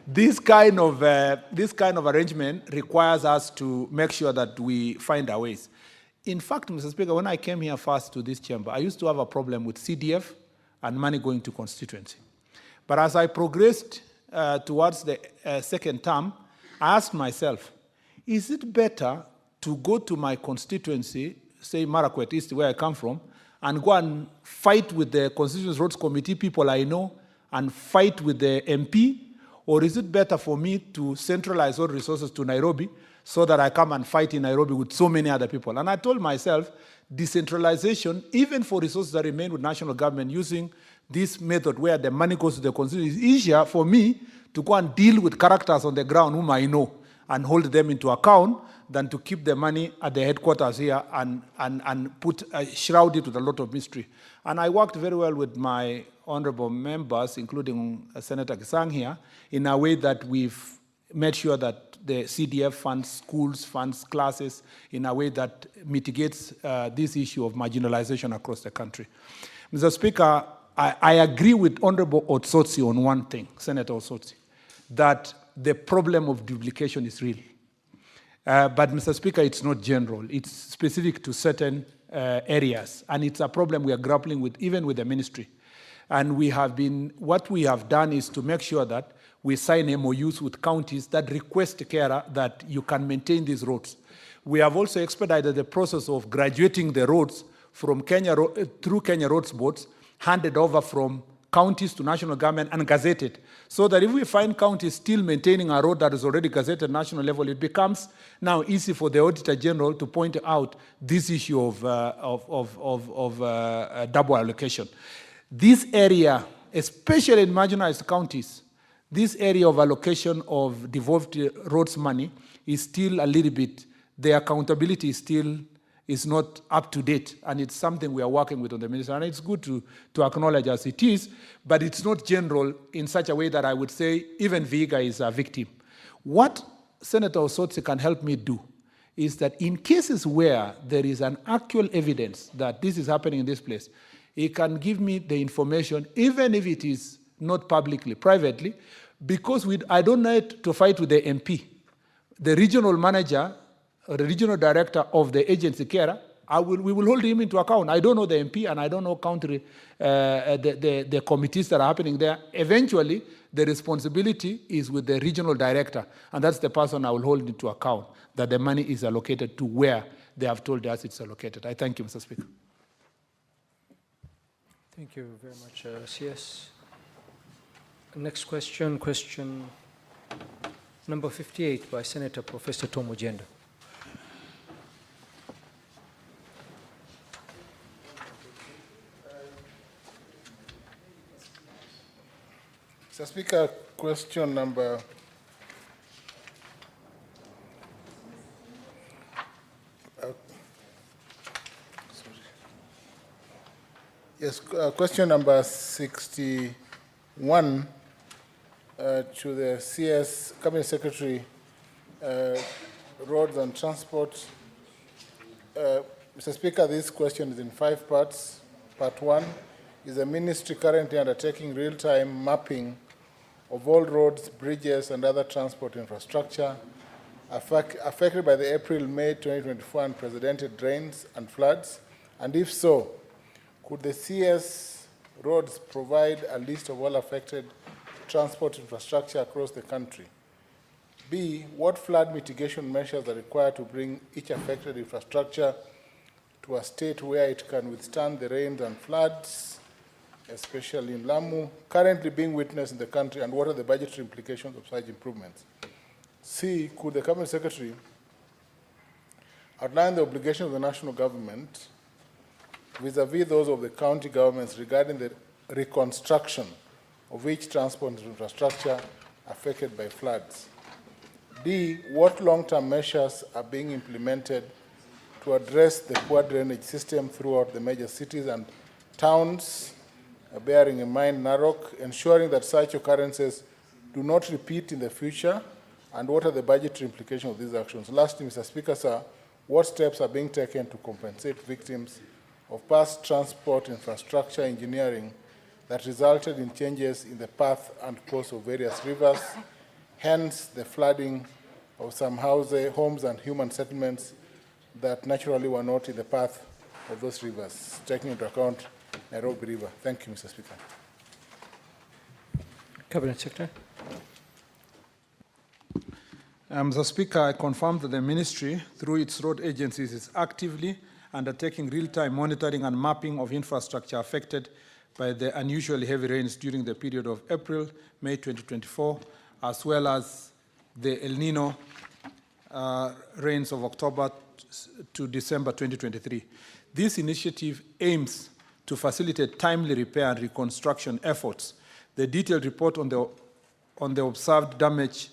this kind of arrangement requires us to make sure that we find our ways. In fact, Mr. Speaker, when I came here first to this chamber, I used to have a problem with CDF and money going to constituency. But as I progressed towards the second term, I asked myself, is it better to go to my constituency, say Marakwet East, where I come from, and go and fight with the Constituency Roads Committee people I know and fight with the MP? Or is it better for me to centralize all resources to Nairobi so that I come and fight in Nairobi with so many other people? And I told myself, decentralization, even for resources that remain with national government using this method where the money goes to the constituency, is easier for me to go and deal with characters on the ground whom I know and hold them into account than to keep the money at the headquarters here and shroud it with a lot of mystery. And I worked very well with my honorable members, including Senator Gisang here, in a way that we've made sure that the CDF funds schools, funds classes, in a way that mitigates this issue of marginalization across the country. Mr. Speaker, I agree with Honorable Otsotsi on one thing, Senator Otsotsi, that the problem of duplication is real. But, Mr. Speaker, it's not general. It's specific to certain areas, and it's a problem we are grappling with, even with the ministry. And what we have done is to make sure that we sign MOUs with counties that request carer that you can maintain these roads. We have also expedited the process of graduating the roads from through Kenya Roads Boards, handed over from counties to national government and gazetted, so that if we find counties still maintaining a road that is already gazetted at national level, it becomes now easy for the Auditor General to point out this issue of double allocation. This area, especially in marginalized counties, this area of allocation of devolved roads money is still a little bit, the accountability is not up to date, and it's something we are working with on the ministry, and it's good to acknowledge as it is, but it's not general in such a way that I would say even Vihiga is a victim. What Senator Osotsi can help me do is that in cases where there is an actual evidence that this is happening in this place, he can give me the information, even if it is not publicly, privately, because I don't need to fight with the MP. The regional manager or the regional director of the agency carer, we will hold him into account. I don't know the MP and I don't know the committees that are happening there. Eventually, the responsibility is with the regional director, and that's the person I will hold into account, that the money is allocated to where they have told us it's allocated. I thank you, Mr. Speaker. Thank you very much, CS. Next question, question number 58 by Senator Professor Tom Ojenda. Mr. Speaker, question number question number 61 to the CS Cabinet Secretary, Roads and Transport. Mr. Speaker, this question is in 5 parts. Part 1, is the ministry currently undertaking real-time mapping of all roads, bridges, and other transport infrastructure affected by the April-May 2024 unprecedented rains and floods? And if so, could the CS roads provide a list of all affected transport infrastructure across the country? B, what flood mitigation measures are required to bring each affected infrastructure to a state where it can withstand the rains and floods, especially in Lamu, currently being witnessed in the country, and what are the budgetary implications of such improvements? C, could the Cabinet Secretary outline the obligation of the national government vis-à-vis those of the county governments regarding the reconstruction of each transport infrastructure affected by floods? D, what long-term measures are being implemented to address the poor drainage system throughout the major cities and towns, bearing in mind Narok, ensuring that such occurrences do not repeat in the future, and what are the budgetary implications of these actions? Lastly, Mr. Speaker, sir, what steps are being taken to compensate victims of past transport infrastructure engineering that resulted in changes in the path and course of various rivers, hence the flooding of some homes and human settlements that naturally were not in the path of those rivers, taking into account Nairobi River? Thank you, Mr. Speaker. Cabinet Secretary. Mr. Speaker, I confirm that the Ministry, through its road agencies, is actively undertaking real-time monitoring and mapping of infrastructure affected by the unusually heavy rains during the period of April-May 2024, as well as the El Nino rains of October to December 2023. This initiative aims to facilitate timely repair and reconstruction efforts. The detailed report on the observed damage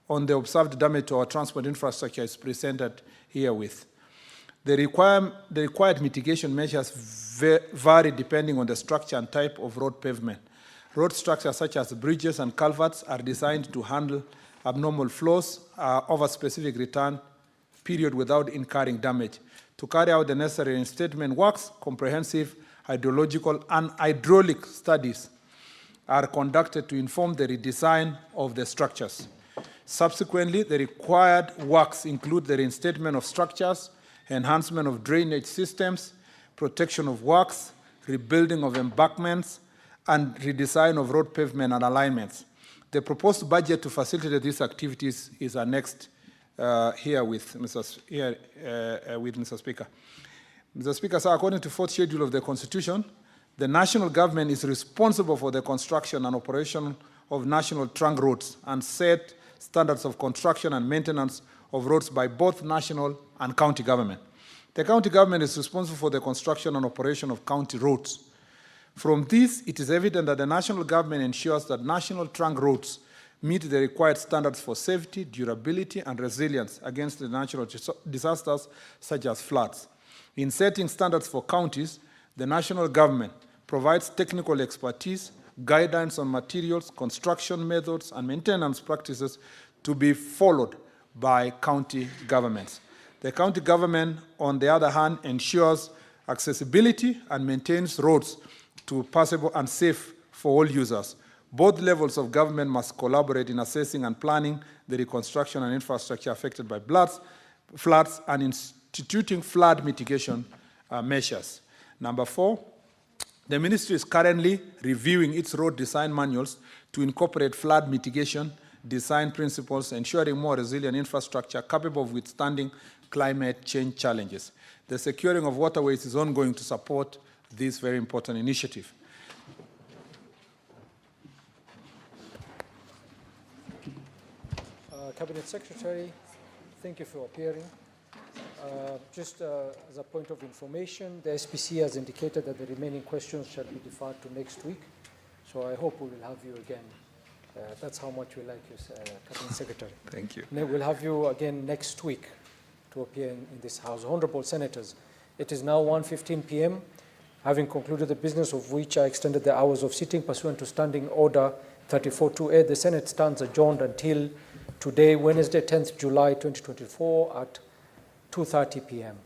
to our transport infrastructure is presented herewith. The required mitigation measures vary depending on the structure and type of road pavement. Road structures such as bridges and culverts are designed to handle abnormal flows over a specific return period without incurring damage. To carry out the necessary reinstatement works, comprehensive hydrological and hydraulic studies are conducted to inform the redesign of the structures. Subsequently, the required works include the reinstatement of structures, enhancement of drainage systems, protection of works, rebuilding of embankments, and redesign of road pavement and alignments. The proposed budget to facilitate these activities is annexed here with Mr. Speaker. Mr. Speaker, sir, according to 4th schedule of the Constitution, the national government is responsible for the construction and operation of national trunk roads and set standards of construction and maintenance of roads by both national and county government. The county government is responsible for the construction and operation of county roads. From this, it is evident that the national government ensures that national trunk roads meet the required standards for safety, durability, and resilience against the natural disasters such as floods. In setting standards for counties, the national government provides technical expertise, guidance on materials, construction methods, and maintenance practices to be followed by county governments. The county government, on the other hand, ensures accessibility and maintains roads to passable and safe for all users. Both levels of government must collaborate in assessing and planning the reconstruction and infrastructure affected by floods and instituting flood mitigation measures. Number 4, the ministry is currently reviewing its road design manuals to incorporate flood mitigation design principles, ensuring more resilient infrastructure capable of withstanding climate change challenges. The securing of waterways is ongoing to support this very important initiative. Cabinet Secretary, thank you for appearing. Just as a point of information, the SPC has indicated that the remaining questions shall be deferred to next week. So I hope we will have you again. That's how much we like you, Cabinet Secretary. Thank you. And we'll have you again next week to appear in this House. Honorable Senators, it is now 1:15 p.m. Having concluded the business of which I extended the hours of sitting pursuant to Standing Order 34-2A, the Senate stands adjourned until today, Wednesday, 10th July 2024 at 2:30 p.m.